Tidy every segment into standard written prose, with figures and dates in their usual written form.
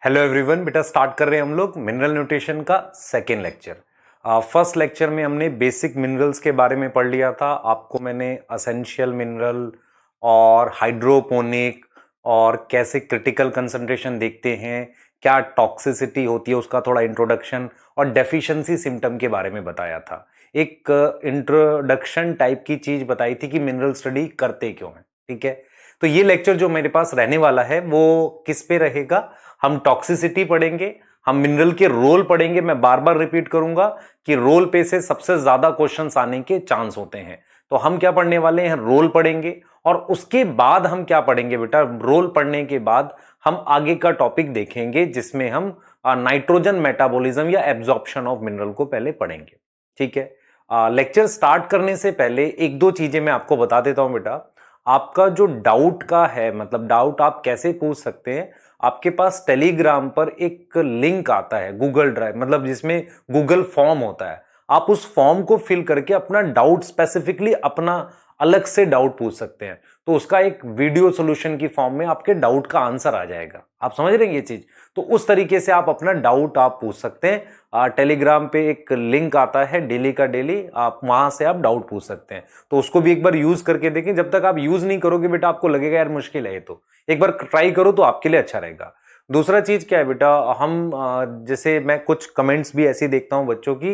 Hello everyone, बेटा start कर रहे हैं हम लोग मिनरल न्यूट्रिशन का सेकेंड लेक्चर। फर्स्ट लेक्चर में हमने बेसिक मिनरल्स के बारे में पढ़ लिया था। आपको मैंने असेंशियल मिनरल और हाइड्रोपोनिक और कैसे क्रिटिकल कंसंट्रेशन देखते हैं, क्या टॉक्सिसिटी होती है, उसका थोड़ा इंट्रोडक्शन और डेफिशिएंसी सिम्टम के बारे में बताया था। एक इंट्रोडक्शन टाइप की चीज बताई थी कि मिनरल स्टडी करते क्यों है। ठीक है, तो ये लेक्चर जो मेरे पास रहने वाला है वो किस पे रहेगा? हम टॉक्सिसिटी पढ़ेंगे, हम मिनरल के रोल पढ़ेंगे। मैं बार बार रिपीट करूंगा कि रोल पे से सबसे ज्यादा क्वेश्चंस आने के चांस होते हैं। तो हम क्या पढ़ने वाले हैं? रोल पढ़ेंगे। और उसके बाद हम क्या पढ़ेंगे बेटा? रोल पढ़ने के बाद हम आगे का टॉपिक देखेंगे जिसमें हम नाइट्रोजन मेटाबॉलिज्म या एब्जॉर्प्शन ऑफ मिनरल को पहले पढ़ेंगे। ठीक है, लेक्चर स्टार्ट करने से पहले एक दो चीजें मैं आपको बता देता हूं बेटा। आपका जो डाउट का है, मतलब डाउट आप कैसे पूछ सकते हैं, आपके पास टेलीग्राम पर एक लिंक आता है गूगल ड्राइव, मतलब जिसमें गूगल फॉर्म होता है। आप उस फॉर्म को फिल करके अपना डाउट स्पेसिफिकली अपना अलग से डाउट पूछ सकते हैं। तो उसका एक वीडियो सॉल्यूशन की फॉर्म में आपके डाउट का आंसर आ जाएगा। आप समझ रहे हैं ये चीज? तो उस तरीके से आप अपना डाउट आप पूछ सकते हैं। टेलीग्राम पे एक लिंक आता है डेली का डेली, आप वहां से आप डाउट पूछ सकते हैं। तो उसको भी एक बार यूज करके देखें। जब तक आप यूज नहीं करोगे बेटा आपको लगेगा यार मुश्किल है ये, तो एक बार ट्राई करो तो आपके लिए अच्छा रहेगा। दूसरा चीज क्या है बेटा, हम जैसे मैं कुछ कमेंट्स भी ऐसी देखता हूं बच्चों की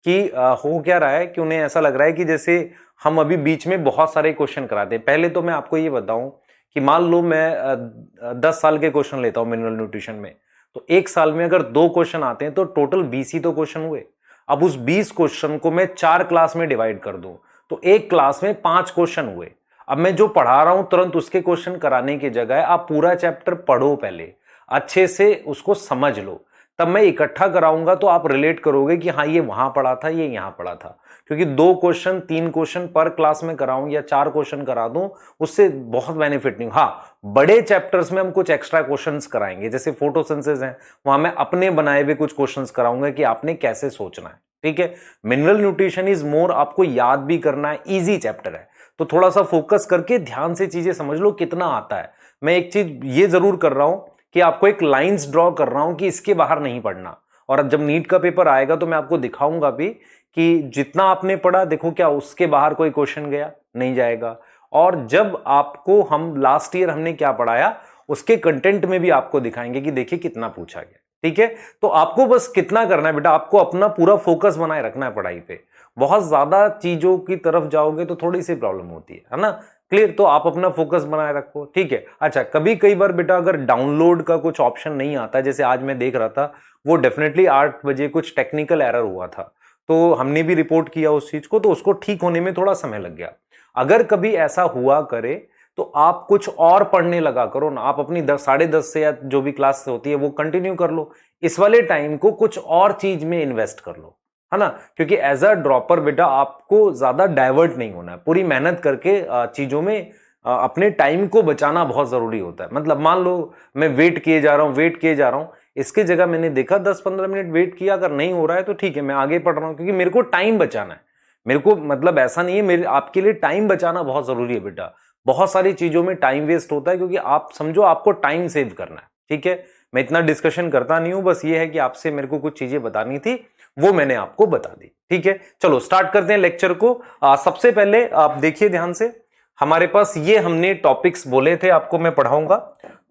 कि हो क्या रहा है कि उन्हें ऐसा लग रहा है कि जैसे हम अभी बीच में बहुत सारे क्वेश्चन कराते हैं। पहले तो मैं आपको ये बताऊं कि मान लो मैं 10 साल के क्वेश्चन लेता हूं मिनरल न्यूट्रिशन में, तो एक साल में अगर 2 क्वेश्चन आते हैं तो टोटल 20 ही तो क्वेश्चन हुए। अब उस 20 क्वेश्चन को मैं 4 क्लास में डिवाइड कर दूं तो एक क्लास में 5 क्वेश्चन हुए। अब मैं जो पढ़ा रहा हूं तुरंत उसके क्वेश्चन कराने की जगह आप पूरा चैप्टर पढ़ो, पहले अच्छे से उसको समझ लो, तब मैं इकट्ठा कराऊंगा तो आप रिलेट करोगे कि हाँ ये वहां पढ़ा था, ये यहां पढ़ा था। क्योंकि 2 क्वेश्चन 3 क्वेश्चन पर क्लास में कराऊं या 4 क्वेश्चन करा दूं उससे बहुत बेनिफिट नहीं। हाँ, बड़े चैप्टर्स में हम कुछ एक्स्ट्रा क्वेश्चंस कराएंगे, जैसे फोटोसिंथेसिस है, वहां मैं अपने बनाए हुए कुछ क्वेश्चंस कराऊंगा कि आपने कैसे सोचना है। ठीक है, मिनरल न्यूट्रिशन इज मोर, आपको याद भी करना है, इजी चैप्टर है। तो थोड़ा सा फोकस करके ध्यान से चीजें समझ लो कितना आता है। मैं एक चीज ये जरूर कर रहा हूं कि आपको एक लाइंस ड्रॉ कर रहा हूं कि इसके बाहर नहीं पढ़ना। और जब नीट का पेपर आएगा तो मैं आपको दिखाऊंगा भी कि जितना आपने पढ़ा देखो क्या उसके बाहर कोई क्वेश्चन गया, नहीं जाएगा। और जब आपको हम लास्ट ईयर हमने क्या पढ़ाया उसके कंटेंट में भी आपको दिखाएंगे कि देखिए कितना पूछा गया। ठीक है, तो आपको बस कितना करना है बेटा, आपको अपना पूरा फोकस बनाए रखना है पढ़ाई पे। बहुत ज्यादा चीजों की तरफ जाओगे तो थोड़ी सी प्रॉब्लम होती है ना। क्लियर? तो आप अपना फोकस बनाए रखो। ठीक है, अच्छा कई बार बेटा अगर डाउनलोड का कुछ ऑप्शन नहीं आता, जैसे आज मैं देख रहा था, वो डेफिनेटली 8 बजे कुछ टेक्निकल एरर हुआ था, तो हमने भी रिपोर्ट किया उस चीज को, तो उसको ठीक होने में थोड़ा समय लग गया। अगर कभी ऐसा हुआ करे तो आप कुछ और पढ़ने लगा करो ना, आप अपनी 10, 10:30 से या जो भी क्लास होती है वो कंटिन्यू कर लो। इस वाले टाइम को कुछ और चीज में इन्वेस्ट कर लो, है ना। क्योंकि एज अ ड्रॉपर बेटा आपको ज्यादा डाइवर्ट नहीं होना है, पूरी मेहनत करके चीजों में अपने टाइम को बचाना बहुत जरूरी होता है। मतलब मान लो मैं वेट किए जा रहा हूं, इसकी जगह मैंने देखा 10-15 मिनट वेट किया, अगर नहीं हो रहा है तो ठीक है मैं आगे पढ़ रहा हूं, क्योंकि मेरे को टाइम बचाना है। मेरे को मतलब ऐसा नहीं है, मेरे आपके लिए टाइम बचाना बहुत जरूरी है बेटा। बहुत सारी चीजों में टाइम वेस्ट होता है क्योंकि आप समझो आपको टाइम सेव करना है। ठीक है, मैं इतना डिस्कशन करता नहीं हूं, बस ये है कि आपसे मेरे को कुछ चीजें बतानी थी, वो मैंने आपको बता दी। ठीक है, चलो स्टार्ट करते हैं लेक्चर को। सबसे पहले आप देखिए ध्यान से, हमारे पास ये हमने टॉपिक्स बोले थे आपको मैं पढ़ाऊंगा,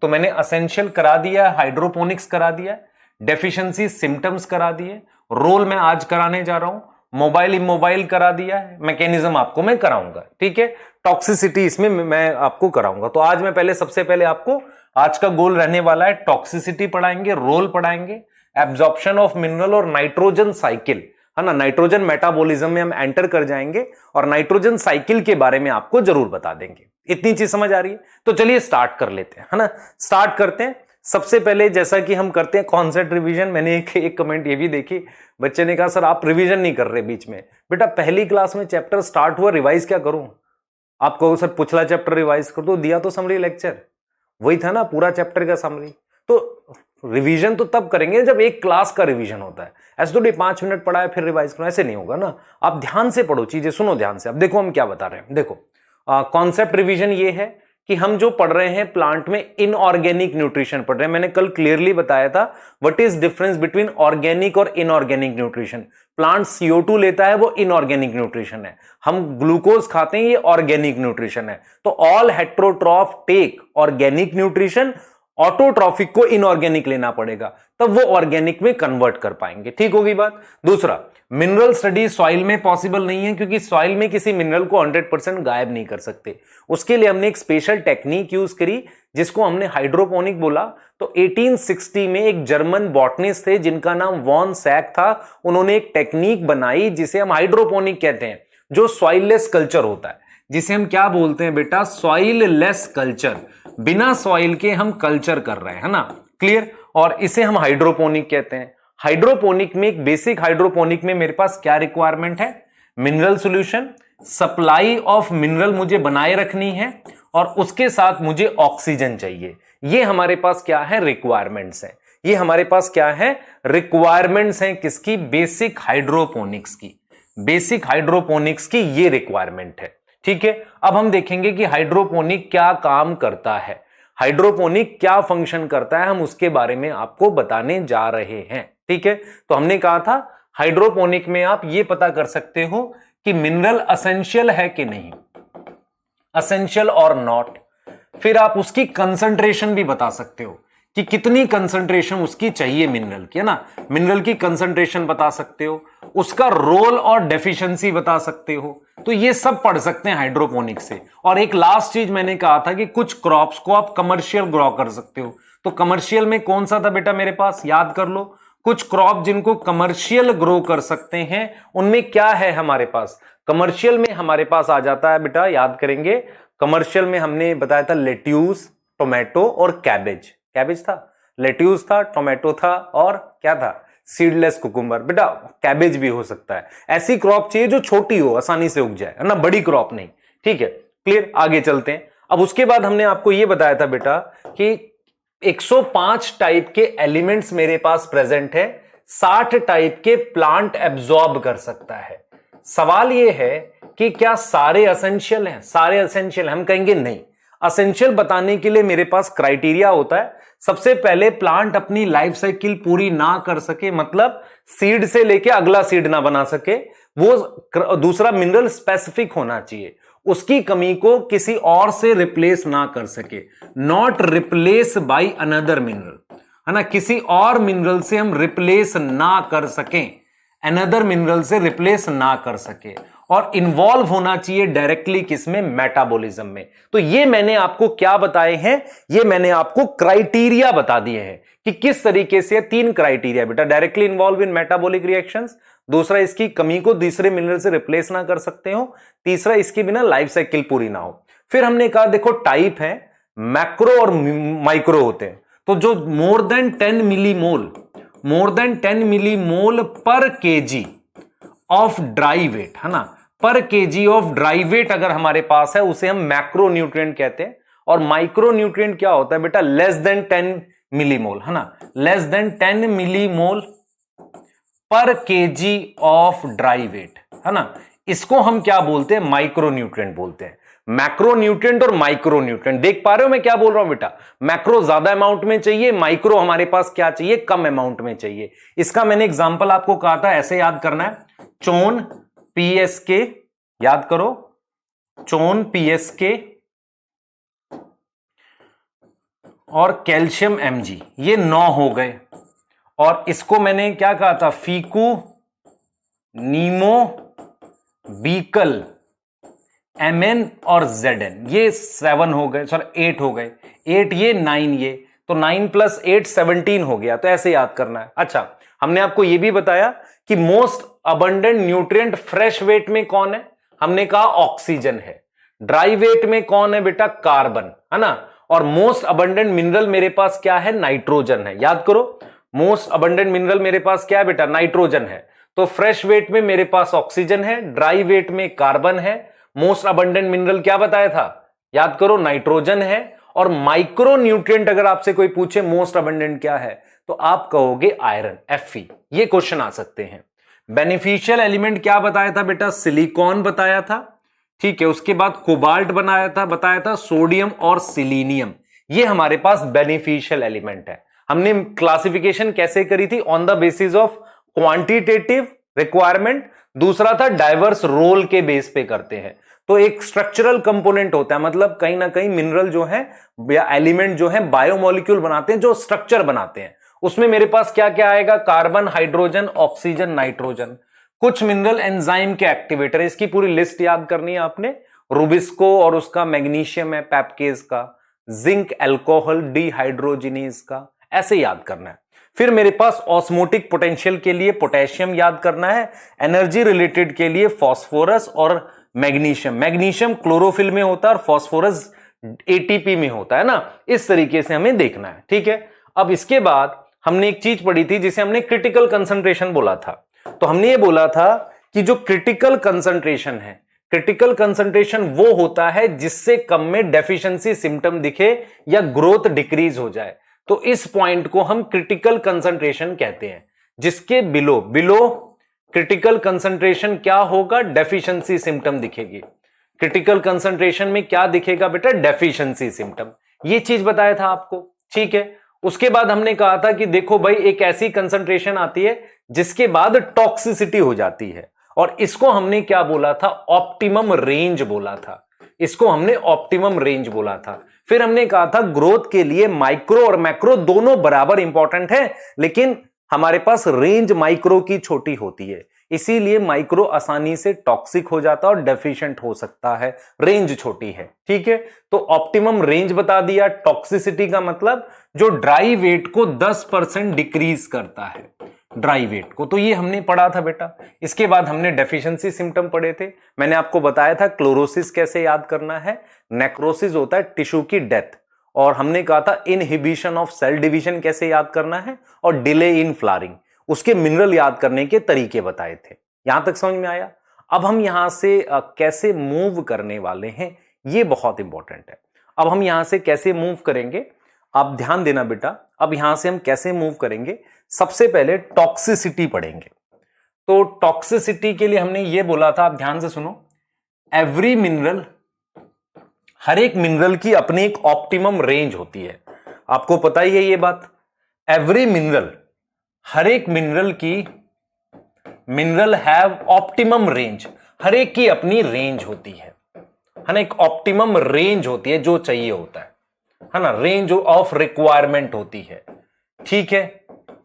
तो मैंने असेंशियल करा दिया, हाइड्रोपोनिक्स करा दिया, डेफिशिएंसी सिम्टम्स करा दिए, रोल मैं आज कराने जा रहा हूं, मोबाइल इमोबाइल करा दिया है, मैकेनिज्म आपको मैं कराऊंगा। ठीक है, टॉक्सिसिटी इसमें मैं आपको कराऊंगा। तो आज मैं पहले सबसे पहले आपको आज का गोल रहने वाला है टॉक्सिसिटी पढ़ाएंगे, रोल पढ़ाएंगे, एब्जॉर्प्शन ऑफ मिनरल और नाइट्रोजन साइकिल, है ना, नाइट्रोजन मेटाबॉलिज्म में हम एंटर कर जाएंगे और नाइट्रोजन साइकिल के बारे में आपको जरूर बता देंगे। इतनी चीज समझ आ रही है? तो चलिए स्टार्ट कर लेते हैं, है ना। स्टार्ट करते हैं। सबसे पहले जैसा कि हम करते हैं कॉन्सेप्ट रिवीजन, मैंने एक कमेंट ये भी देखी, बच्चे ने कहा सर आप रिवीजन नहीं कर रहे बीच में। बेटा पहली क्लास में चैप्टर स्टार्ट हुआ, रिवाइज क्या करूं? आप कहो सर पिछला चैप्टर रिवाइज कर दो, दिया तो समरी लेक्चर वही था ना, पूरा चैप्टर का समरी। तो रिवीजन तो तब करेंगे जब एक क्लास का रिवीजन होता है। ऐसे तो 5 मिनट पढ़ा है फिर रिवाइज करो, ऐसे नहीं होगा ना। आप ध्यान से पढ़ो, चीजें सुनो ध्यान से। अब देखो हम क्या बता रहे हैं, देखो कॉन्सेप्ट रिवीजन ये है कि हम जो पढ़ रहे हैं प्लांट में इनऑर्गेनिक न्यूट्रिशन पढ़ रहे हैं। मैंने कल क्लियरली बताया था what is difference between organic और इनऑर्गेनिक न्यूट्रिशन। प्लांट CO2 लेता है, वो इनऑर्गेनिक न्यूट्रिशन है। हम ग्लूकोज खाते हैं, ये ऑर्गेनिक न्यूट्रिशन है। तो all heterotroph take organic nutrition, autotrophic को इनऑर्गेनिक लेना पड़ेगा, तब वो ऑर्गेनिक में कन्वर्ट कर पाएंगे। ठीक होगी बात। दूसरा, मिनरल स्टडी सॉइल में पॉसिबल नहीं है, क्योंकि सॉइल में किसी मिनरल को 100% गायब नहीं कर सकते। उसके लिए हमने एक स्पेशल टेक्निक यूज करी, जिसको हमने हाइड्रोपोनिक बोला। तो 1860 में एक जर्मन बॉटनिस्ट थे जिनका नाम वॉन सैक था। उन्होंने एक टेक्निक बनाई जिसे हम हाइड्रोपोनिक कहते हैं, जो सॉइललेस कल्चर होता है, जिसे हम क्या बोलते हैं बेटा, सॉइल लेस कल्चर। बिना सॉइल के हम कल्चर कर रहे हैं, है ना, क्लियर। और इसे हम हाइड्रोपोनिक कहते हैं। हाइड्रोपोनिक में, एक बेसिक हाइड्रोपोनिक में मेरे पास क्या रिक्वायरमेंट है, mineral solution, supply of mineral मुझे बनाए रखनी है, और उसके साथ मुझे ऑक्सीजन चाहिए। ये हमारे पास क्या है, रिक्वायरमेंट्स हैं। ये हमारे पास क्या है, रिक्वायरमेंट्स हैं किसकी, बेसिक हाइड्रोपोनिक्स की। बेसिक हाइड्रोपोनिक्स की ये रिक्वायरमेंट है। ठीक है, अब हम देखेंगे कि हाइड्रोपोनिक क्या काम करता है, हाइड्रोपोनिक क्या फंक्शन करता है, हम उसके बारे में आपको बताने जा रहे हैं। ठीक है, तो हमने कहा था हाइड्रोपोनिक में आप ये पता कर सकते हो कि मिनरल असेंशियल है कि नहीं, असेंशियल और नॉट। फिर आप उसकी कंसंट्रेशन भी बता सकते हो कि कितनी कंसंट्रेशन उसकी चाहिए मिनरल की, है ना। मिनरल की कंसंट्रेशन बता सकते हो, उसका रोल और डेफिशिएंसी बता सकते हो। तो ये सब पढ़ सकते हैं हाइड्रोपोनिक से। और एक लास्ट चीज मैंने कहा था कि कुछ क्रॉप्स को आप कमर्शियल ग्रो कर सकते हो। तो कमर्शियल में कौन सा था बेटा मेरे पास, याद कर लो। कुछ क्रॉप जिनको कमर्शियल ग्रो कर सकते हैं, उनमें क्या है हमारे पास, कमर्शियल में हमारे पास आ जाता है बेटा, याद करेंगे। कमर्शियल में हमने बताया था लेट्यूस, टोमेटो और कैबेज। कैबेज था, लेट्यूस था, टोमेटो था, और क्या था, सीडलेस कुकुम्बर। बेटा कैबेज भी हो सकता है। ऐसी क्रॉप चाहिए जो छोटी हो, आसानी से उग जाए, है ना, बड़ी क्रॉप नहीं। ठीक है, क्लियर। आगे चलते हैं। अब उसके बाद हमने आपको यह बताया था बेटा कि 105 टाइप के एलिमेंट्स मेरे पास प्रेजेंट है, 60 टाइप के प्लांट एब्जॉर्ब कर सकता है। सवाल यह है कि क्या सारे असेंशियल हैं, सारे असेंशियल? हम कहेंगे नहीं। असेंशियल बताने के लिए मेरे पास क्राइटेरिया होता है। सबसे पहले प्लांट अपनी लाइफ साइकिल पूरी ना कर सके, मतलब सीड से लेके अगला सीड ना बना सके, वो दूसरा मिनरल स्पेसिफिक होना चाहिए, उसकी कमी को किसी और से रिप्लेस ना कर सके, not replace by another mineral, है ना, किसी और मिनरल से हम रिप्लेस ना कर सकें, अनदर मिनरल से रिप्लेस ना कर सके, और इन्वॉल्व होना चाहिए डायरेक्टली किसमें, मेटाबॉलिज्म में। तो ये मैंने आपको क्या बताए हैं, ये मैंने आपको क्राइटेरिया बता दिए हैं कि किस तरीके से, 3 क्राइटेरिया बेटा, directly involve in metabolic reactions, दूसरा इसकी कमी को दूसरे मिनरल से रिप्लेस ना कर सकते हो, तीसरा इसके बिना लाइफ साइकिल पूरी ना हो। फिर हमने कहा देखो टाइप है, मैक्रो और माइक्रो होते हैं। तो जो more than 10 millimole, more than 10 millimole पर केजी ऑफ ड्राई वेट, है ना, पर केजी ऑफ ड्राई वेट अगर हमारे पास है, उसे हम मैक्रो न्यूट्रिएंट कहते हैं। और माइक्रो न्यूट्रिएंट क्या होता है बेटा, लेस देन 10 मिलीमोल, है ना, लेस देन 10 मिलीमोल पर केजी ऑफ ड्राई वेट, है ना, इसको हम क्या बोलते हैं, माइक्रो न्यूट्रिएंट बोलते हैं। मैक्रो न्यूट्रिएंट और माइक्रो न्यूट्रिएंट, देख पा रहे हो मैं क्या बोल रहा हूं बेटा, मैक्रो ज्यादा अमाउंट में चाहिए, माइक्रो हमारे पास क्या चाहिए, कम अमाउंट में चाहिए। इसका मैंने एग्जांपल आपको कहा था, ऐसे याद करना है, चोन PSK, याद करो, चोन PSK और कैल्शियम Mg, ये 9 हो गए। और इसको मैंने क्या कहा था, फीकू, नीमो, बीकल, Mn और Zn, ये 7 हो गए, सॉरी 8 हो गए, 8 ये 9 ये, तो 9 + 8 17 हो गया। तो ऐसे याद करना है। अच्छा, हमने आपको यह भी बताया कि most abundant nutrient fresh weight में कौन है, हमने कहा ऑक्सीजन है। ड्राई वेट में कौन है बेटा, कार्बन, है ना। और मोस्ट अबंडेंट मिनरल मेरे पास क्या है, नाइट्रोजन है। याद करो, मोस्ट अबंडेंट मिनरल मेरे पास क्या है बेटा, नाइट्रोजन है। तो फ्रेश वेट में मेरे पास ऑक्सीजन है, ड्राई वेट में कार्बन है, मोस्ट अबंडेंट मिनरल क्या बताया था, याद करो, नाइट्रोजन है। और माइक्रो न्यूट्रिएंट अगर आपसे कोई पूछे मोस्ट अबंडेंट क्या है, तो आप कहोगे आयरन, Fe। ये क्वेश्चन आ सकते हैं। बेनिफिशियल एलिमेंट क्या बताया था बेटा, सिलिकॉन बताया था। ठीक है। उसके बाद कोबाल्ट बताया था सोडियम और सिलीनियम, ये हमारे पास बेनिफिशियल एलिमेंट है। हमने क्लासिफिकेशन कैसे करी थी? On the basis of quantitative requirement, दूसरा था डाइवर्स रोल के बेस पे करते हैं। तो एक स्ट्रक्चरल कंपोनेंट होता है, मतलब कहीं ना कहीं मिनरल जो है या एलिमेंट जो है बायोमोलिक्यूल बनाते हैं, जो स्ट्रक्चर बनाते हैं। उसमें मेरे पास क्या क्या आएगा? Carbon, hydrogen, oxygen, nitrogen. कुछ मिनरल एंजाइम के एक्टिवेटर, इसकी पूरी लिस्ट याद करनी है आपने। रूबिस्को और उसका मैग्नीशियम है, पैपकेज का, जिंक, अल्कोहल, डिहाइड्रोजिनेज का, ऐसे याद करना है। फिर मेरे पास ऑस्मोटिक पोटेंशियल के लिए पोटेशियम याद करना है, एनर्जी रिलेटेड के लिए फास्फोरस और मैग्नीशियम। मैग्नीशियम क्लोरोफिल में होता है और फास्फोरस एटीपी में होता है ना, इस तरीके से हमें देखना है। ठीक है। अब इसके बाद हमने एक चीज पढ़ी थी जिसे हमने क्रिटिकल कंसंट्रेशन बोला था। तो हमने ये बोला था कि जो क्रिटिकल कंसंट्रेशन है, क्रिटिकल कंसंट्रेशन वो होता है जिससे कम में डेफिशिएंसी सिम्टम दिखे या ग्रोथ डिक्रीज हो जाए। तो इस पॉइंट को हम क्रिटिकल कंसंट्रेशन कहते हैं। जिसके बिलो क्रिटिकल कंसंट्रेशन क्या होगा? डेफिशिएंसी सिम्टम दिखेगी। क्रिटिकल कंसंट्रेशन में क्या दिखेगा बेटा? Deficiency symptom. ये चीज बताया था आपको। ठीक है। उसके बाद हमने कहा था कि देखो भाई, एक ऐसी कंसंट्रेशन आती है जिसके बाद टॉक्सिसिटी हो जाती है, और इसको हमने क्या बोला था? ऑप्टिमम रेंज बोला था। इसको हमने ऑप्टिमम रेंज बोला था। फिर हमने कहा था ग्रोथ के लिए माइक्रो और मैक्रो दोनों बराबर इंपॉर्टेंट है, लेकिन हमारे पास रेंज माइक्रो की छोटी होती है, इसीलिए माइक्रो आसानी से टॉक्सिक हो जाता है और डेफिशिएंट हो सकता है, रेंज छोटी है। ठीक है। तो ऑप्टिमम रेंज बता दिया। टॉक्सिसिटी का मतलब जो ड्राई वेट को 10% डिक्रीज करता है, ड्राई वेट को। तो ये हमने पढ़ा था बेटा। इसके बाद हमने डेफिशिएंसी सिम्टम पढ़े थे। मैंने आपको बताया था क्लोरोसिस कैसे याद करना है। नेक्रोसिस होता है टिश्यू की डेथ, और हमने कहा था इनहिबिशन ऑफ सेल डिवीजन कैसे याद करना है, और डिले इन फ्लावरिंग, उसके मिनरल याद करने के तरीके बताए थे। यहां तक समझ में आया? अब हम यहां से कैसे मूव करने वाले हैं, ये बहुत इंपॉर्टेंट है। अब हम यहां से कैसे मूव करेंगे, आप ध्यान देना बेटा। अब यहां से हम कैसे मूव करेंगे? सबसे पहले टॉक्सिसिटी पढ़ेंगे। तो टॉक्सिसिटी के लिए हमने ये बोला था, आप ध्यान से सुनो, एवरी मिनरल, हर एक मिनरल की अपनी एक ऑप्टिमम रेंज होती है। आपको पता ही है ये बात। एवरी मिनरल, हर एक मिनरल की, मिनरल हैव ऑप्टिमम रेंज, हर एक की अपनी रेंज होती है ना, एक ऑप्टिमम रेंज होती है जो चाहिए होता है ना, रेंज ऑफ रिक्वायरमेंट होती है। ठीक है,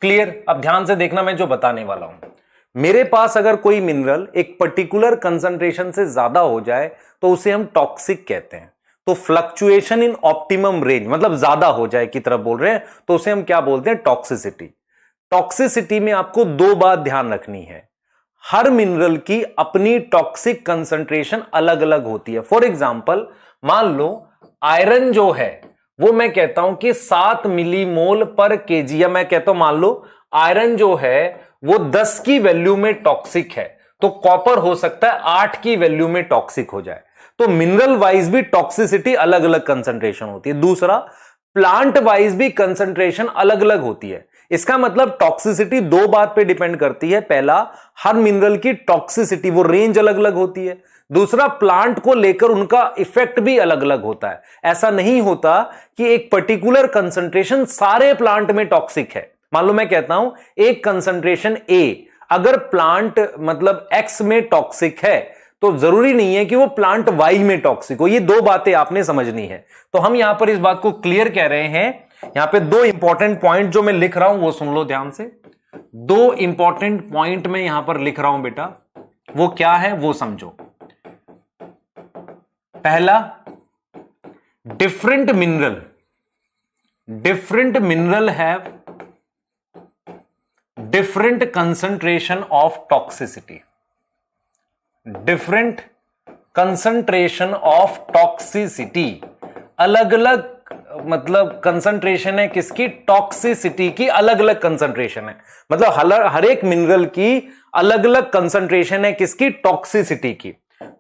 क्लियर? अब ध्यान से देखना मैं जो बताने वाला हूं। मेरे पास अगर कोई मिनरल एक पर्टिकुलर कंसंट्रेशन से ज्यादा हो जाए तो उसे हम टॉक्सिक कहते हैं। तो फ्लक्चुएशन इन ऑप्टिमम रेंज मतलब ज्यादा हो जाए की तरफ बोल रहे हैं, तो उसे हम क्या बोलते हैं? टॉक्सिसिटी। टॉक्सिसिटी में आपको दो बात ध्यान रखनी है। हर मिनरल की अपनी टॉक्सिक कंसंट्रेशन अलग अलग होती है। फॉर एग्जांपल, मान लो आयरन जो है वो मैं कहता हूं कि 7 मिलीमोल पर केजी, या मैं कहता हूं मान लो आयरन जो है वो 10 की वैल्यू में टॉक्सिक है, तो कॉपर हो सकता है 8 की वैल्यू में टॉक्सिक हो जाए। तो मिनरल वाइज भी टॉक्सिसिटी अलग अलग कंसंट्रेशन होती है। दूसरा, प्लांट वाइज भी कंसंट्रेशन अलग अलग होती है। इसका मतलब टॉक्सिसिटी दो बात पे डिपेंड करती है। पहला, हर मिनरल की टॉक्सिसिटी वो रेंज अलग अलग होती है। दूसरा, प्लांट को लेकर उनका इफेक्ट भी अलग अलग होता है। ऐसा नहीं होता कि एक पर्टिकुलर कंसंट्रेशन सारे प्लांट में टॉक्सिक है। मान लो मैं कहता हूं एक कंसंट्रेशन ए अगर प्लांट मतलब एक्स में टॉक्सिक है, तो जरूरी नहीं है कि वो प्लांट वाई में टॉक्सिक हो। ये दो बातें आपने समझनी है। तो हम यहां पर इस बात को क्लियर कह रहे हैं। यहां पे दो इंपॉर्टेंट पॉइंट जो मैं लिख रहा हूं वो सुन लो ध्यान से। दो इंपॉर्टेंट पॉइंट मैं यहां पर लिख रहा हूं बेटा, वो क्या है वो समझो। पहला, different mineral have different concentration of toxicity. Different concentration of toxicity, अलग अलग मतलब कंसंट्रेशन है किसकी? टॉक्सिसिटी की अलग अलग कंसंट्रेशन है। मतलब हर एक मिनरल की अलग अलग कंसंट्रेशन है किसकी? टॉक्सिसिटी की।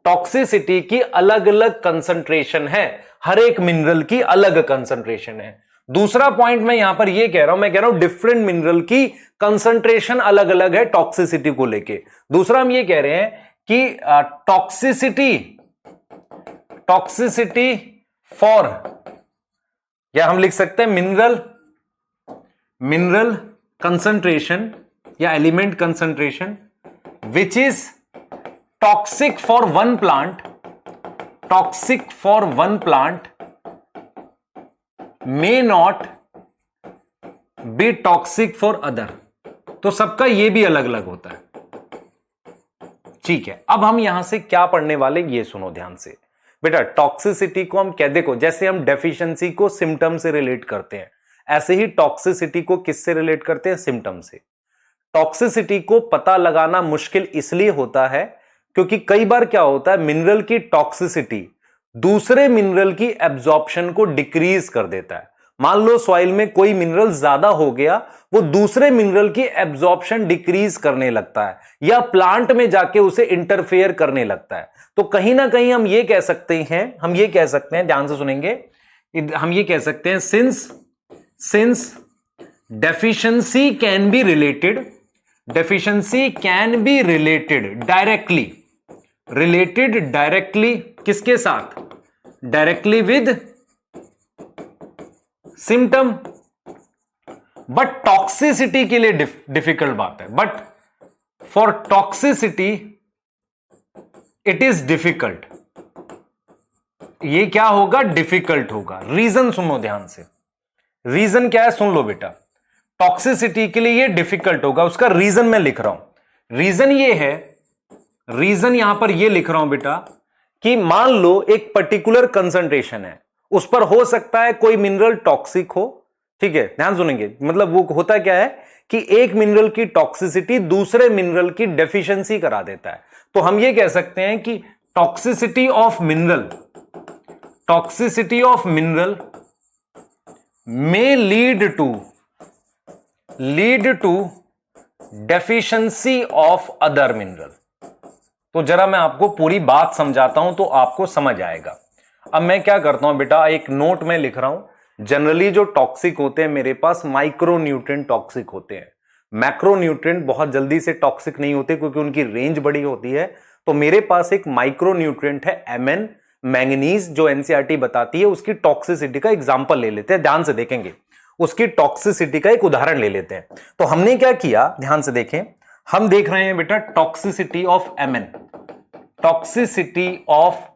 टॉक्सिसिटी की अलग अलग कंसंट्रेशन है, हर एक मिनरल की अलग कंसंट्रेशन है। दूसरा पॉइंट मैं यहां पर यह कह रहा हूं, मैं कह रहा हूं डिफरेंट मिनरल की कंसंट्रेशन अलग अलग है टॉक्सिसिटी को लेके। दूसरा हम ये कह रहे हैं कि टॉक्सिसिटी टॉक्सिसिटी फॉर, या हम लिख सकते हैं मिनरल कंसंट्रेशन या element concentration which is toxic for one plant, toxic for one plant may not be toxic for other. तो सबका ये भी अलग अलग होता है। ठीक है, अब हम यहां से क्या पढ़ने वाले ये सुनो ध्यान से बेटा। टॉक्सिसिटी को हम क्या, देखो जैसे हम डेफिशिएंसी को सिम्टम से रिलेट करते हैं, ऐसे ही टॉक्सिसिटी को किससे रिलेट करते हैं, सिम्टम से। टॉक्सिसिटी को पता लगाना मुश्किल इसलिए होता है क्योंकि कई बार क्या होता है, मिनरल की टॉक्सिसिटी दूसरे मिनरल की एब्जॉर्प्शन को डिक्रीज कर देता है। मान लो सॉइल में कोई मिनरल ज्यादा हो गया, वो दूसरे मिनरल की एब्जॉर्प्शन डिक्रीज करने लगता है या प्लांट में जाके उसे इंटरफेयर करने लगता है। तो कहीं ना कहीं हम ये कह सकते हैं, ध्यान से सुनेंगे, हम ये कह सकते हैं since deficiency can be related directly किसके साथ, directly with symptom, but toxicity के लिए डिफिकल्ट बात है। But for toxicity it is difficult. ये क्या होगा, डिफिकल्ट होगा। रीजन सुनो ध्यान से, रीजन क्या है सुन लो बेटा। टॉक्सिसिटी के लिए ये डिफिकल्ट होगा, उसका रीजन मैं लिख रहा हूं। रीजन ये है, रीजन यहां पर ये लिख रहा हूं बेटा कि मान लो एक पर्टिकुलर कंसंट्रेशन है, उस पर हो सकता है कोई मिनरल टॉक्सिक हो। ठीक है, ध्यान सुनेंगे, मतलब वो होता क्या है कि एक मिनरल की टॉक्सिसिटी दूसरे मिनरल की डेफिशिएंसी करा देता है। तो हम ये कह सकते हैं कि toxicity of mineral may lead to deficiency of other mineral। तो जरा मैं आपको पूरी बात समझाता हूं तो आपको समझ आएगा। अब मैं क्या करता हूं बेटा, एक नोट में लिख रहा हूं। जनरली जो टॉक्सिक होते हैं मेरे पास माइक्रो न्यूट्रिएंट टॉक्सिक होते हैं, मैक्रो न्यूट्रिएंट बहुत जल्दी से टॉक्सिक नहीं होते क्योंकि उनकी रेंज बड़ी होती है। तो मेरे पास एक माइक्रो न्यूट्रिएंट है Mn, मैंगनीज, जो एनसीईआरटी बताती है। उसकी टॉक्सिसिटी का एग्जांपल ले लेते हैं, ध्यान से देखेंगे, उसकी टॉक्सिसिटी का एक उदाहरण ले लेते हैं। तो हमने क्या किया, ध्यान से देखें, हम देख रहे हैं बेटा toxicity of Mn, toxicity of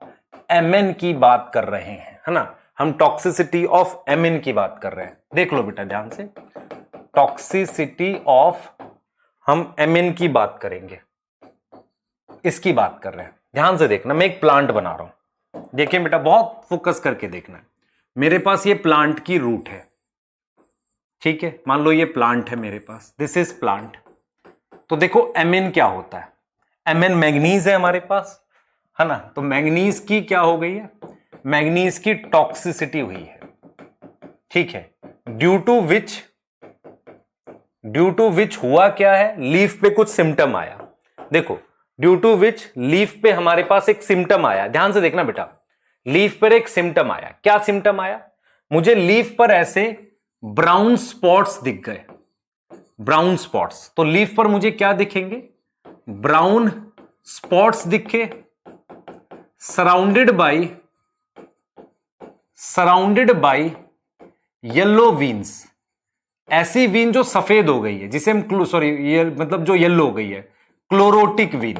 Mn की बात कर रहे हैं, है ना। हम टॉक्सिसिटी ऑफ Mn की बात कर रहे हैं। देख लो बेटा ध्यान से, टॉक्सिसिटी ऑफ, हम Mn की बात करेंगे, इसकी बात कर रहे हैं। ध्यान से देखना, मैं एक प्लांट बना रहा हूं, देखिए बेटा बहुत फोकस करके देखना है। मेरे पास ये प्लांट की रूट है, ठीक है, मान लो ये प्लांट है मेरे पास, दिस इज प्लांट। तो देखो Mn क्या होता है, Mn मैग्नीज है हमारे पास, है ना। तो मैग्नीज की क्या हो गई है, मैग्नीज की टॉक्सिसिटी हुई है, ठीक है। ड्यू टू विच हुआ क्या है, लीफ पे कुछ सिम्टम आया। देखो ड्यू टू विच लीफ पे हमारे पास एक सिम्टम आया, ध्यान से देखना बेटा, लीफ पर एक सिम्टम आया। क्या सिम्टम आया, मुझे लीफ पर ऐसे ब्राउन स्पॉट्स दिख गए, ब्राउन स्पॉट्स। तो लीफ पर मुझे क्या दिखेंगे, ब्राउन स्पॉट्स दिखे, सराउंडेड बाय येलो वीन्स। ऐसी वीन जो सफेद हो गई है, जिसे हम ये मतलब जो येलो हो गई है, क्लोरोटिक वीन,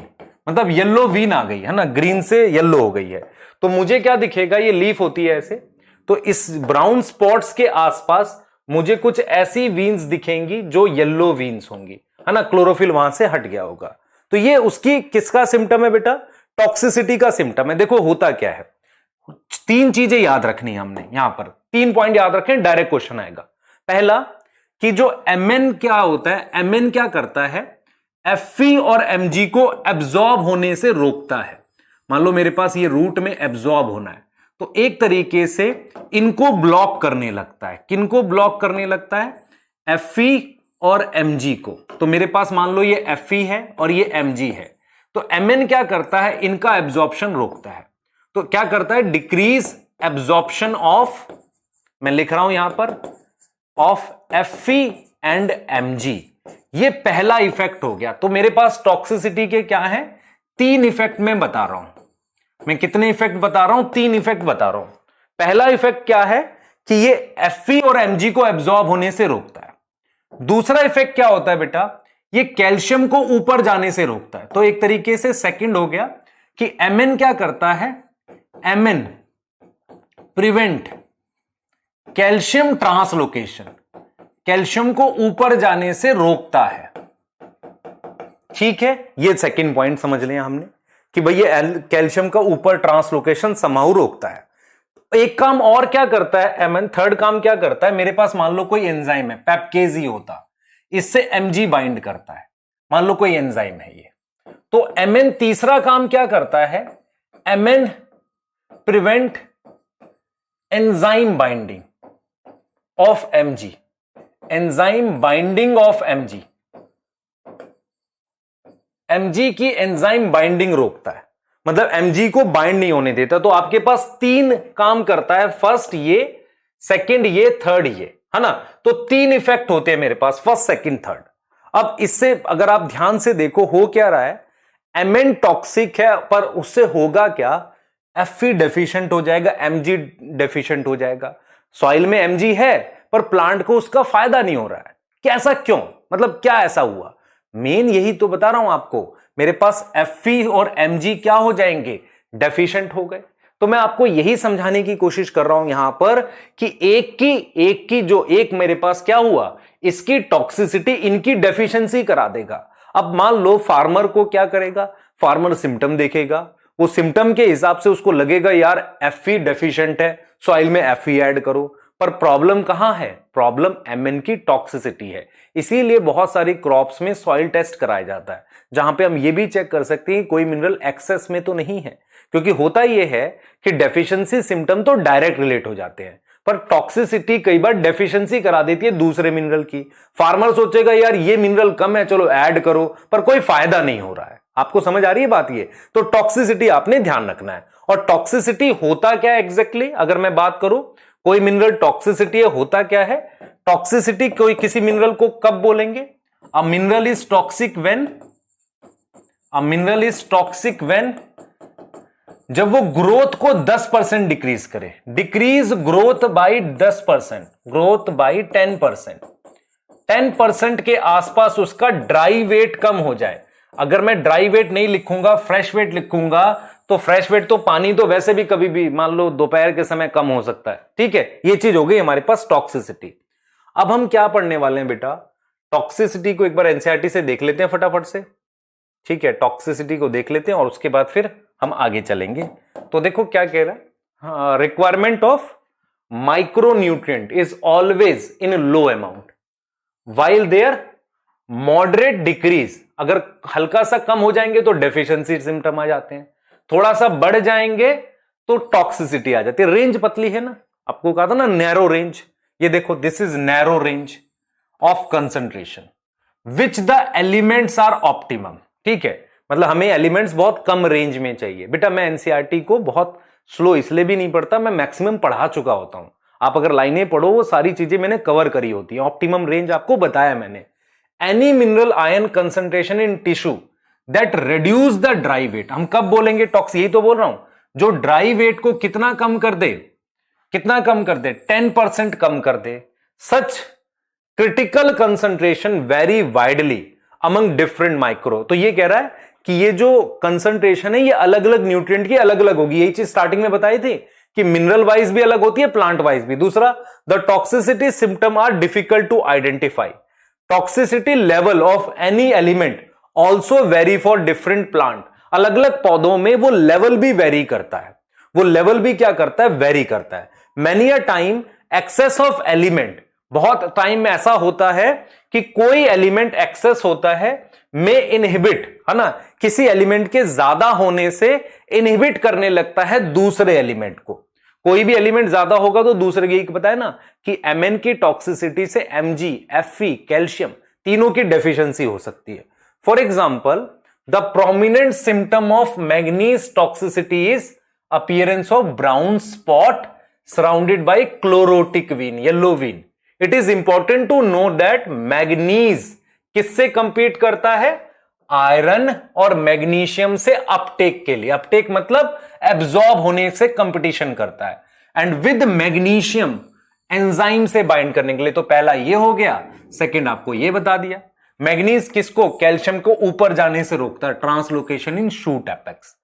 मतलब येलो वीन आ गई है ना, ग्रीन से येलो हो गई है। तो मुझे क्या दिखेगा, ये लीफ होती है ऐसे, तो इस ब्राउन स्पॉट्स के आसपास मुझे कुछ ऐसी वीन्स दिखेंगी जो येलो वीन्स होंगी, है ना, क्लोरोफिल वहां से हट गया होगा। तो ये उसकी किसका सिम्टम है बेटा, टॉक्सिसिटी का सिम्टम है। देखो होता क्या है, तीन चीजें याद रखनी है हमने, यहां पर 3 पॉइंट याद रखें, डायरेक्ट क्वेश्चन आएगा। पहला कि जो Mn क्या होता है, Mn क्या करता है, Fe और Mg को एब्जॉर्ब होने से रोकता है। मान लो मेरे पास ये रूट में एब्जॉर्ब होना है, तो एक तरीके से इनको ब्लॉक करने लगता है। किनको ब्लॉक करने लगता है, Fe और Mg को। तो मेरे पास मान लो ये Fe है और ये Mg है, तो Mn क्या करता है, इनका एब्जॉर्प्शन रोकता है। तो क्या करता है, डिक्रीज एब्जॉर्प्शन ऑफ, मैं लिख रहा हूं यहां पर, ऑफ Fe एंड Mg। ये पहला इफेक्ट हो गया। तो मेरे पास टॉक्सिसिटी के क्या है, 3 इफेक्ट मैं बता रहा हूं। मैं कितने इफेक्ट बता रहा हूं? 3 इफेक्ट बता रहा हूं। पहला इफेक्ट क्या है कि ये Fe और Mg को एब्जॉर्ब होने से रोकता है। दूसरा इफेक्ट क्या होता है बेटा? ये कैल्शियम को ऊपर जाने से रोकता है। तो एक तरीके से सेकंड हो गया कि Mn क्या करता है? Mn prevent calcium translocation, calcium को ऊपर जाने से रोकता है। ठीक है, ये सेकंड पॉइंट समझ लिया हमने कि भाई ये कैल्शियम का ऊपर ट्रांसलोकेशन समाऊ रोकता है। एक काम और क्या करता है Mn? थर्ड काम क्या करता है? मेरे पास मान लो कोई एंजाइम है, पेप्केज ही होता, इससे Mg बाइंड करता है, मान लो कोई एंजाइम है ये, तो Mn तीसरा काम क्या करता है? Mn prevent enzyme binding of Mg, enzyme binding of Mg, Mg की एंजाइम बाइंडिंग रोकता है, मतलब Mg को बाइंड नहीं होने देता। तो आपके पास 3 काम करता है, फर्स्ट ये, सेकंड ये, थर्ड ये, है ना? तो 3 इफेक्ट होते हैं मेरे पास, फर्स्ट सेकंड थर्ड। अब इससे अगर आप ध्यान से देखो हो क्या रहा है, Mn टॉक्सिक है पर उससे होगा क्या? Fe डेफिशिएंट हो जाएगा, Mg डेफिशिएंट हो जाएगा। सॉइल में Mg है पर प्लांट को उसका फायदा नहीं हो रहा है। कैसा क्यों? मतलब क्या ऐसा हुआ? मेन यही तो बता रहा हूं आपको, मेरे पास Fe और Mg क्या हो जाएंगे? डेफिशिएंट हो गए। तो मैं आपको यही समझाने की कोशिश कर रहा हूं यहां पर कि एक की जो एक मेरे पास क्या हुआ, इसकी टॉक्सिसिटी इनकी डेफिशिएंसी करा देगा। अब मान लो फार्मर को क्या करेगा? फार्मर सिम्टम देखेगा, वो सिम्टम के हिसाब से उसको लगेगा यार Fe डेफिशिएंट है, सॉइल में Fe ऐड करो। पर प्रॉब्लम कहां है? प्रॉब्लम Mn की टॉक्सिसिटी है। इसीलिए बहुत सारी क्रॉप्स में सॉइल टेस्ट कराया जाता है, जहां पे हम ये भी चेक कर सकते हैं कोई मिनरल एक्सेस में तो नहीं है, क्योंकि होता यह है कि डेफिशिएंसी सिम्टम तो डायरेक्ट रिलेट हो जाते हैं, पर टॉक्सिसिटी कई बार डेफिशिएंसी करा देती है दूसरे मिनरल की। फार्मर सोचेगा यार ये मिनरल कम है, चलो ऐड करो, पर कोई फायदा नहीं हो रहा है। आपको समझ आ रही है बात? ये तो टॉक्सिसिटी आपने ध्यान रखना है। और टॉक्सिसिटी होता क्या है एग्जैक्टली? अगर मैं बात करूं कोई मिनरल टॉक्सिसिटी है, होता क्या है? टॉक्सिसिटी कोई किसी मिनरल को कब बोलेंगे? A mineral is toxic when, a mineral is toxic when जब वो ग्रोथ को 10% डिक्रीज करे, decrease growth by 10%, growth by 10%, 10% के आसपास उसका ड्राई वेट कम हो जाए। अगर मैं ड्राई वेट नहीं लिखूंगा, फ्रेश वेट लिखूंगा, तो फ्रेश वेट तो पानी तो वैसे भी कभी भी मान लो दोपहर के समय कम हो सकता है। ठीक है, ये चीज हो गई हमारे पास टॉक्सिसिटी। अब हम क्या पढ़ने वाले हैं बेटा? टॉक्सिसिटी को एक बार एनसीईआरटी से देख लेते हैं फटाफट से। ठीक है, टॉक्सिसिटी को देख लेते हैं और उसके बाद फिर हम आगे चलेंगे। तो देखो क्या कह रहा है, requirement of micronutrient is always in low amount while there moderate decrease. अगर हल्का सा कम हो जाएंगे तो डेफिशिएंसी सिम्टम आ जाते हैं, थोड़ा सा बढ़ जाएंगे तो टॉक्सिसिटी आ जाती है। रेंज पतली है ना, आपको कहा था ना नैरो रेंज। ये देखो this is narrow range of concentration which the elements are optimum. ठीक है, मतलब हमें एलिमेंट्स बहुत कम रेंज में चाहिए। बेटा मैं एनसीईआरटी को बहुत स्लो इसलिए भी नहीं पढ़ता, मैं मैक्सिमम पढ़ा चुका होता हूं। आप अगर लाइनें पढ़ो वो सारी चीजें मैंने कवर करी होती है। ऑप्टिमम रेंज आपको बताया मैंने। Any mineral ion concentration in tissue that reduce the dry weight. हम कब बोलेंगे टॉक्स? यही तो बोल रहा हूं, जो ड्राई वेट को कितना कम कर दे, कितना कम कर दे? 10% कम कर दे। Such critical concentration very widely among different micro. तो ये कह रहा है कि ये जो कंसंट्रेशन है ये अलग अलग न्यूट्रिएंट की अलग अलग होगी। यही चीज स्टार्टिंग में बताई थी कि मिनरल वाइज भी अलग होती है, प्लांट वाइज भी। दूसरा, the toxicity symptom are difficult to identify. Toxicity level of any element also very for different plant. अलग अलग पौधों में वो लेवल भी वेरी करता है, वो लेवल भी क्या करता है? वेरी करता है। Many a time excess of element, बहुत टाइम में ऐसा होता है कि कोई एलिमेंट एक्सेस होता है में इनहिबिट, है ना, किसी एलिमेंट के ज्यादा होने से इनहिबिट करने लगता है दूसरे एलिमेंट को। कोई भी एलिमेंट ज्यादा होगा तो दूसरे की, पता है ना कि Mn की टॉक्सिसिटी से Mg, Fe, कैल्शियम तीनों की डेफिशिएंसी हो सकती है। For example the prominent symptom of manganese toxicity is appearance of brown spot surrounded by chlorotic vein, yellow vein. It is important to know that manganese किससे compete करता है? Iron और magnesium से अपटेक के लिए, अपटेक मतलब absorb होने से कंपटीशन करता है, एंड विद मैग्नीशियम एंजाइम से बाइंड करने के लिए। तो पहला ये हो गया, सेकंड आपको ये बता दिया। मैग्नीज किसको, कैल्शियम को ऊपर जाने से रोकता है, ट्रांसलोकेशन इन शूट एपेक्स।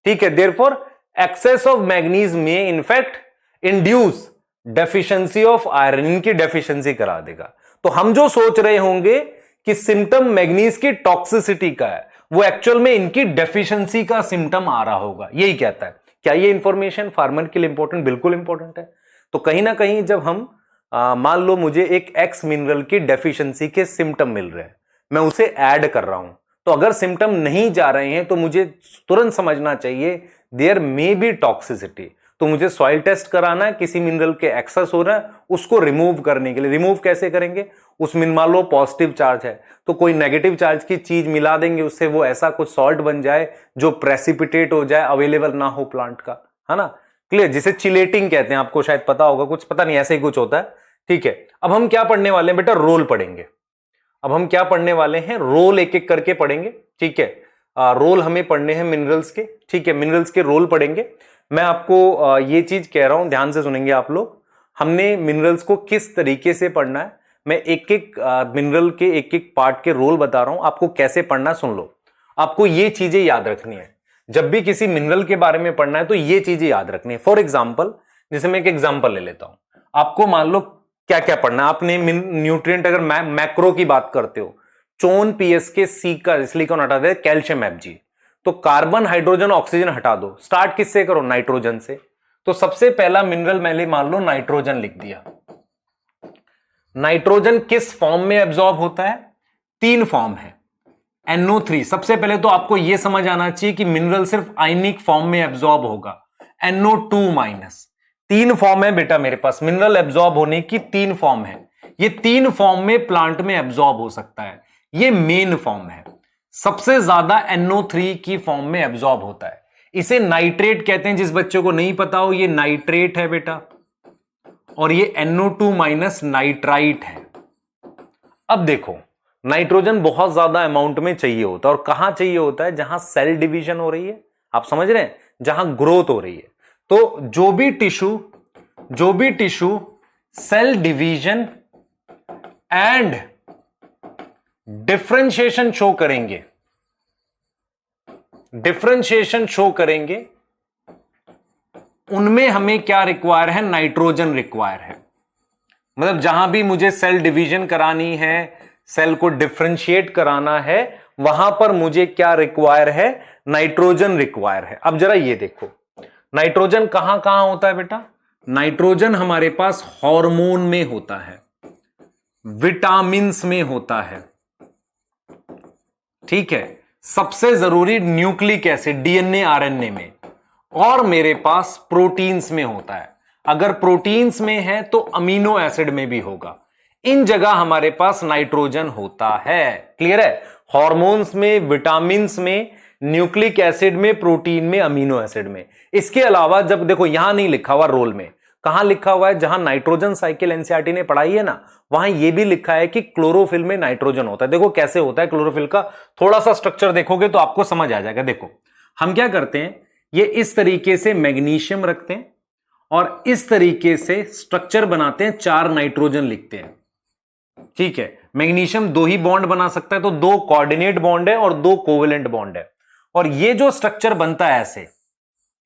ठीक है, देयरफॉर एक्सेस ऑफ मैग्नीज में in fact induce deficiency of iron, इनकी डेफिशिएंसी करा देगा। तो हम जो सोच रहे होंगे कि सिम्टम मैग्नीज की टॉक्सिसिटी का है, वो एक्चुअल में इनकी डेफिशिएंसी का सिम्टम आ रहा होगा, यही कहता है। क्या ये इंफॉर्मेशन फार्मर के लिए इंपॉर्टेंट? बिल्कुल इंपॉर्टेंट है। तो कहीं ना कहीं जब हम मान लो मुझे एक एक्स मिनरल की डेफिशिएंसी के सिम्टम मिल रहे हैं, मैं उसे ऐड कर रहा हूं, तो अगर सिम्टम नहीं जा रहे हैं तो मुझे तुरंत समझना चाहिए देयर मे बी टॉक्सिसिटी। तो मुझे सॉइल टेस्ट कराना है, किसी मिनरल के एक्सेस हो रहा है उसको रिमूव करने के लिए। रिमूव कैसे करेंगे? उसमें मान लो पॉजिटिव चार्ज है तो कोई नेगेटिव चार्ज की चीज मिला देंगे, उससे वो ऐसा कुछ सॉल्ट बन जाए जो प्रेसिपिटेट हो जाए, अवेलेबल ना हो प्लांट का, है ना? क्लियर? जिसे चिलेटिंग कहते हैं, आपको शायद पता होगा, कुछ पता नहीं ऐसे ही कुछ होता है। ठीक है, अब हम क्या पढ़ने वाले हैं बेटा? रोल पढ़ेंगे। अब हम क्या पढ़ने वाले हैं? रोल एक एक करके पढ़ेंगे। ठीक है, रोल हमें पढ़ने हैं मिनरल्स के। ठीक है, मिनरल्स के रोल पढ़ेंगे। मैं आपको ये चीज कह रहा हूं, ध्यान से सुनेंगे आप लोग। हमने मिनरल्स को किस तरीके से पढ़ना है, मैं एक एक मिनरल के एक एक पार्ट के रोल बता रहा हूं, आपको कैसे पढ़ना है सुन लो। आपको ये चीजें याद रखनी है, जब भी किसी मिनरल के बारे में पढ़ना है तो ये चीजें याद रखनी है। फॉर एग्जाम्पल, जैसे मैं एक एग्जाम्पल ले लेता हूं, आपको मान लो क्या क्या पढ़ना है। आपने न्यूट्रिएंट अगर मैक्रो की बात करते हो, चोन पीएस के सी का सिलिकॉन हटा दे, कैल्शियम एफजी, तो कार्बन हाइड्रोजन ऑक्सीजन हटा दो। स्टार्ट किससे करो? नाइट्रोजन से। तो सबसे पहला मिनरल मैंने मान लो नाइट्रोजन लिख दिया। नाइट्रोजन किस फॉर्म में एब्जॉर्ब होता है? 3 फॉर्म है। NO3, सबसे पहले तो आपको यह समझ आना चाहिए कि मिनरल सिर्फ आयनिक फॉर्म में एब्जॉर्ब होगा। NO2-, 3 फॉर्म है बेटा मेरे पास, मिनरल एब्जॉर्ब होने की 3 फॉर्म है। ये 3 फॉर्म में प्लांट में एब्जॉर्ब हो सकता है, ये मेन फॉर्म है। सबसे ज्यादा NO3 की फॉर्म में एब्जॉर्ब होता है, इसे नाइट्रेट कहते हैं। जिस बच्चे को नहीं पता हो, ये नाइट्रेट है बेटा, और ये NO2- नाइट्राइट है। अब देखो, नाइट्रोजन बहुत ज्यादा अमाउंट में चाहिए होता है, और कहां चाहिए होता है? जहां सेल डिवीजन हो रही है, आप समझ रहे हैं, जहां ग्रोथ हो रही है। तो जो भी tissue cell division and differentiation show करेंगे, उनमें हमें क्या रिक्वायर है? नाइट्रोजन रिक्वायर है। मतलब जहां भी मुझे सेल डिवीजन करानी है, सेल को डिफरेंशिएट कराना है, वहां पर मुझे क्या रिक्वायर है? नाइट्रोजन रिक्वायर है। अब जरा ये देखो, नाइट्रोजन कहां कहां होता है बेटा? नाइट्रोजन हमारे पास हार्मोन में होता है, विटामिन्स में होता है, ठीक है, सबसे जरूरी न्यूक्लिक एसिड DNA RNA में, और मेरे पास प्रोटीन्स में होता है। अगर प्रोटीन्स में है तो अमीनो एसिड में भी होगा। इन जगह हमारे पास नाइट्रोजन होता है। क्लियर है? हार्मोन्स में, विटामिन्स में, न्यूक्लिक एसिड में, प्रोटीन में, अमीनो एसिड में। इसके अलावा जब देखो, यहां नहीं लिखा हुआ रोल में, कहां लिखा हुआ है? जहां नाइट्रोजन साइकिल एनसीईआरटी ने पढ़ाई है ना, वहां यह भी लिखा है कि क्लोरोफिल में नाइट्रोजन होता है। देखो कैसे होता है क्लोरोफिल का, थोड़ा सा स्ट्रक्चर देखोगे तो आपको समझ आ जाएगा। देखो हम क्या करते हैं, ये इस तरीके से मैग्नीशियम रखते हैं और इस तरीके से स्ट्रक्चर बनाते हैं, 4 नाइट्रोजन लिखते हैं। ठीक है, मैग्नीशियम 2 ही बॉन्ड बना सकता है, तो 2 कोऑर्डिनेट बॉन्ड है और 2 कोवेलेंट बॉन्ड है। और ये जो स्ट्रक्चर बनता है ऐसे,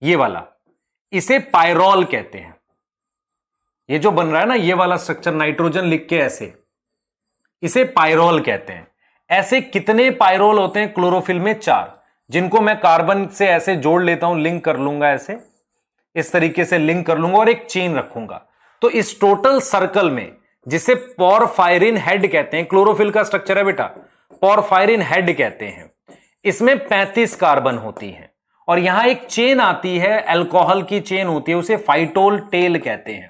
ये वाला, इसे पायरोल कहते हैं। ये जो बन रहा है ना, ये वाला स्ट्रक्चर नाइट्रोजन लिख के ऐसे, इसे पायरोल कहते हैं। ऐसे कितने पायरोल होते हैं क्लोरोफिल में? 4, जिनको मैं कार्बन से ऐसे जोड़ लेता हूं, लिंक कर लूंगा, ऐसे इस तरीके से लिंक कर लूंगा और एक चेन रखूंगा। तो इस टोटल सर्कल में, जिसे पोरफायरिन हेड कहते हैं, क्लोरोफिल का स्ट्रक्चर है बेटा, पोरफायरिन हेड कहते हैं, इसमें 35 कार्बन होती हैं। और यहां एक चेन आती है, अल्कोहल की चेन होती है, उसे फाइटोल टेल कहते हैं,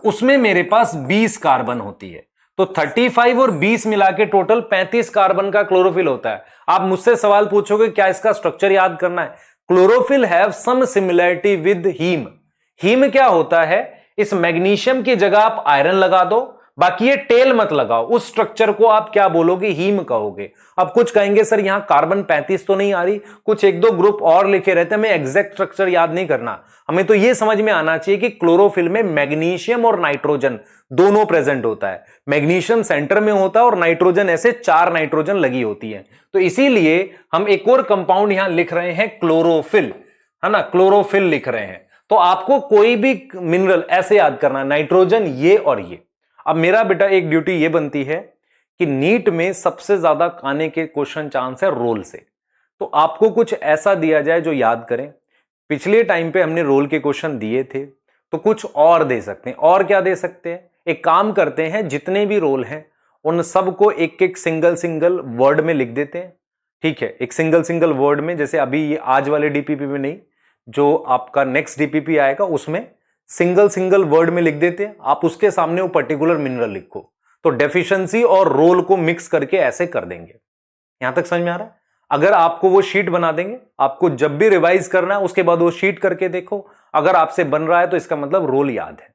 उसमें मेरे पास 20 कार्बन होती है। तो 35 और 20 मिला के टोटल 35 कार्बन का क्लोरोफिल होता है। आप मुझसे सवाल पूछोगे क्या इसका स्ट्रक्चर याद करना है? Chlorophyll have some similarity with heme. Heme क्या होता है? इस मैग्नीशियम की जगह आप आयरन लगा दो, बाकी ये टेल मत लगाओ, उस स्ट्रक्चर को आप क्या बोलोगे, हीम कहोगे। अब कुछ कहेंगे सर यहां कार्बन 35 तो नहीं आ रही, कुछ एक दो ग्रुप और लिखे रहते हैं, हमें एग्जैक्ट स्ट्रक्चर याद नहीं करना, हमें तो ये समझ में आना चाहिए कि क्लोरोफिल में मैग्नीशियम और नाइट्रोजन दोनों प्रेजेंट होता है। मैग्नीशियम सेंटर में होता है और नाइट्रोजन ऐसे 4 नाइट्रोजन लगी होती है। तो इसीलिए हम एक और कंपाउंड यहां लिख रहे हैं क्लोरोफिल, है ना, क्लोरोफिल लिख रहे हैं। तो आपको कोई भी मिनरल ऐसे याद करना, नाइट्रोजन ये और ये। अब मेरा बेटा एक ड्यूटी ये बनती है कि नीट में सबसे ज्यादा आने के क्वेश्चन चांस है रोल से, तो आपको कुछ ऐसा दिया जाए जो याद करें। पिछले टाइम पे हमने रोल के क्वेश्चन दिए थे, तो कुछ और दे सकते हैं। और क्या दे सकते हैं, एक काम करते हैं, जितने भी रोल हैं उन सबको एक एक सिंगल सिंगल वर्ड में लिख देते हैं। ठीक है, एक सिंगल सिंगल वर्ड में, जैसे अभी ये आज वाले डीपीपी में नहीं, जो आपका नेक्स्ट डीपीपी आएगा उसमें सिंगल सिंगल वर्ड में लिख देते हैं। आप उसके सामने वो पर्टिकुलर मिनरल लिखो, तो डेफिशिएंसी और रोल को मिक्स करके ऐसे कर देंगे। यहां तक समझ में आ रहा है? अगर आपको वो शीट बना देंगे, आपको जब भी रिवाइज करना है उसके बाद वो शीट करके देखो, अगर आपसे बन रहा है तो इसका मतलब रोल याद है।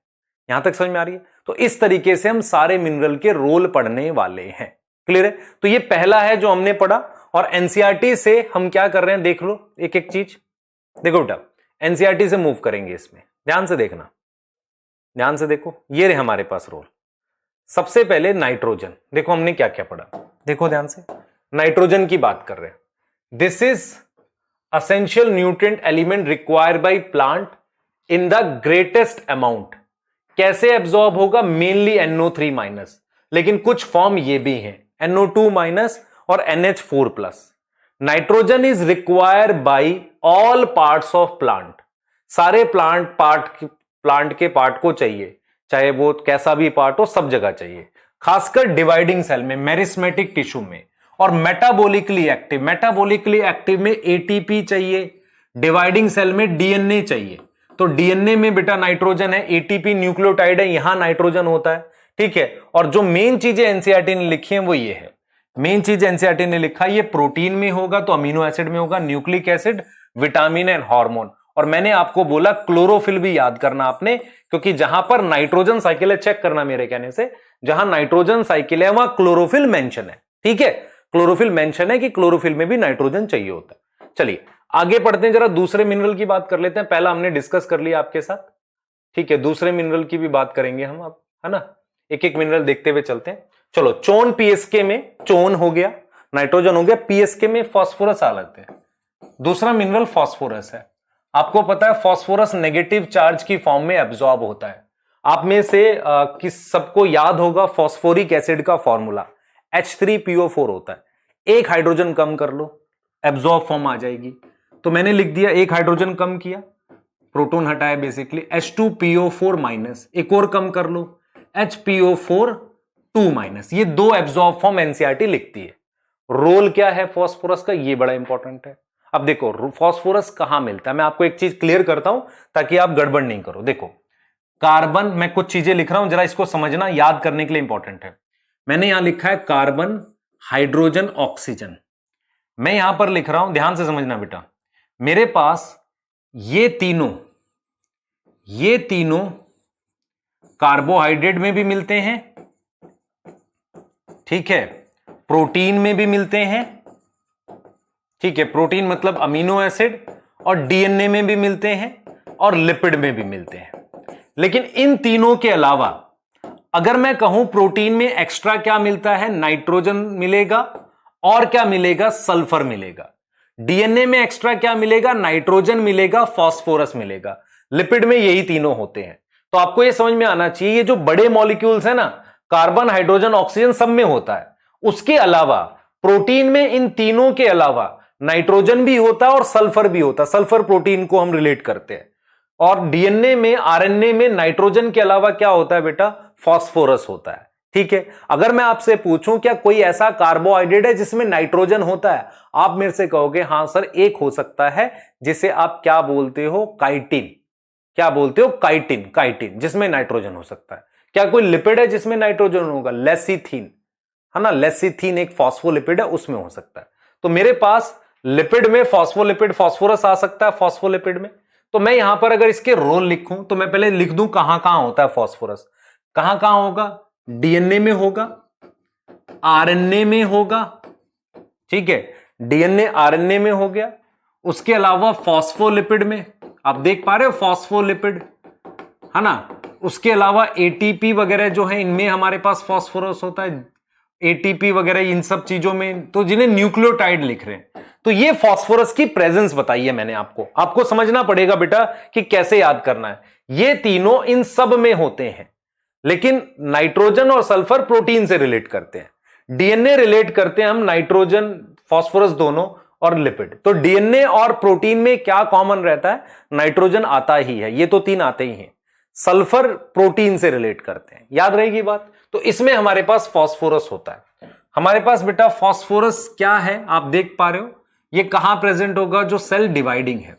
यहां तक समझ में आ रही है? तो इस तरीके से हम सारे मिनरल के रोल पढ़ने वाले हैं। क्लियर है? तो ये पहला है जो हमने पढ़ा, और एनसीईआरटी से हम क्या कर रहे हैं देख लो, एक एक चीज देखो बेटा। एनसीईआरटी से मूव करेंगे, इसमें ध्यान से देखना, ध्यान से देखो। ये रहे हमारे पास रोल। सबसे पहले नाइट्रोजन, देखो हमने क्या क्या पढ़ा, देखो ध्यान से। नाइट्रोजन की बात कर रहे हैं, this is essential nutrient element required by plant in the greatest amount. कैसे एब्जॉर्ब होगा, मेनली NO3-, लेकिन कुछ फॉर्म ये भी हैं NO2- और NH4+। Nitrogen is required by all parts of plant, सारे प्लांट के पार्ट को चाहिए, चाहे वो कैसा भी पार्ट हो, सब जगह चाहिए। खासकर डिवाइडिंग सेल में, मेरिस्मेटिक टिश्यू में, और मेटाबॉलिकली एक्टिव में एटीपी चाहिए, डिवाइडिंग सेल में डीएनए चाहिए। तो डीएनए में बेटा नाइट्रोजन है, एटीपी न्यूक्लियोटाइड है, यहां नाइट्रोजन होता है। ठीक है, और जो मेन चीजें एनसीईआरटी ने लिखी हैं वो ये है, मेन चीज एनसीईआरटी ने लिखा है, ये प्रोटीन में होगा तो अमीनो एसिड में होगा, nucleic acid, vitamin and hormone. और मैंने आपको बोला क्लोरोफिल भी याद करना आपने, क्योंकि जहां पर नाइट्रोजन साइकिल है, चेक करना मेरे कहने से, जहां नाइट्रोजन साइकिल है वहां क्लोरोफिल मेंशन है। ठीक है, क्लोरोफिल मेंशन है कि क्लोरोफिल में भी नाइट्रोजन चाहिए होता है। चलिए आगे पढ़ते हैं, जरा दूसरे मिनरल की बात कर लेते हैं। पहला हमने डिस्कस कर लिया आपके साथ, ठीक है, दूसरे मिनरल की भी बात करेंगे हम अब, है ना। एक एक मिनरल देखते हुए चलते हैं। चलो, चोन पीएसके में, चोन हो गया, नाइट्रोजन हो गया, पीएसके में फास्फोरस आ लेते हैं। दूसरा मिनरल फास्फोरस है। आपको पता है फास्फोरस नेगेटिव चार्ज की फॉर्म में एब्जॉर्ब होता है। आप में से किस सबको याद होगा फास्फोरिक एसिड का फॉर्मूला H3PO4 होता है। एक हाइड्रोजन कम कर लो, एब्जॉर्ब फॉर्म आ जाएगी। तो मैंने लिख दिया, एक हाइड्रोजन कम किया, प्रोटॉन हटाया, बेसिकली H2PO4-, एक और कम कर लो, HPO4-2-। ये दो एब्जॉर्ब फॉर्म एनसीईआरटी लिखती है। रोल क्या है फास्फोरस का, ये बड़ा इंपॉर्टेंट है। अब देखो फास्फोरस कहां मिलता है, मैं आपको एक चीज क्लियर करता हूं ताकि आप गड़बड़ नहीं करो। देखो कार्बन, मैं कुछ चीजें लिख रहा हूं, जरा इसको समझना, याद करने के लिए इंपॉर्टेंट है। मैंने यहां लिखा है कार्बन, हाइड्रोजन, ऑक्सीजन। मैं यहां पर लिख रहा हूं, ध्यान से समझना बेटा, मेरे पास ये तीनों कार्बोहाइड्रेट में भी मिलते हैं, ठीक है, प्रोटीन में भी मिलते हैं, ठीक है, प्रोटीन मतलब अमीनो एसिड, और डीएनए में भी मिलते हैं, और लिपिड में भी मिलते हैं। लेकिन इन तीनों के अलावा अगर मैं कहूं प्रोटीन में एक्स्ट्रा क्या मिलता है, नाइट्रोजन मिलेगा, और क्या मिलेगा, सल्फर मिलेगा। डीएनए में एक्स्ट्रा क्या मिलेगा, नाइट्रोजन मिलेगा, फास्फोरस मिलेगा। लिपिड में यही तीनों होते हैं। तो आपको यह समझ में आना चाहिए, ये जो बड़े मॉलिक्यूल्स है ना, कार्बन, हाइड्रोजन, ऑक्सीजन, सब में होता है। उसके अलावा प्रोटीन में इन तीनों के अलावा नाइट्रोजन भी होता है और सल्फर भी होता है। सल्फर प्रोटीन को हम रिलेट करते हैं। और डीएनए में, आरएनए में नाइट्रोजन के अलावा क्या होता है बेटा, फास्फोरस होता है। ठीक है, अगर मैं आपसे पूछूं क्या कोई ऐसा कार्बोहाइड्रेट है जिसमें नाइट्रोजन होता है, आप मेरे से कहोगे हां सर एक हो सकता है, जिसे आप क्या बोलते हो, काइटिन। क्या बोलते हो, काइटिन, जिसमें नाइट्रोजन हो सकता है। क्या कोई लिपिड है जिसमें नाइट्रोजन होगा, लेसिथीन, है ना, लेसिथीन एक फॉस्फोलिपिड है, उसमें हो सकता है। तो मेरे पास लिपिड में फॉस्फोलिपिड, फास्फोरस आ सकता है फॉस्फोलिपिड में। तो मैं यहां पर अगर इसके रोल लिखूं तो मैं पहले लिख दूं कहां कहां होता है फास्फोरस, कहां कहां होगा, डीएनए में होगा, आरएनए में होगा, ठीक है, डीएनए आरएनए में हो गया। उसके अलावा फॉस्फोलिपिड में, आप देख पा रहे हो फॉस्फोलिपिड, है ना। उसके अलावा एटीपी वगैरह जो है इनमें हमारे पास फॉस्फोरस होता है, एटीपी वगैरह इन सब चीजों में, तो जिन्हें न्यूक्लियोटाइड लिख रहे हैं। तो ये फॉस्फोरस की प्रेजेंस बताई है मैंने आपको समझना पड़ेगा बेटा कि कैसे याद करना है। ये तीनों इन सब में होते हैं, लेकिन नाइट्रोजन और सल्फर प्रोटीन से रिलेट करते हैं, डीएनए रिलेट करते हैं हम नाइट्रोजन फॉस्फोरस दोनों और लिपिड। तो डीएनए और प्रोटीन में क्या कॉमन रहता है, नाइट्रोजन आता ही है, ये तो तीन आते ही हैं। सल्फर प्रोटीन से रिलेट करते हैं, याद रहेगी बात। तो इसमें हमारे पास फॉस्फोरस होता है। हमारे पास बेटा फॉस्फोरस क्या है, आप देख पा रहे हो, ये कहां प्रेजेंट होगा, जो सेल डिवाइडिंग है,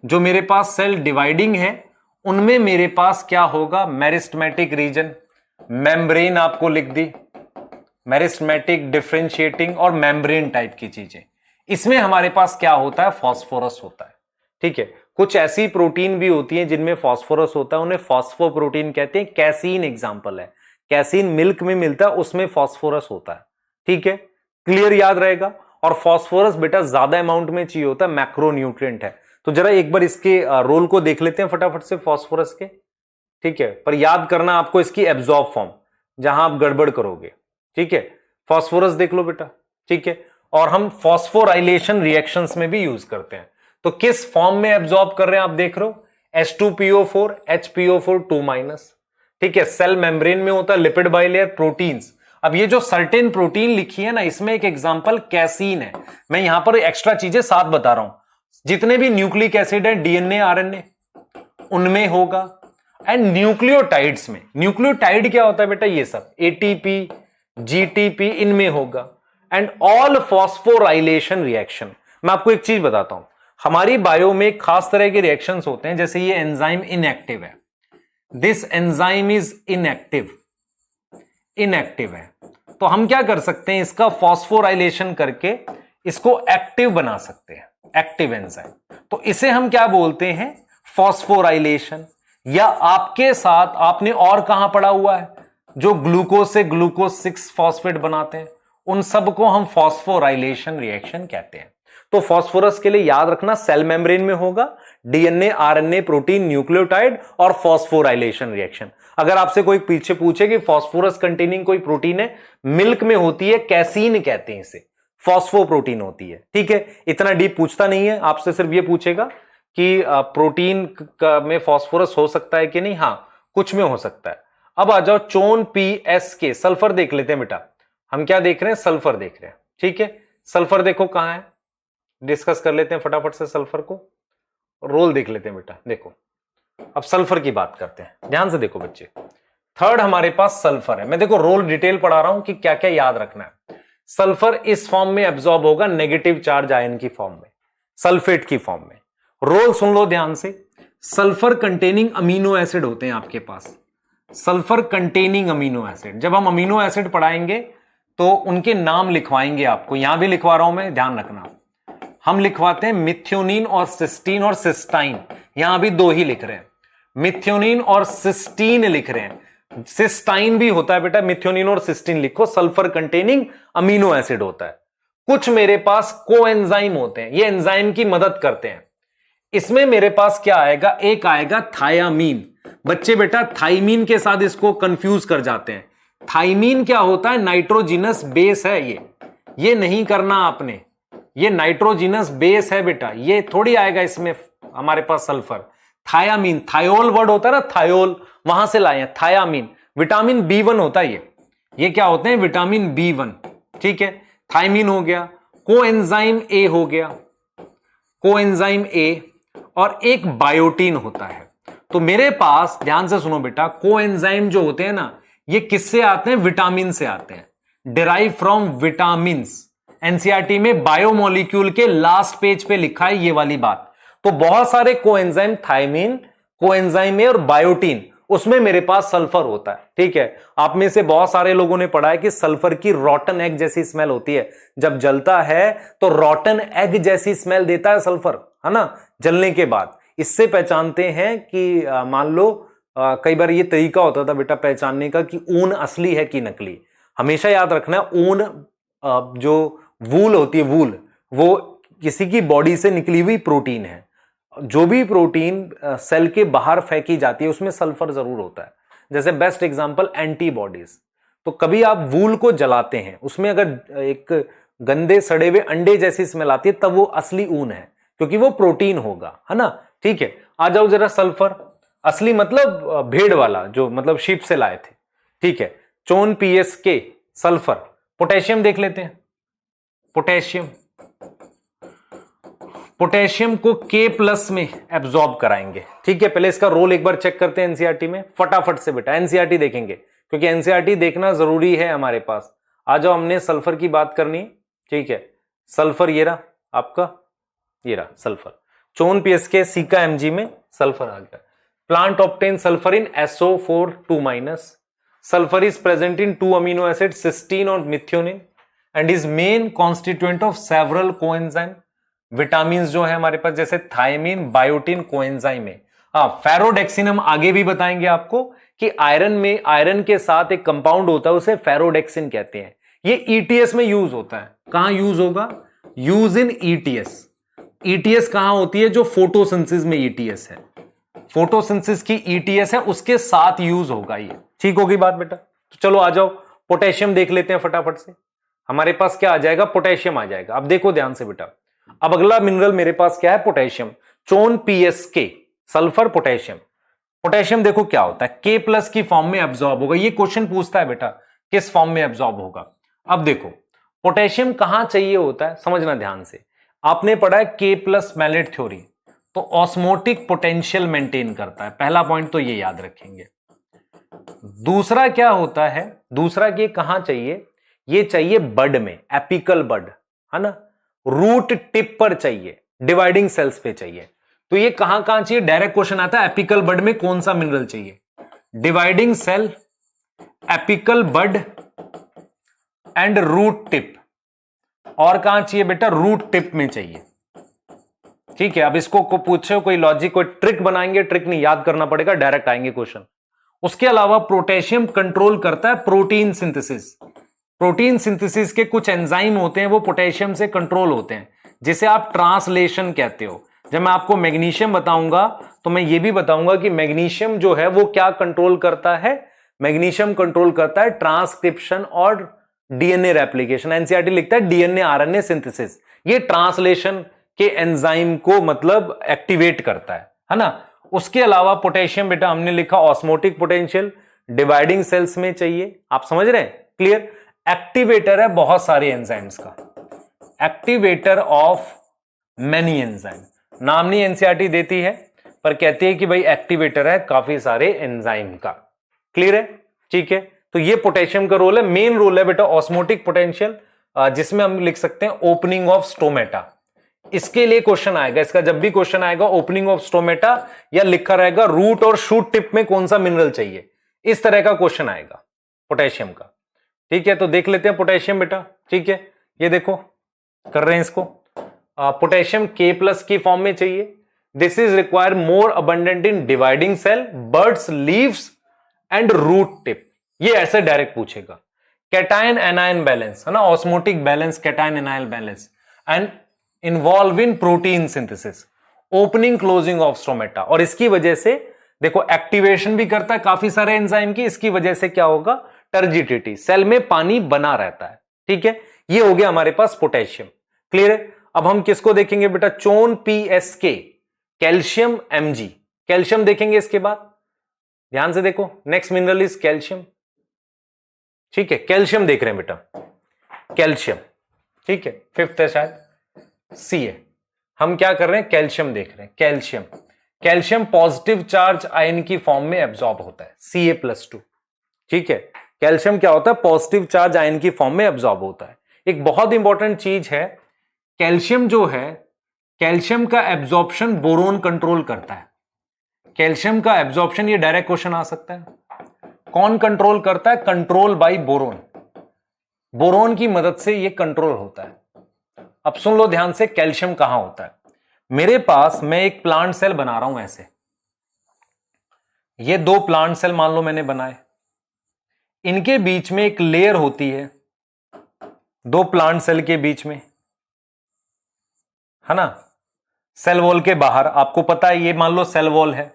जो मेरे पास सेल डिवाइडिंग है उनमें मेरे पास क्या होगा, मेरिस्टेमेटिक रीजन, मेम्ब्रेन आपको लिख दी, मेरिस्टेमेटिक, डिफरेंशिएटिंग और मेम्ब्रेन टाइप की चीजें, इसमें हमारे पास क्या होता है, फॉस्फोरस होता है, ठीक है। कुछ ऐसी प्रोटीन भी होती हैं जिनमें फॉस्फोरस होता है, उन्हें फॉस्फोप्रोटीन कहते हैं। कैसीन एग्जांपल है, कैसीन मिल्क में मिलता है, उसमें फॉस्फोरस होता है, ठीक है, क्लियर याद रहेगा। और फॉस्फोरस बेटा ज्यादा अमाउंट में चाहिए होता है, मैक्रोन्यूट्रिएंट है। तो जरा एक बार इसके रोल को देख लेते हैं फटाफट से फॉस्फोरस के, ठीक है, पर याद करना आपको इसकी एब्जॉर्ब फॉर्म, जहां आप गड़बड़ करोगे, ठीक है। फॉस्फोरस देख लो बेटा, ठीक है, और हम फॉस्फोराइलेशन रिएक्शंस में भी यूज करते हैं। तो किस फॉर्म में एब्जॉर्ब कर रहे हैं आप देख रहे हो, H2PO4 HPO4 2-, ठीक है, सेल मेम्ब्रेन में होता है, लिपिड बाइलेयर, प्रोटीन्स। अब ये जो सर्टेन प्रोटीन लिखी है ना, इसमें एक एग्जांपल कैसीन है। मैं यहां पर एक्स्ट्रा चीजें साथ बता रहा हूं, जितने भी न्यूक्लिक एसिड है, डीएनए आरएनए, उनमें होगा। एंड न्यूक्लियोटाइड्स में, न्यूक्लियोटाइड क्या होता है बेटा, ये सब एटीपी, जीटीपी, इनमें होगा। एंड ऑल फॉस्फोराइलेशन रिएक्शन, मैं आपको एक चीज बताता हूं, हमारी बायो में खास तरह के रिएक्शंस होते हैं, जैसे ये एंजाइम इनएक्टिव है, दिस एंजाइम इज इनएक्टिव है, तो हम क्या कर सकते हैं, इसका फॉस्फोराइलेशन करके इसको एक्टिव बना सकते हैं, एक्टिव एंजाइम। तो इसे हम क्या बोलते हैं, फॉस्फोराइलेशन। या आपके साथ आपने और कहां पढ़ा हुआ है, जो ग्लूकोज से ग्लूकोज 6 फॉस्फेट बनाते हैं, उन सब को हम फॉस्फोराइलेशन रिएक्शन कहते हैं। तो फॉस्फोरस के लिए याद रखना, सेल मेम्ब्रेन में होगा, डीएनए आरएनए प्रोटीन न्यूक्लियोटाइड और फॉस्फोराइलेशन रिएक्शन। अगर आपसे कोई पीछे पूछे कि फॉस्फोरस कंटेनिंग कोई प्रोटीन है, मिल्क में होती है, कैसीन कहते हैं इसे, फॉस्फोप्रोटीन होती है, ठीक है। इतना डीप पूछता नहीं है, आपसे सिर्फ ये पूछेगा कि प्रोटीन में फॉस्फोरस हो सकता है कि नहीं, हां कुछ में हो सकता है। अब आ जाओ चोन PSK, सल्फर देख लेते हैं बेटा, हम क्या देख रहे हैं, सल्फर देख रहे हैं, ठीक है। सल्फर देखो कहां है, डिस्कस कर लेते हैं फटाफट से, सल्फर को रोल देख लेते हैं बेटा। देखो अब सल्फर की बात करते हैं, ध्यान से देखो बच्चे। थर्ड हमारे पास सल्फर है, मैं देखो रोल डिटेल पढ़ा रहा हूं कि क्या क्या याद रखना है। सल्फर इस फॉर्म में एब्जॉर्ब होगा, नेगेटिव चार्ज आयन की फॉर्म में, सल्फेट की फॉर्म में। रोल सुन लो ध्यान से, सल्फर कंटेनिंग अमीनो एसिड होते हैं आपके पास, सल्फर कंटेनिंग अमीनो एसिड। जब हम अमीनो एसिड पढ़ाएंगे तो उनके नाम लिखवाएंगे आपको, यहां भी लिखवा रहा हूं मैं, ध्यान रखना। हम लिखवाते हैं मिथ्योनिन और सिस्टीन और सिस्टाइन, यहां भी दो ही लिख रहे हैं, मिथ्योनिन और सिस्टीन लिख रहे हैं, सिस्टाइन भी होता है बेटा, मिथ्योनिन और सिस्टीन लिखो, सल्फर कंटेनिंग अमीनो एसिड होता है। कुछ मेरे पास कोएंजाइम होते हैं, ये एंजाइम की मदद करते हैं। इसमें मेरे पास क्या आएगा, एक आएगा थायामीन। बच्चे बेटा थाइमीन के साथ इसको कंफ्यूज कर जाते हैं। थाइमीन क्या होता है, नाइट्रोजिनस बेस है, ये नहीं करना आपने, ये नाइट्रोजिनस बेस है बेटा, ये थोड़ी आएगा इसमें हमारे पास सल्फर। थायामीन, थायोल वर्ड होता है ना, थायोल, वहां से लाए हैं थायामीन। विटामिन B1 होता है ये क्या होते हैं, विटामिन B1, ठीक है। थाइमीन हो गया, कोएंजाइम A हो गया, कोएंजाइम A, और एक बायोटीन होता है। तो मेरे पास ध्यान से सुनो बेटा, कोएंजाइम जो होते हैं ना, ये किससे आते हैं, विटामिन से आते हैं, डिराइव फ्रॉम विटामिन्स। एनसीईआरटी में बायोमोलिक्यूल के लास्ट पेज पे लिखा है ये वाली बात। तो बहुत सारे कोएंजाइम, थाइमीन, कोएंजाइम ए और बायोटीन, उसमें मेरे पास सल्फर होता है, ठीक है। आप में से बहुत सारे लोगों ने पढ़ा है कि सल्फर की रॉटन एग जैसी स्मेल होती है, जब जलता है तो रॉटन एग जैसी स्मेल देता है सल्फर, है ना, जलने के बाद। इससे पहचानते हैं कि मान लो कई बार ये तरीका होता था बेटा पहचानने का कि ऊन असली है कि नकली। हमेशा याद रखना ऊन जो वूल होती है, वूल वो किसी की बॉडी से निकली हुई प्रोटीन है। जो भी प्रोटीन सेल के बाहर फेंकी जाती है उसमें सल्फर जरूर होता है। जैसे बेस्ट एग्जांपल एंटीबॉडीज। तो कभी आप वूल को जलाते हैं, उसमें अगर एक गंदे सड़े हुए अंडे जैसी स्मेल आती है तब वो असली ऊन है, क्योंकि वो प्रोटीन होगा, है ना। ठीक है, आ जाओ जरा सल्फर। असली मतलब भेड़ वाला, जो मतलब शीप से लाए थे। ठीक है, चोन PSK सल्फर। पोटेशियम देख लेते हैं। पोटेशियम को K+ में एब्जॉर्ब कराएंगे। ठीक है, पहले इसका रोल एक बार चेक करते हैं एनसीईआरटी में फटाफट से बेटा। एनसीईआरटी देखेंगे क्योंकि एनसीईआरटी देखना जरूरी है हमारे पास। आ जाओ, हमने सल्फर की बात करनी है। ठीक है, सल्फर ये रहा आपका, ये रहा सल्फर। चोन PSK सिका mg में सल्फर आ गया। Plant obtain sulphur in SO4 2-। Sulphur is present in 2 amino acid cysteine और methionine and is main constituent of several coenzyme. Vitamin जो है हमारे पास जैसे थायमिन, बायोटिन, कोएंजाइम है। फेरोडेक्सिन हम आगे भी बताएंगे आपको कि आयरन में, आयरन के साथ एक कंपाउंड होता है उसे फेरोडेक्सिन कहते हैं। ये ETS में यूज होता है। कहां यूज होगा? Use in ETS। ETS कहां होती है? जो फोटोसिंथेसिस में ETS है, फोटोसिंथेसिस की ETS है, उसके साथ यूज होगा ये। ठीक होगी बात बेटा? तो चलो आ जाओ, पोटेशियम देख लेते हैं फटाफट से। हमारे पास क्या आ जाएगा? पोटेशियम आ जाएगा। अब देखो ध्यान से बेटा, अब अगला मिनरल मेरे पास क्या है? पोटेशियम। चोन PSK सल्फर, पोटेशियम। पोटेशियम देखो क्या होता है, K+ की फॉर्म में एब्जॉर्ब होगा। ये क्वेश्चन पूछता है बेटा किस फॉर्म में एब्जॉर्ब होगा। अब देखो पोटेशियम कहां चाहिए होता है, समझना ध्यान से। आपने पढ़ा है K+ मैलेट थ्योरी, तो ऑस्मोटिक पोटेंशियल मेंटेन करता है। पहला पॉइंट तो ये याद रखेंगे। दूसरा क्या होता है? दूसरा कि कहां चाहिए? ये चाहिए बड में, एपिकल बड, है ना। रूट टिप पर चाहिए, डिवाइडिंग सेल्स पे चाहिए। तो ये कहां कहां चाहिए? डायरेक्ट क्वेश्चन आता है, एपिकल बड में कौन सा मिनरल चाहिए? Dividing cell, apical bud and root tip. और कहां चाहिए बेटा? रूट टिप में चाहिए। ठीक है, अब इसको को पूछे कोई लॉजिक, कोई ट्रिक बनाएंगे, ट्रिक नहीं याद करना पड़ेगा, डायरेक्ट आएंगे क्वेश्चन। उसके अलावा पोटेशियम कंट्रोल करता है प्रोटीन सिंथेसिस। प्रोटीन सिंथेसिस के कुछ एंजाइम होते हैं वो पोटेशियम से कंट्रोल होते हैं, जिसे आप ट्रांसलेशन कहते हो। जब मैं आपको मैग्नीशियम बताऊंगा तो मैं ये भी बताऊंगा कि मैग्नीशियम जो है वो क्या कंट्रोल करता है। मैग्नीशियम कंट्रोल करता है ट्रांसक्रिप्शन और DNA रेप्लिकेशन। एनसीईआरटी लिखता है DNA RNA सिंथेसिस। ये ट्रांसलेशन के एंजाइम को मतलब एक्टिवेट करता है ना। उसके अलावा पोटेशियम बेटा हमने लिखा ऑस्मोटिक पोटेंशियल, डिवाइडिंग सेल्स में चाहिए। आप समझ रहे हैं? क्लियर? एक्टिवेटर है बहुत सारे एंजाइम्स का, एक्टिवेटर ऑफ मेनी एंजाइम। नाम नहीं एनसीईआरटी देती है, पर कहती है कि भाई एक्टिवेटर है काफी सारे एंजाइम का। क्लियर है? ठीक है, तो ये पोटेशियम का रोल है। मेन रोल है बेटा ऑस्मोटिक पोटेंशियल, जिसमें हम लिख सकते हैं ओपनिंग ऑफ स्टोमेटा। इसके लिए क्वेश्चन आएगा, इसका जब भी क्वेश्चन आएगा ओपनिंग ऑफ स्टोमेटा या लिखा रहेगा रूट और शूट टिप में कौन सा मिनरल चाहिए, इस तरह का क्वेश्चन आएगा पोटेशियम का। ठीक है, तो देख लेते हैं पोटेशियम बेटा। ठीक है, ये देखो कर रहे हैं इसको। पोटेशियम K+ की फॉर्म में चाहिए। This is require more abundant in dividing cell, buds, leaves and root tip. ये ऐसे डायरेक्ट पूछेगा। कैटायन एनायन बैलेंस, है ना, osmotic balance, cation anion balance and involve in protein synthesis, opening closing of stomata. और इसकी वजह से देखो एक्टिवेशन भी करता है काफी सारे एंजाइम की। इसकी वजह से क्या होगा? टर्जिडिटी, सेल में पानी बना रहता है। ठीक है, ये हो गया हमारे पास पोटेशियम। क्लियर है? अब हम किसको देखेंगे बेटा? चोन PSK, कैल्शियम Mg। कैल्शियम देखेंगे इसके बाद, ध्यान से देखो। Next mineral is calcium. ठीक है, कैल्शियम देख रहे हैं बेटा, कैल्शियम। ठीक है, 5th है शायद, C है। हम क्या कर रहे हैं? कैल्शियम देख रहे हैं। Calcium, calcium positive charge ion की फॉर्म में एब्जॉर्ब होता है, Ca+2। ठीक है, कैल्शियम क्या होता है? पॉजिटिव चार्ज आयन की फॉर्म में एब्जॉर्ब होता है। एक बहुत इंपॉर्टेंट चीज है, कैल्शियम जो है, कैल्शियम का एब्जॉर्प्शन बोरोन कंट्रोल करता है। कैल्शियम का एब्जॉर्प्शन, ये डायरेक्ट क्वेश्चन आ सकता है, कौन कंट्रोल करता है? Control by boron. बोरोन की मदद से ये कंट्रोल होता है। अब सुन लो ध्यान से, कैल्शियम कहां होता है। मेरे पास, मैं एक प्लांट सेल बना रहा हूं ऐसे, ये दो प्लांट सेल मान लो मैंने बनाए, इनके बीच में एक लेयर होती है, दो प्लांट सेल के बीच में, है ना, सेल वॉल के बाहर। आपको पता है ये मान लो सेल वॉल है,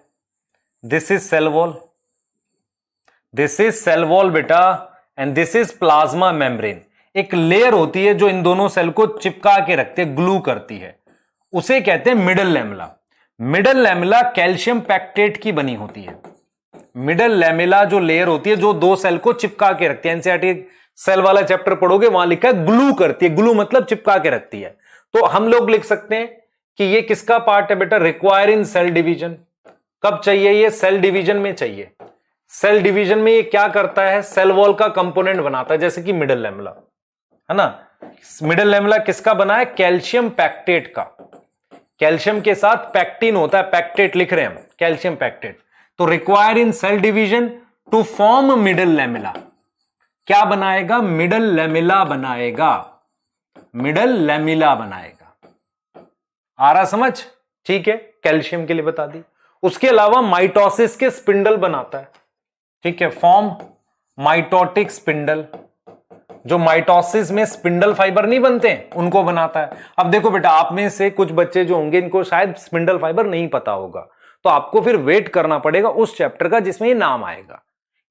this is cell wall, this is cell wall बेटा, and this is plasma membrane. एक लेयर होती है जो इन दोनों सेल को चिपका के रखते हैं, ग्लू करती है, उसे कहते हैं middle lamella. Middle lamella calcium pectate की बनी होती है। मिडल लैमेला जो लेयर होती है जो दो सेल को चिपका के रखती है, एनसीईआरटी सेल वाला चैप्टर पढ़ोगे वहां लिखा है ग्लू करती है, ग्लू मतलब चिपका के रखती है। तो हम लोग लिख सकते हैं कि ये किसका पार्ट है बेटा, रिक्वायर इन सेल डिवीजन। कब चाहिए ये, सेल डिवीजन में चाहिए। सेल डिवीजन में ये क्या करता है, सेल वॉल का कंपोनेंट बनाता है, जैसे कि मिडल लैमेला, है ना। मिडल लैमेला किसका बना है, कैल्शियम पैक्टेट का। कैल्शियम के साथ पैक्टिन होता है, पैक्टेट लिख रहे हैं हम, कैल्शियम पैक्टेट। तो require in cell division to form middle lamella, क्या बनाएगा, मिडल लैमेला बनाएगा, मिडल लैमेला बनाएगा। आ रहा समझ, ठीक है, कैल्शियम के लिए बता दी। उसके अलावा माइटोसिस के स्पिंडल बनाता है, ठीक है, फॉर्म माइटोटिक स्पिंडल, जो माइटोसिस में स्पिंडल फाइबर नहीं बनते हैं उनको बनाता है। अब देखो बेटा, आप में से कुछ बच्चे जो होंगे इनको शायद स्पिंडल फाइबर नहीं पता होगा, तो आपको फिर वेट करना पड़ेगा उस चैप्टर का जिसमें ये नाम आएगा।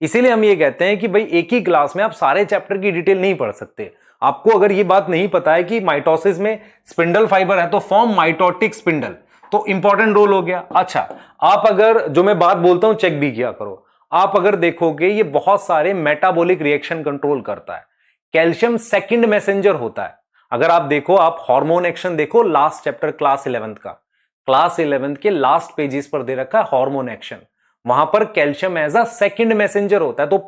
इसीलिए हम ये कहते हैं कि भाई एक ही क्लास में आप सारे चैप्टर की डिटेल नहीं पढ़ सकते। आपको अगर ये बात नहीं पता है कि माइटोसिस में स्पिंडल फाइबर है तो फॉर्म माइटोटिक स्पिंडल, तो इंपॉर्टेंट रोल हो गया। अच्छा, आप अगर जो मैं बात बोलता हूं चेक भी किया करो। आप अगर देखोगे ये बहुत सारे मेटाबॉलिक रिएक्शन कंट्रोल करता है। कैल्शियम सेकंड मैसेंजर होता है। अगर आप देखो, आप हार्मोन एक्शन देखो, लास्ट चैप्टर क्लास 11th का, क्लास 11th के लास्ट पेजेस पर दे रखा है हार्मोन एक्शन, वहां पर calcium as a second messenger होता है। तो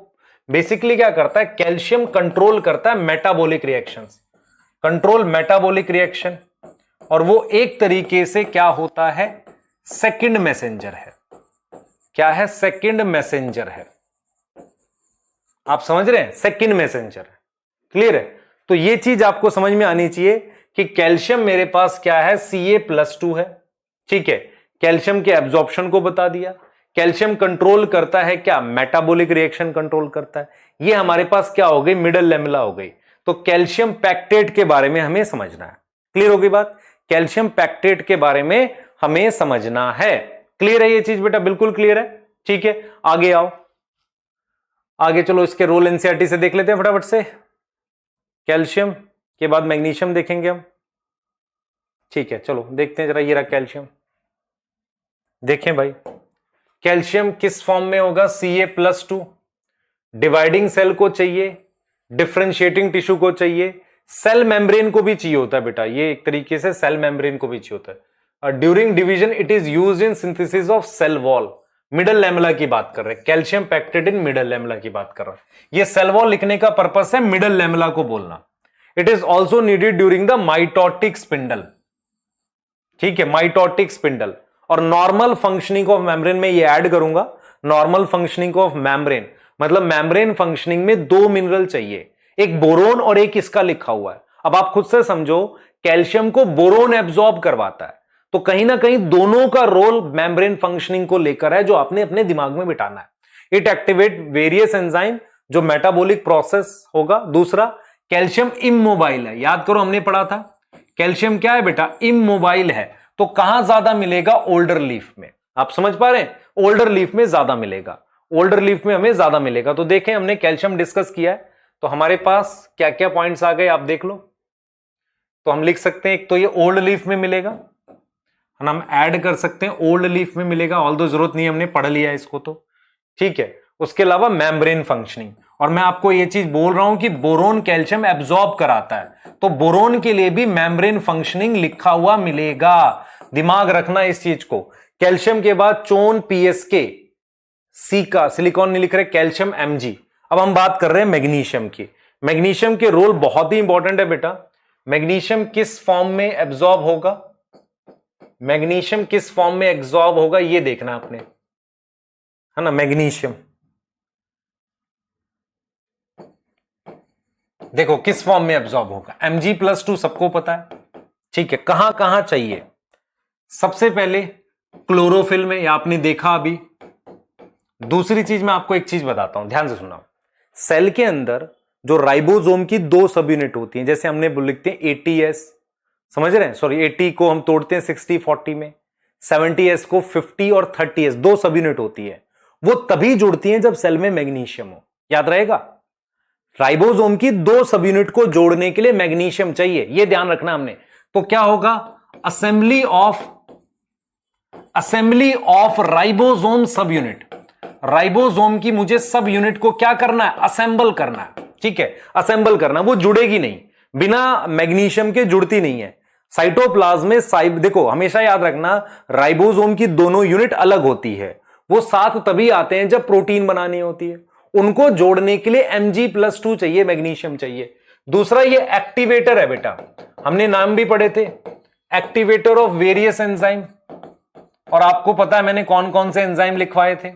बेसिकली क्या करता है, कैल्शियम कंट्रोल करता है metabolic reactions, control metabolic reaction, और वो एक तरीके से क्या होता है, सेकंड मैसेंजर है। क्या है, सेकंड मैसेंजर है। आप समझ रहे हैं, सेकंड मैसेंजर है। क्लियर है। तो ये चीज आपको समझ में आनी चाहिए कि कैल्शियम मेरे पास क्या है, Ca+2 है, ठीक है। कैल्शियम के एब्जॉर्प्शन को बता दिया। कैल्शियम कंट्रोल करता है क्या, मेटाबॉलिक रिएक्शन कंट्रोल करता है। ये हमारे पास क्या हो गई, मिडल लैमेला हो गई। तो कैल्शियम पैक्टेट के बारे में हमें समझना है। क्लियर होगी बात, कैल्शियम पैक्टेट के बारे में हमें समझना है। क्लियर है ये चीज बेटा, बिल्कुल क्लियर है, ठीक है। आगे आओ, आगे चलो, इसके रोल एनसीईआरटी से देख लेते हैं फटाफट से। कैल्शियम के बाद मैग्नीशियम देखेंगे हम, ठीक है। चलो देखते हैं जरा, ये रहा कैल्शियम। देखें भाई, कैल्शियम किस फॉर्म में होगा, Ca+2। डिवाइडिंग सेल को चाहिए, डिफरेंशिएटिंग टिश्यू को चाहिए, सेल मेम्ब्रेन को भी चाहिए होता है बेटा, ये एक तरीके से सेल मेम्ब्रेन को भी चाहिए होता है। During division it is used in synthesis of cell wall. Middle lamella की बात कर रहे हैं, calcium pectate in middle lamella की बात कर रहा है। ये सेल वॉल लिखने का पर्पस है मिडल लैमेला को बोलना। It is also needed during the mitotic spindle, ठीक है, माइटोटिक स्पिंडल। और नॉर्मल फंक्शनिंग ऑफ मेम्ब्रेन में ये ऐड करूंगा, नॉर्मल फंक्शनिंग ऑफ मेम्ब्रेन मतलब मेम्ब्रेन फंक्शनिंग में दो मिनरल चाहिए, एक बोरोन और एक इसका लिखा हुआ है। अब आप खुद से समझो, कैल्शियम को बोरोन एब्जॉर्ब करवाता है, तो कहीं ना कहीं दोनों का रोल मेम्ब्रेन फंक्शनिंग को लेकर है, जो आपने अपने दिमाग में बिठाना है। इट एक्टिवेट वेरियस एंजाइम, जो मेटाबॉलिक प्रोसेस होगा। दूसरा, कैल्शियम इमोबाइल है, याद करो हमने पढ़ा था, कैल्शियम क्या है बेटा, इमोबाइल है। तो कहां ज्यादा मिलेगा, ओल्डर लीफ में। आप समझ पा रहे हैं, ओल्डर लीफ में ज्यादा मिलेगा, ओल्डर लीफ में हमें ज्यादा मिलेगा। तो देखें, हमने कैल्शियम डिस्कस किया है, तो हमारे पास क्या क्या पॉइंट्स आ गए आप देख लो। तो हम लिख सकते हैं, एक तो ये ओल्ड लीफ में मिलेगा, हम ऐड कर सकते हैं, ओल्ड लीफ में मिलेगा, ऑल दो जरूरत नहीं, हमने पढ़ लिया इसको तो, ठीक है। उसके अलावा मेम्ब्रेन फंक्शनिंग, और मैं आपको यह चीज बोल रहा हूं कि बोरोन कैल्शियम एब्जॉर्ब कराता है, तो बोरोन के लिए भी मेम्ब्रेन फंक्शनिंग लिखा हुआ मिलेगा, दिमाग रखना इस चीज को। कैल्शियम के बाद चोन PSK, सी का सिलिकॉन नहीं लिख रहे, कैल्शियम Mg। अब हम बात कर रहे हैं मैग्नीशियम की। मैग्नीशियम के रोल बहुत ही इंपॉर्टेंट है बेटा। मैग्नीशियम किस फॉर्म में एब्जॉर्ब होगा, मैग्नीशियम किस फॉर्म में एब्जॉर्ब होगा ये देखना आपने, है ना। मैग्नीशियम देखो किस फॉर्म में एब्जॉर्ब होगा, Mg+2 सबको पता है, ठीक है। कहां कहां चाहिए, सबसे पहले क्लोरोफिल में, या आपने देखा अभी दूसरी चीज मैं आपको एक चीज बताता हूं, ध्यान से सुना। सेल के अंदर जो राइबोसोम की दो सब यूनिट होती हैं, जैसे हमने लिखते हैं ATS, समझ रहे हैं, सॉरी 80 को हम तोड़ते हैं 60-40 में, 70S को 50 और 30S, दो सब यूनिट होती है। वो तभी जुड़ती हैं जब सेल में मैग्नीशियम हो, याद रहेगा। राइबोसोम की दो सब यूनिट को जोड़ने के लिए मैग्नीशियम चाहिए, यह ध्यान रखना हमने। तो क्या होगा, असेंबली ऑफ राइबोसोम सब यूनिट। राइबोसोम की मुझे सब यूनिट को क्या करना है, असेंबल करना है, ठीक है, असेंबल करना। वो जुड़ेगी नहीं, बिना मैग्नीशियम के जुड़ती नहीं है। साइटोप्लाज्म में देखो हमेशा याद रखना, राइबोसोम की दोनों यूनिट अलग होती है, वो साथ तभी आते हैं जब प्रोटीन बनानी होती है। उनको जोड़ने के लिए Mg+2 चाहिए, मैग्नीशियम चाहिए। दूसरा ये एक्टिवेटर है बेटा, हमने नाम भी पढ़े थे, एक्टिवेटर ऑफ वेरियस एंजाइम। और आपको पता है मैंने कौन कौन से एंजाइम लिखवाए थे।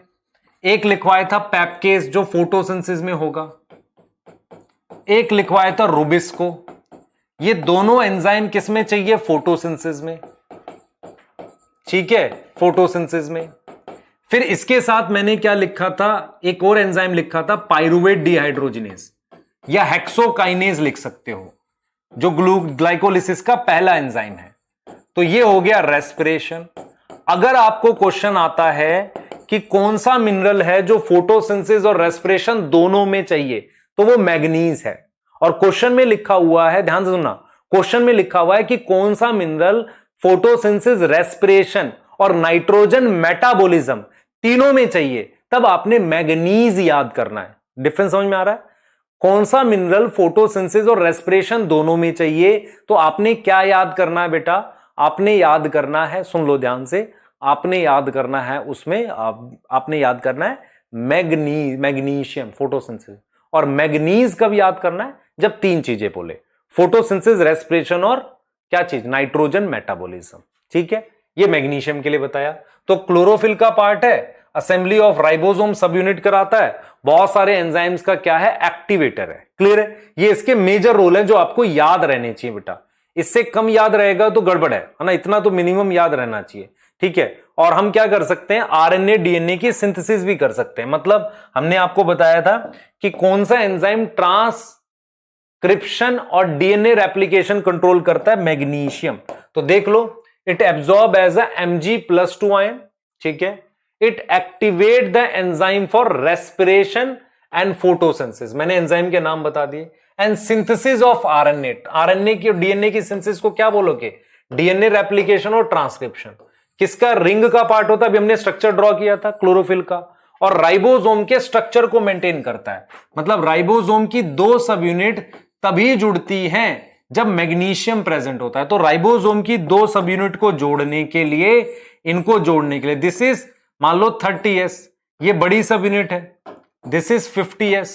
एक लिखवाया था पैपकेस जो फोटोसिंथेसिस में होगा, एक लिखवाया था रुबिस्को। ये दोनों एंजाइम किस में चाहिए, फोटोसिंथेसिस में, ठीक है, फोटोसिंथेसिस में। फिर इसके साथ मैंने क्या लिखा था, एक और एंजाइम लिखा था पाइरुवेट डिहाइड्रोजिनेज या हेक्सोकाइनेज लिख सकते हो, जो ग्लाइकोलिसिस का पहला एंजाइम है। तो ये हो गया रेस्पिरेशन। अगर आपको क्वेश्चन आता है कि कौन सा मिनरल है जो फोटोसिंथेसिस और रेस्पिरेशन दोनों में चाहिए, तो वो मैग्नीज है। और क्वेश्चन में लिखा हुआ है, ध्यान से सुनना, क्वेश्चन में लिखा हुआ है कि कौन सा मिनरल फोटोसिंथेसिस, रेस्पिरेशन और नाइट्रोजन मेटाबॉलिज्म तीनों में चाहिए, तब आपने मैग्नीज याद करना है। डिफरेंस समझ में आ रहा है? कौन सा मिनरल फोटोसिंथेसिस और रेस्पिरेशन दोनों में चाहिए, तो आपने क्या याद करना है बेटा, आपने याद करना है, सुन लो ध्यान से, आपने याद करना है उसमें, आपने याद करना है मैग्नीशियम, फोटोसिंथेसिस। और मैग्नीज कब याद करना है, जब तीन चीजें बोले, फोटोसिंथेसिस, रेस्पिरेशन और क्या चीज, नाइट्रोजन मेटाबॉलिज्म, ठीक है। ये मैग्नीशियम के लिए बताया। तो क्लोरोफिल का पार्ट है, असेंबली ऑफ राइबोसोम सब यूनिट कराता है, बहुत सारे एंजाइम्स का क्या है, एक्टिवेटर है। क्लियर है? ये इसके मेजर रोल है जो आपको याद रहने चाहिए बेटा। इससे कम याद रहेगा तो गड़बड़ है ना, इतना तो मिनिमम याद रहना चाहिए, ठीक है। और हम क्या कर सकते हैं, आरएनए डीएनए की सिंथेसिस भी कर सकते हैं। मतलब हमने आपको बताया था कि कौन सा एंजाइम ट्रांसक्रिप्शन और डीएनए रेप्लिकेशन कंट्रोल करता है, मैग्नीशियम। तो देख लो, it absorb as a Mg+2 ion, ठीक है। It activate the enzyme for respiration and photosynthesis, मैंने एंजाइम के नाम बता दिए। And synthesis of RNA, RNA की और डीएनए की सिंथेसिस को क्या बोलोगे, डीएनए रेप्लिकेशन और ट्रांसक्रिप्शन। किसका, रिंग का पार्ट होता है, अभी हमने स्ट्रक्चर ड्रॉ किया था क्लोरोफिल का। और राइबोसोम के स्ट्रक्चर को मेंटेन करता है। मतलब राइबोसोम की दो सब यूनिट तभी जुड़ती हैं जब मैग्नीशियम प्रेजेंट होता है। तो राइबोसोम की दो सब यूनिट को जोड़ने के लिए, इनको जोड़ने के लिए, दिस इज मान लो 30S, ये बड़ी सब यूनिट है, दिस इज 50S,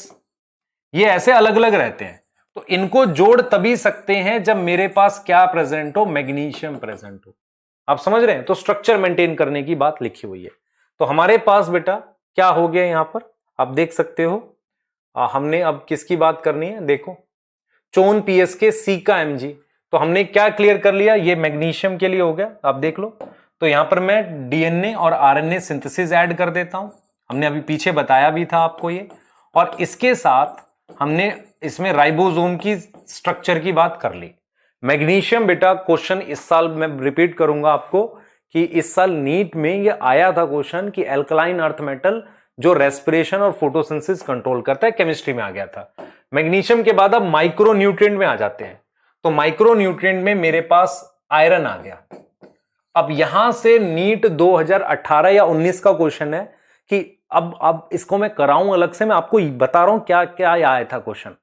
ये ऐसे अलग अलग रहते हैं। तो इनको जोड़ तभी सकते हैं जब मेरे पास क्या प्रेजेंट हो, मैग्नीशियम प्रेजेंट हो। आप समझ रहे हैं? तो स्ट्रक्चर मेंटेन करने की बात लिखी हुई है। तो हमारे पास बेटा क्या हो गया यहां पर, आप देख सकते हो। हमने अब किसकी बात करनी है, देखो, चोन PSK C का Mg। तो हमने क्या क्लियर कर लिया, ये मैग्नीशियम के लिए हो गया, आप देख लो। तो यहां पर मैं डीएनए और आरएनए सिंथेसिस ऐड कर देता हूं, हमने अभी पीछे बताया भी था आपको ये। और इसके साथ हमने इसमें राइबोसोम की स्ट्रक्चर की बात कर ली। मैग्नीशियम बेटा क्वेश्चन इस साल मैं रिपीट करूंगा आपको कि इस साल नीट में ये आया था क्वेश्चन कि एल्कलाइन अर्थ मेटल जो रेस्पिरेशन और फोटोसिंथेसिस कंट्रोल करता है, केमिस्ट्री में आ गया था। मैग्नीशियम के बाद अब माइक्रो न्यूट्रिएंट में आ जाते हैं। तो माइक्रो न्यूट्रिएंट में मेरे पास आयरन आ गया। अब यहां से नीट 2018 या 19 का क्वेश्चन है कि अब इसको मैं कराऊं अलग से, मैं आपको बता रहा हूं क्या क्या आया था क्वेश्चन।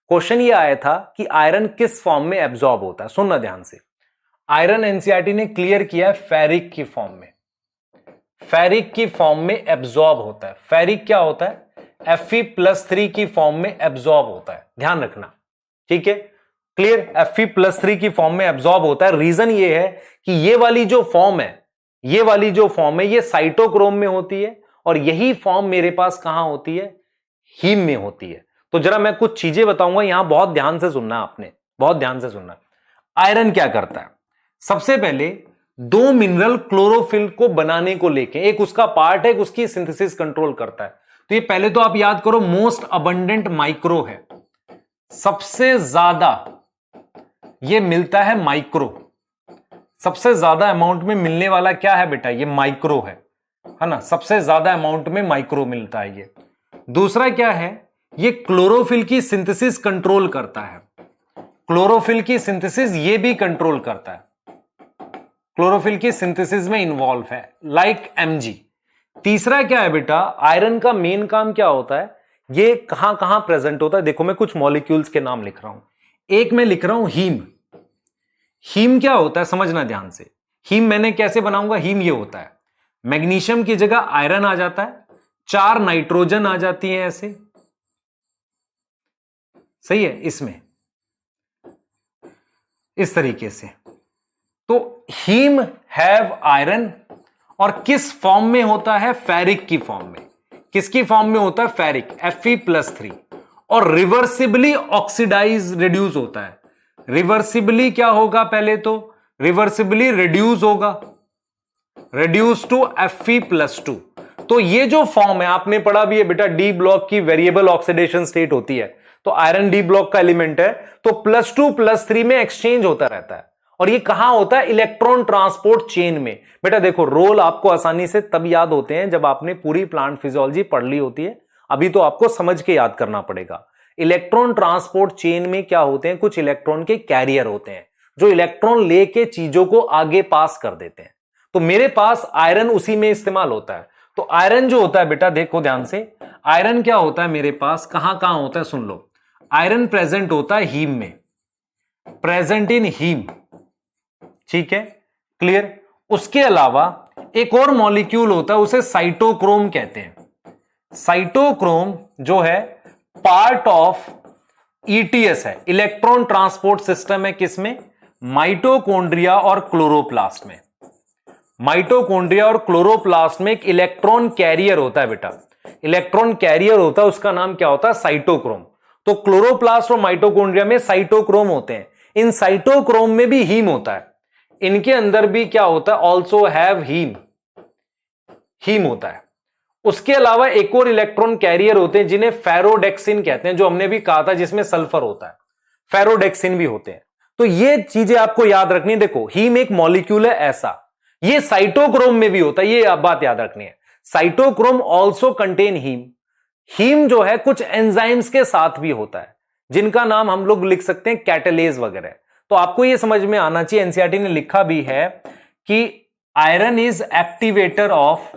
क्वेश्चन ये आया था कि आयरन किस फॉर्म में एब्जॉर्ब होता है, सुनना ध्यान से। आयरन एनसीईआरटी ने क्लियर किया है फेरिक की फॉर्म में, फेरिक की फॉर्म में एब्जॉर्ब होता है। फेरिक क्या होता है, Fe+3 की फॉर्म में एब्जॉर्ब होता है, ध्यान रखना, ठीक है, क्लियर। Fe+3 की फॉर्म में एब्जॉर्ब होता है। रीजन ये है कि ये वाली जो फॉर्म है, ये वाली जो फॉर्म है, ये साइटोक्रोम में होती है और यही फॉर्म मेरे पास कहां होती है, हीम में होती है। तो जरा मैं कुछ चीजें बताऊंगा, यहां बहुत ध्यान से सुनना, आपने बहुत ध्यान से सुनना। आयरन क्या करता है, सबसे पहले दो मिनरल क्लोरोफिल को बनाने को लेके, एक उसका पार्ट है, एक उसकी सिंथेसिस कंट्रोल करता है। तो ये पहले तो आप याद करो, मोस्ट अबंडेंट माइक्रो है, सबसे ज्यादा ये मिलता है माइक्रो, सबसे ज्यादा अमाउंट में मिलने वाला क्या है बेटा, ये माइक्रो है ना, सबसे ज्यादा अमाउंट में माइक्रो मिलता है ये। दूसरा क्या है, ये क्लोरोफिल की सिंथेसिस कंट्रोल करता है, क्लोरोफिल की सिंथेसिस ये भी कंट्रोल करता है, क्लोरोफिल की सिंथेसिस में इन्वॉल्व है, लाइक Mg। तीसरा क्या है बेटा, आयरन का मेन काम क्या होता है, ये कहां कहां प्रेजेंट होता है, देखो मैं कुछ मॉलिक्यूल्स के नाम लिख रहा हूं। एक मैं लिख रहा हूं हीम। हीम क्या होता है समझना ध्यान से, हीम मैंने कैसे बनाऊंगा, हीम ये होता है, मैग्नीशियम की जगह आयरन आ जाता है, 4 नाइट्रोजन आ जाती हैं ऐसे, सही है, इसमें इस तरीके से। तो हीम हैव आयरन, और किस फॉर्म में होता है, फेरिक की फॉर्म में। किसकी फॉर्म में होता है, फेरिक, Fe+3, और रिवर्सिबली ऑक्सीडाइज रिड्यूस होता है। रिवर्सिबली क्या होगा, पहले तो रिवर्सिबली रिड्यूस होगा, रिड्यूस टू Fe+2। तो ये जो फॉर्म है आपने पढ़ा भी है बेटा, डी ब्लॉक की वेरिएबल ऑक्सीडेशन स्टेट होती है, तो आयरन डी ब्लॉक का एलिमेंट है, तो +2+3 में एक्सचेंज होता रहता है। और ये कहां होता है, इलेक्ट्रॉन ट्रांसपोर्ट चेन में। बेटा देखो, रोल आपको आसानी से तब याद होते हैं जब आपने पूरी प्लांट फिजियोलॉजी पढ़ ली होती है, अभी तो आपको समझ के याद करना पड़ेगा। इलेक्ट्रॉन ट्रांसपोर्ट चेन में क्या होते हैं, कुछ इलेक्ट्रॉन के कैरियर होते हैं जो इलेक्ट्रॉन लेके चीजों को आगे पास कर देते हैं। तो मेरे पास आयरन उसी में इस्तेमाल होता है। तो आयरन जो होता है बेटा, देखो ध्यान से, आयरन क्या होता है मेरे पास, कहां कहां होता है सुन लो। आयरन प्रेजेंट होता है हीम में, प्रेजेंट इन हीम, ठीक है, क्लियर। उसके अलावा एक और मॉलिक्यूल होता है, उसे साइटोक्रोम कहते हैं। साइटोक्रोम जो है पार्ट ऑफ ईटीएस है, इलेक्ट्रॉन ट्रांसपोर्ट सिस्टम है, किसमें, माइटोकॉन्ड्रिया और क्लोरोप्लास्ट में। माइटोकॉन्ड्रिया और क्लोरोप्लास्ट में एक इलेक्ट्रॉन कैरियर होता है बेटा, इलेक्ट्रॉन कैरियर होता है, उसका नाम क्या होता है, साइटोक्रोम। तो क्लोरोप्लास्ट और माइटोकॉन्ड्रिया में साइटोक्रोम होते हैं। इन साइटोक्रोम में भी हीम होता है, इनके अंदर भी क्या होता है, ऑल्सो हैव हीम, हीम होता है। उसके अलावा एक और इलेक्ट्रॉन कैरियर होते हैं जिन्हें फेरोडेक्सिन कहते हैं, जो हमने भी कहा था जिसमें सल्फर होता है, फेरोडेक्सिन भी होते हैं। तो ये चीजें आपको याद रखनी। देखो हीम एक मॉलिक्यूल है ऐसा, ये साइटोक्रोम में भी होता है, ये बात याद रखनी है। Cytochrome also contain heme. Heme जो है कुछ एंजाइम्स के साथ भी होता है, जिनका नाम हम लोग लिख सकते हैं कैटलेज वगैरह। तो आपको यह समझ में आना चाहिए, एनसीईआरटी ने लिखा भी है कि iron is activator of,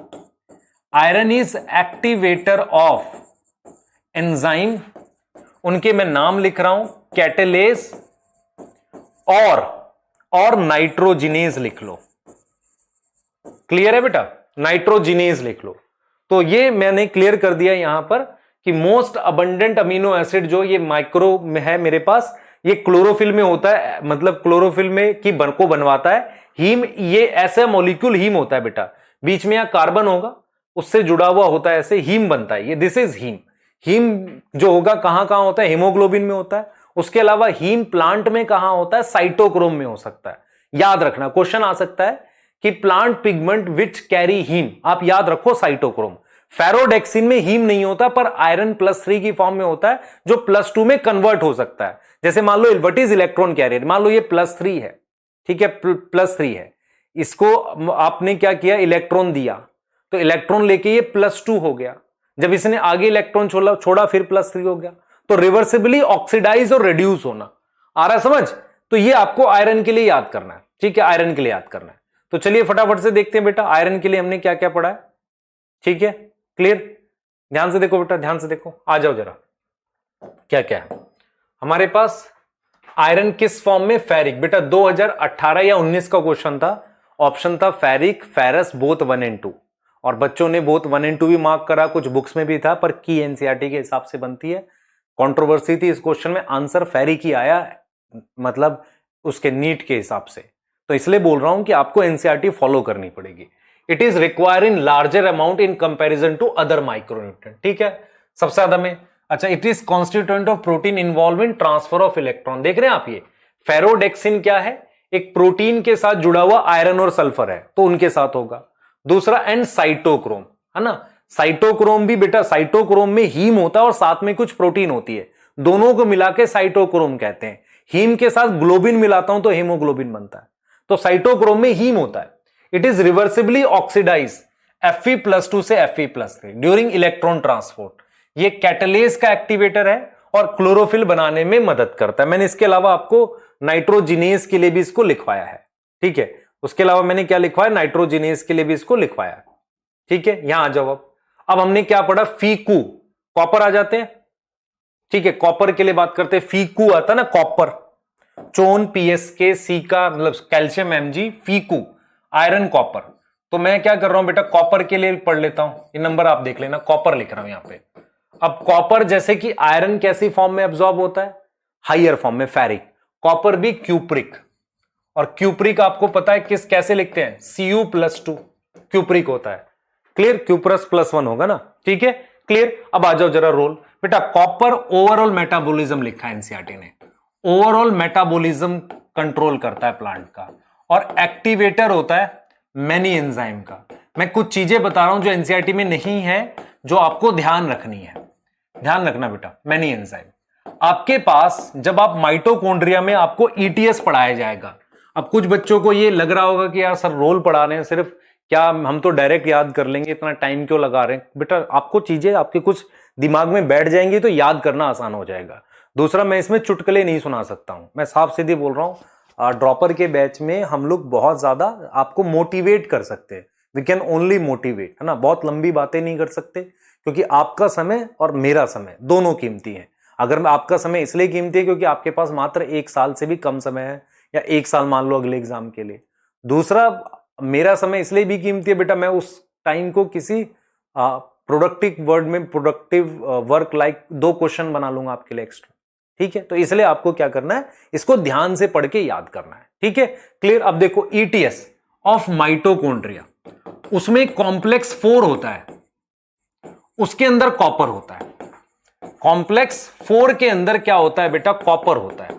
iron is activator of enzyme, उनके मैं नाम लिख रहा हूं, कैटलेज और नाइट्रोजिनेज लिख लो। क्लियर है बेटा, नाइट्रोजिनेज लिख लो। तो ये मैंने क्लियर कर दिया यहां पर कि मोस्ट अबंडेंट अमीनो एसिड जो ये माइक्रो में है मेरे पास, ये क्लोरोफिल में होता है, मतलब क्लोरोफिल में की को बनवाता है हीम। ये ऐसा मॉलिक्यूल हीम होता है बेटा, बीच में यहां कार्बन होगा, उससे जुड़ा हुआ होता है, ऐसे हीम बनता है ये, दिस इज हीम। हीम जो होगा कहां कहां होता है, हीमोग्लोबिन में होता है। उसके अलावा हीम प्लांट में कहां होता है, साइटोक्रोम में हो सकता है। याद रखना, क्वेश्चन आ सकता है कि plant pigment which carry heme, आप याद रखो साइटोक्रोम। फेरोडेक्सिन में हीम नहीं होता, पर आयरन +3 की फॉर्म में होता है, जो +2 में कन्वर्ट हो सकता है। जैसे मान लो व्हाट इज इलेक्ट्रॉन कैरियर, मान लो ये +3 है, ठीक है, +3 है, इसको आपने क्या किया, इलेक्ट्रॉन दिया, तो इलेक्ट्रॉन लेके ये +2 हो गया। जब इसने आगे इलेक्ट्रॉन छोड़ा फिर +3 हो गया। तो रिवर्सिबली ऑक्सीडाइज और रिड्यूस होना, आ रहा है समझ। तो ये आपको आयरन के लिए याद करना है, ठीक है, आयरन के लिए याद करना है। तो चलिए फटाफट से देखते हैं बेटा आयरन के लिए हमने क्या क्या पढ़ा है, ठीक है, क्लियर। ध्यान से देखो बेटा, ध्यान से देखो, आ जाओ जरा, क्या क्या है हमारे पास। आयरन किस फॉर्म में, फेरिक। बेटा 2018 या 19 का क्वेश्चन था, ऑप्शन था फेरिक, फेरस, बोथ 1 और 2, और बच्चों ने बोथ 1 और 2 भी मार्क करा, कुछ बुक्स में भी था, पर की एनसीईआरटी के हिसाब से बनती है। कंट्रोवर्सी थी इस क्वेश्चन में, आंसर फेरिक ही आया, मतलब उसके नीट के हिसाब से। तो इसलिए बोल रहा हूं कि आपको एनसीईआरटी फॉलो करनी पड़ेगी। It is require in larger amount in comparison to other micronutrient, ठीक है, सबसे ज्यादा में। अच्छा, it is constituent of protein involve in transfer of electron. देख रहे हैं आप, ये फेरोडेक्सिन क्या है, एक प्रोटीन के साथ जुड़ा हुआ आयरन और सल्फर है तो उनके साथ होगा। दूसरा एंड साइटोक्रोम, है ना, साइटोक्रोम भी बेटा, साइटोक्रोम में हीम होता है और साथ में कुछ प्रोटीन होती है, दोनों को मिला के साइटोक्रोम कहते हैं। हीम के साथ ग्लोबिन मिलाता हूं तो हीमोग्लोबिन बनता है, तो साइटोक्रोम में हीम होता है। It is reversibly oxidise Fe+2 से Fe+3 ड्यूरिंग इलेक्ट्रॉन ट्रांसपोर्ट। ये कैटलेज का एक्टिवेटर है और क्लोरोफिल बनाने में मदद करता है। मैंने इसके अलावा आपको नाइट्रोजिनेज के लिए भी इसको लिखवाया है, ठीक है। उसके अलावा मैंने क्या लिखवाया, नाइट्रोजिनेज के लिए भी इसको लिखवाया है, ठीक है। यहां आ जाओ। अब हमने क्या पढ़ा, फीकू, कॉपर आ जाते हैं, ठीक है। कॉपर के लिए बात करते हैं, फीकू आता ना कॉपर, चोन PSK, सी का मतलब कैल्शियम Mg, फीकू आयरन कॉपर। तो मैं क्या कर रहा हूं बेटा, कॉपर के लिए पढ़ लेता हूं, ये नंबर आप देख लेना, कॉपर लिख रहा हूं यहां पे। अब कॉपर जैसे कि आयरन कैसी फॉर्म में एब्जॉर्ब होता है, हाइयर फॉर्म में, फेरिक। कॉपर भी क्यूप्रिक, और क्यूप्रिक आपको पता है किस कैसे लिखते हैं, Cu+2 क्यूप्रिक होता है। क्लियर, Q++1 होगा ना, ठीक है, क्लियर। अब आ जाओ जरा रोल बेटा, कॉपर ओवरऑल मेटाबॉलिज्म लिखा है एनसीईआरटी ने, ओवरऑल मेटाबॉलिज्म कंट्रोल करता है प्लांट का, और एक्टिवेटर होता है मैनी एंजाइम का। मैं कुछ चीजें बता रहा हूं जो एनसीईआरटी में नहीं है, जो आपको ध्यान रखनी है, ध्यान रखना बेटा। मैनी एंजाइम आपके पास, जब आप माइटोकॉन्ड्रिया में आपको ईटीएस पढ़ाया जाएगा। अब कुछ बच्चों को ये लग रहा होगा कि यार सर रोल पढ़ा रहे हैं सिर्फ, क्या हम तो डायरेक्ट याद कर लेंगे, इतना टाइम क्यों लगा रहे हैं। बेटा आपको चीजें आपके कुछ दिमाग में बैठ जाएंगी तो याद करना आसान हो जाएगा। दूसरा, मैं इसमें चुटकुले नहीं सुना सकता हूं, मैं साफ सीधे बोल रहा हूं। ड्रॉपर के बैच में हम लोग बहुत ज्यादा आपको मोटिवेट कर सकते हैं, वी कैन ओनली मोटिवेट, है ना। बहुत लंबी बातें नहीं कर सकते, क्योंकि आपका समय और मेरा समय दोनों कीमती है। अगर आपका समय इसलिए कीमती है क्योंकि आपके पास मात्र 1 साल से भी कम समय है, या 1 साल मान लो अगले एग्जाम के लिए। दूसरा, मेरा समय इसलिए भी कीमती है बेटा, मैं उस टाइम को किसी प्रोडक्टिव वर्ड में, प्रोडक्टिव वर्क लाइक 2 क्वेश्चन बना लूंगा आपके लिए एक्स्ट्रा, ठीक है। तो इसलिए आपको क्या करना है, इसको ध्यान से पढ़ के याद करना है, ठीक है, क्लियर। अब देखो ईटीएस ऑफ माइटोकॉन्ड्रिया, उसमें कॉम्प्लेक्स 4 होता है, उसके अंदर कॉपर होता है। कॉम्प्लेक्स 4 के अंदर क्या होता है बेटा, कॉपर होता है।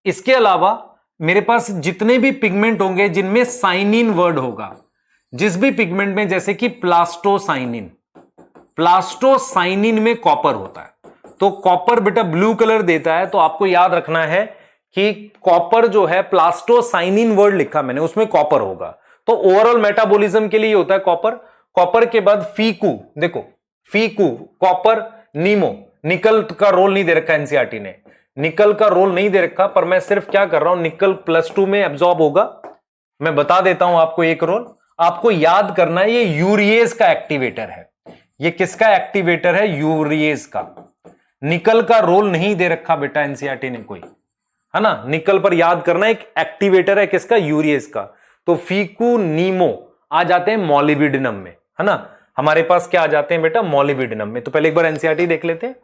इसके अलावा मेरे पास जितने भी पिगमेंट होंगे जिनमें साइनिन वर्ड होगा, जिस भी पिगमेंट में, जैसे कि प्लास्टोसाइनिन, प्लास्टोसाइनिन में कॉपर होता है। तो कॉपर बेटा ब्लू कलर देता है, तो आपको याद रखना है कि कॉपर जो है, प्लास्टोसाइनिन वर्ड लिखा मैंने, उसमें कॉपर होगा। तो ओवरऑल मेटाबॉलिज्म के लिए होता है कॉपर। कॉपर के बाद फीकू, देखो फीकू, कॉपर, नीमो, निकल का रोल नहीं दे रखा एनसीईआरटी ने, निकल का रोल नहीं दे रखा, पर मैं सिर्फ क्या कर रहा हूं, निकल +2 में एब्जॉर्ब होगा। मैं बता देता हूं आपको एक रोल, आपको याद करना है, ये यूरिएज का एक्टिवेटर है। ये किसका एक्टिवेटर है, यूरिएज का। निकल का रोल नहीं दे रखा बेटा एनसीईआरटी ने कोई, है ना। निकल पर याद करना, एक एक्टिवेटर है किसका, यूरिएज का। तो फीकू, नीमो आ जाते हैं मॉलिबिडिनम में, है ना। हमारे पास क्या आ जाते हैं बेटा, मॉलिबिडिनम में। तो पहले एक बार एनसीईआरटी देख लेते हैं,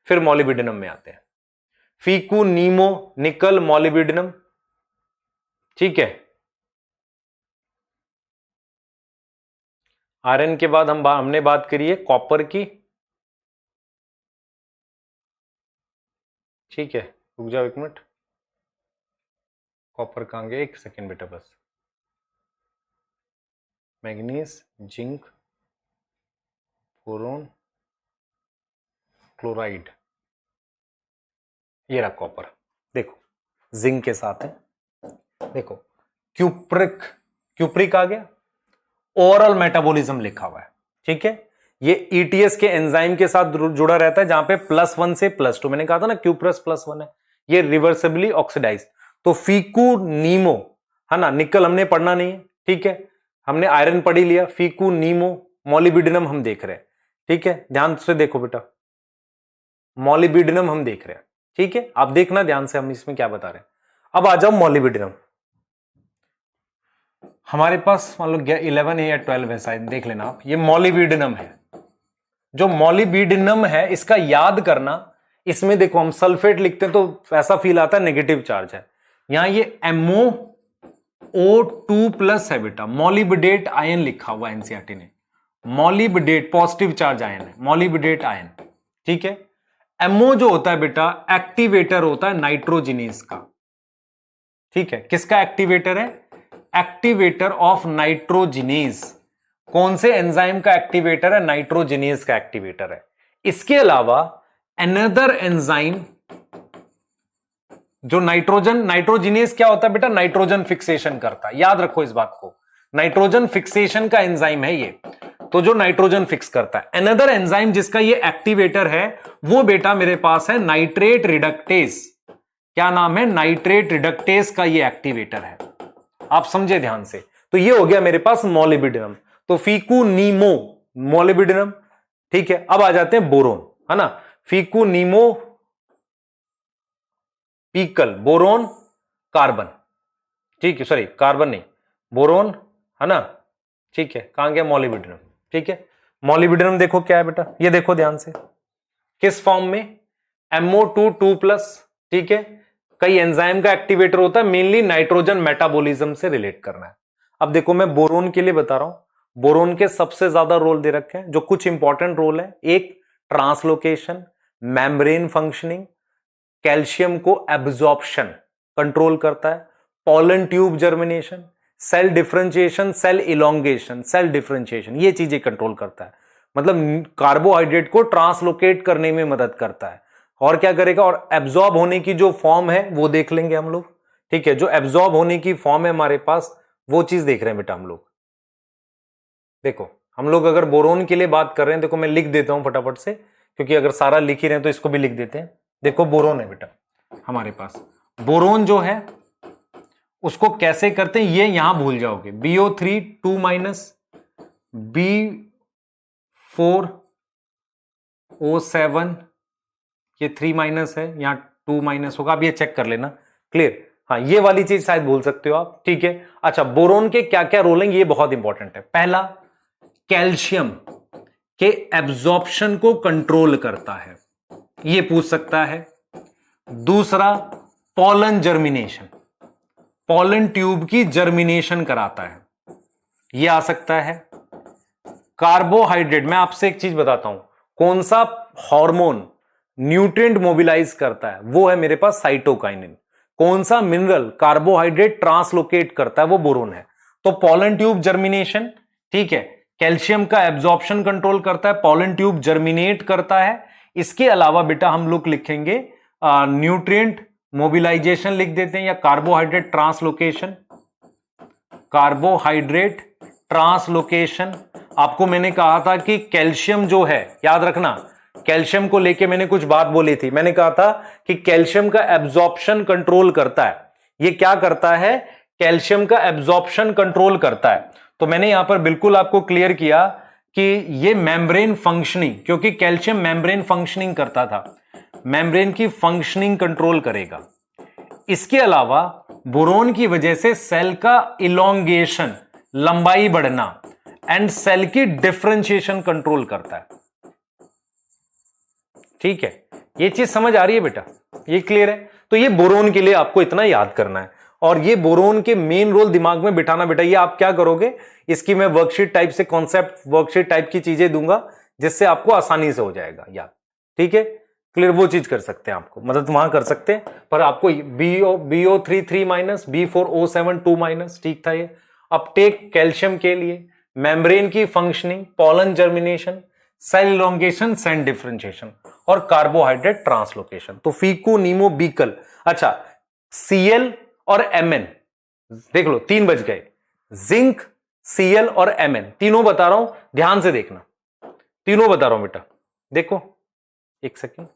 फिर मॉलिबिडिनम में आते हैं। फीकू, नीमो, निकल, मॉलिबिडिनम, ठीक है। आयरन के बाद हमने बात करी है कॉपर की, ठीक है। रुक जाओ 1 मिनट, कॉपर कहां गया, 1 सेकेंड बेटा बस। मैग्नीज, जिंक, बोरोन, क्लोराइड, ये रहा कॉपर। देखो जिंक के साथ है, देखो क्यूप्रिक, क्यूप्रिक आ गया। ओवरऑल मेटाबॉलिज्म लिखा हुआ है, ठीक है। ये ईटीएस के एंजाइम के साथ जुड़ा रहता है, जहां पे +1 से +2, मैंने कहा था ना Q++1 है, ये रिवर्सिबली ऑक्सीडाइज। तो फीकू, नीमो, है ना, निकल हमने पढ़ना नहीं है, ठीक है। हमने आयरन पढ़ ही लिया, फीकू, नीमो, मॉलिबिडिनम हम देख रहे हैं, ठीक है। ध्यान से देखो बेटा, मॉलिबिडिनम हम देख रहे हैं, ठीक है। आप देखना ध्यान से हम इसमें क्या बता रहे हैं। अब आ जाओ मॉलिबिडिनम, हमारे पास मान लो 11 है या 12 है शायद, देख लेना आप। ये मॉलिबिडिनम है, जो मॉलिबिडिनम है इसका याद करना, इसमें देखो हम सल्फेट लिखते हैं तो ऐसा फील आता है नेगेटिव चार्ज है, यहां ये MoO2+ है बेटा, मॉलिबिडेट आयन लिखा हुआ एनसीईआरटी ने, मॉलिबिडेट पॉजिटिव चार्ज आयन है, मॉलिबिडेट आयन, ठीक है। MO जो होता है बेटा, एक्टिवेटर होता है नाइट्रोजिनेज का, ठीक है, किसका एक्टिवेटर है? Activator of nitrogenase. कौन से एंजाइम का एक्टिवेटर है? नाइट्रोजिनेज का एक्टिवेटर है। इसके अलावा अनदर एंजाइम जो नाइट्रोजिनेज क्या होता है बेटा? नाइट्रोजन फिक्सेशन करता है, याद रखो इस बात को, नाइट्रोजन फिक्सेशन का एंजाइम है ये, तो जो नाइट्रोजन फिक्स करता है। अनदर एंजाइम जिसका ये एक्टिवेटर है वो बेटा मेरे पास है नाइट्रेट रिडक्टेज। क्या नाम है? नाइट्रेट रिडक्टेज का ये एक्टिवेटर है। आप समझे ध्यान से। तो ये हो गया मेरे पास मोलिबिडिनम। तो फीकुनीमो मोलिबिडिनम, ठीक है। अब आ जाते हैं बोरोन, है ना। फीकुनीमो पीकल, बोरोन कार्बन, ठीक है, सॉरी कार्बन नहीं, बोरोन, है ना, ठीक है। कहां गया? मोलिबिडिनम, ठीक है। मोलिबिडिनम देखो क्या है बेटा, ये देखो ध्यान से, किस फॉर्म में? MO2 2+, ठीक है। कई एंजाइम का एक्टिवेटर होता है, मेनली नाइट्रोजन मेटाबॉलिज्म से रिलेट करना है। अब देखो मैं बोरोन के लिए बता रहा हूं, बोरोन के सबसे ज्यादा रोल दे रखे हैं, जो कुछ इंपॉर्टेंट रोल है। एक, ट्रांसलोकेशन, मेम्ब्रेन फंक्शनिंग, कैल्शियम को एब्जॉर्प्शन कंट्रोल करता है, pollen tube germination, cell differentiation, cell elongation, cell differentiation, ये चीजें कंट्रोल करता है। मतलब कार्बोहाइड्रेट को ट्रांसलोकेट करने में मदद करता है। और क्या करेगा? और एब्जॉर्ब होने की जो फॉर्म है वो देख लेंगे हम लोग, ठीक है। जो एब्जॉर्ब होने की फॉर्म है हमारे पास, वो चीज देख रहे हैं बेटा हम लोग। देखो हम लोग अगर बोरोन के लिए बात कर रहे हैं, देखो मैं लिख देता हूं फटाफट से, क्योंकि अगर सारा लिख ही रहे हैं तो इसको भी लिख देते हैं। देखो बोरोन है बेटा हमारे पास, बोरोन जो है उसको कैसे करते हैं ये यहां भूल जाओगे। BO3 2- B4O7, ये 3- है, यहां 2- होगा, अब ये चेक कर लेना, क्लियर। हाँ ये वाली चीज शायद भूल सकते हो आप, ठीक है। अच्छा, बोरोन के क्या क्या रोल हैं ये बहुत इंपॉर्टेंट है। पहला, कैल्शियम के एब्जॉर्प्शन को कंट्रोल करता है, ये पूछ सकता है। दूसरा, पोलन जर्मिनेशन, पोलन ट्यूब की जर्मिनेशन कराता है, ये आ सकता है। कार्बोहाइड्रेट, मैं आपसे एक चीज बताता हूं, कौन सा हार्मोन न्यूट्रिएंट मोबिलाइज करता है? वो है मेरे पास साइटोकाइनिन। कौन सा मिनरल कार्बोहाइड्रेट ट्रांसलोकेट करता है? वो बोरोन है। तो पोलन ट्यूब जर्मिनेशन, ठीक है, कैल्शियम का एब्जॉर्प्शन कंट्रोल करता है, पोलन ट्यूब जर्मिनेट करता है। इसके अलावा बेटा हम लोग लिखेंगे न्यूट्रिएंट मोबिलाइजेशन लिख देते हैं, या कार्बोहाइड्रेट ट्रांसलोकेशन, कार्बोहाइड्रेट ट्रांसलोकेशन। आपको मैंने कहा था कि कैल्शियम जो है, याद रखना, कैल्शियम को लेके मैंने कुछ बात बोली थी। मैंने कहा था कि कैल्शियम का एब्जॉर्प्शन कंट्रोल करता है। ये क्या करता है? कैल्शियम का एब्जॉर्प्शन कंट्रोल करता है। तो मैंने यहां पर बिल्कुल आपको क्लियर किया कि ये मेम्ब्रेन फंक्शनिंग, क्योंकि कैल्शियम मेम्ब्रेन फंक्शनिंग करता था, मेम्ब्रेन की फंक्शनिंग कंट्रोल करेगा। इसके अलावा बोरोन की वजह से सेल का इलोंगेशन, लंबाई बढ़ना, एंड सेल की डिफरेंशिएशन कंट्रोल करता है, ठीक है। ये चीज समझ आ रही है बेटा? ये क्लियर है? तो ये बोरोन के लिए आपको इतना याद करना है, और ये बोरोन के मेन रोल दिमाग में बिठाना बेटा। ये आप क्या करोगे, इसकी मैं वर्कशीट टाइप से, कॉन्सेप्ट वर्कशीट टाइप की चीजें दूंगा, जिससे आपको आसानी से हो जाएगा याद, ठीक है, क्लियर। वो चीज कर सकते हैं आपको मदद वहां कर सकते हैं, पर आपको BO3 3- B4O7 2-, ठीक था ये। अपटेक कैल्शियम के लिए, मेम्ब्रेन की functioning, pollen germination, cell elongation, cell differentiation, और कार्बोहाइड्रेट ट्रांसलोकेशन। तो फीकुनीमो बीकल। अच्छा, Cl और Mn देख लो, 3 बज गए। जिंक, Cl और Mn, तीनों बता रहा हूं, ध्यान से देखना, तीनों बता रहा हूं बेटा। देखो एक सेकेंड,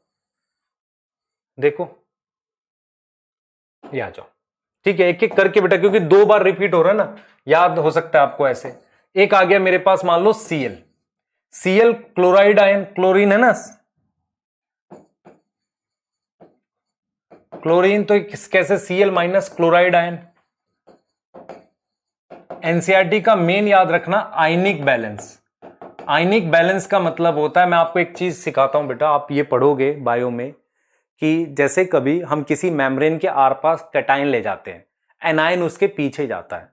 देखो ये आ जाओ, ठीक है, एक एक करके बेटा, क्योंकि 2 बार रिपीट हो रहा है ना, याद हो सकता है आपको ऐसे। एक आ गया मेरे पास, मान लो Cl क्लोराइड आयन, क्लोरीन है ना, क्लोरीन, तो कैसे Cl- क्लोराइड आयन। एनसीईआरटी का मेन याद रखना, आयनिक बैलेंस। आयनिक बैलेंस का मतलब होता है, मैं आपको एक चीज सिखाता हूं बेटा, आप ये पढ़ोगे बायो में, कि जैसे कभी हम किसी मेम्ब्रेन के आर पास कैटायन ले जाते हैं, एनायन उसके पीछे जाता है,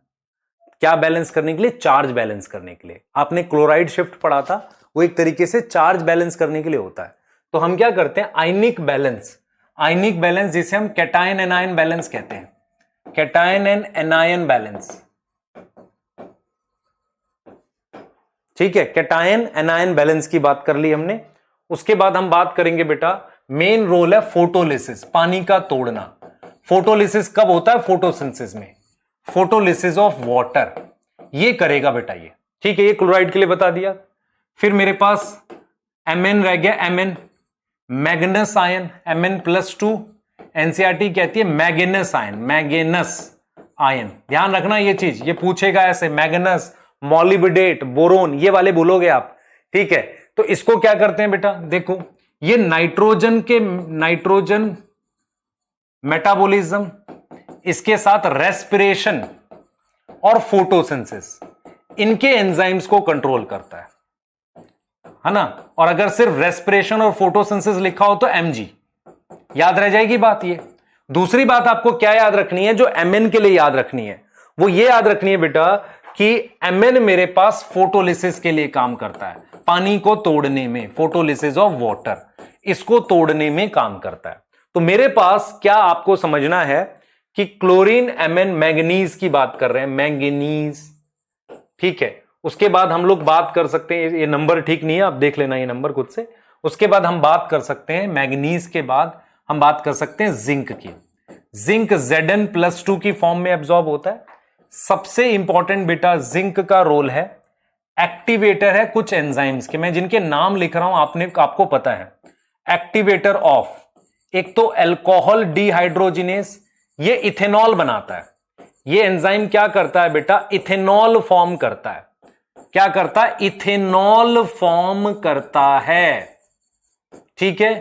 क्या बैलेंस करने के लिए? चार्ज बैलेंस करने के लिए। आपने क्लोराइड शिफ्ट पढ़ा था, वो एक तरीके से चार्ज बैलेंस करने के लिए होता है। तो हम क्या करते हैं? आयनिक बैलेंस, आयनिक बैलेंस जिसे हम कैटायन एनायन बैलेंस कहते हैं, कैटायन एंड एनायन बैलेंस। ठीक है, कैटायन एनायन बैलेंस की बात कर ली हमने। उसके बाद हम बात करेंगे बेटा, मेन रोल है फोटोलिसिस, पानी का तोड़ना। फोटोलिसिस कब होता है? फोटोसिंथेसिस में, फोटोलिसिस ऑफ वाटर, ये करेगा बेटा ये। ठीक है, ये क्लोराइड के लिए बता दिया। फिर मेरे पास Mn रह गया, Mn मैग्नेस आयन, Mn+2। एनसीईआरटी कहती है मैग्नेस आयन, मैग्नेस आयन, ध्यान रखना ये चीज, ये पूछेगा ऐसे, मैग्नेस, मॉलिब्डेट, बोरोन, ये वाले बोलोगे आप। ठीक है, तो इसको क्या करते हैं बेटा, देखो ये नाइट्रोजन मेटाबॉलिज्म, इसके साथ रेस्पिरेशन और फोटोसिंथेसिस, इनके एंजाइम्स को कंट्रोल करता है ना। और अगर सिर्फ रेस्पिरेशन और फोटोसिंथेसिस लिखा हो तो Mg, याद रह जाएगी बात ये। दूसरी बात आपको क्या याद रखनी है, जो Mn के लिए याद रखनी है, वो ये याद रखनी है बेटा कि Mn मेरे पास फोटोलिसिस के लिए काम करता है, पानी को तोड़ने में, फोटोलिसिस ऑफ वाटर, इसको तोड़ने में काम करता है। तो मेरे पास क्या आपको समझना है कि क्लोरीन, Mn, मैंगनीज की बात कर रहे हैं, मैंगनीज। ठीक है, उसके बाद हम लोग बात कर सकते हैं, ये नंबर ठीक नहीं है, आप देख लेना ये नंबर खुद से। उसके बाद हम बात कर सकते हैं मैंगनीज के बाद हम बात कर सकते हैं जिंक की। जिंक Zn+2 की फॉर्म में एब्जॉर्ब होता है। सबसे इंपॉर्टेंट बेटा जिंक का रोल है, एक्टिवेटर है कुछ एंजाइम्स के, मैं जिनके नाम लिख रहा हूं आपको पता है। एक्टिवेटर ऑफ, एक तो अल्कोहल डिहाइड्रोजिनेस, ये इथेनॉल बनाता है। ये एंजाइम क्या करता है बेटा, इथेनॉल फॉर्म करता है। क्या करता है? इथेनॉल फॉर्म करता है। ठीक है,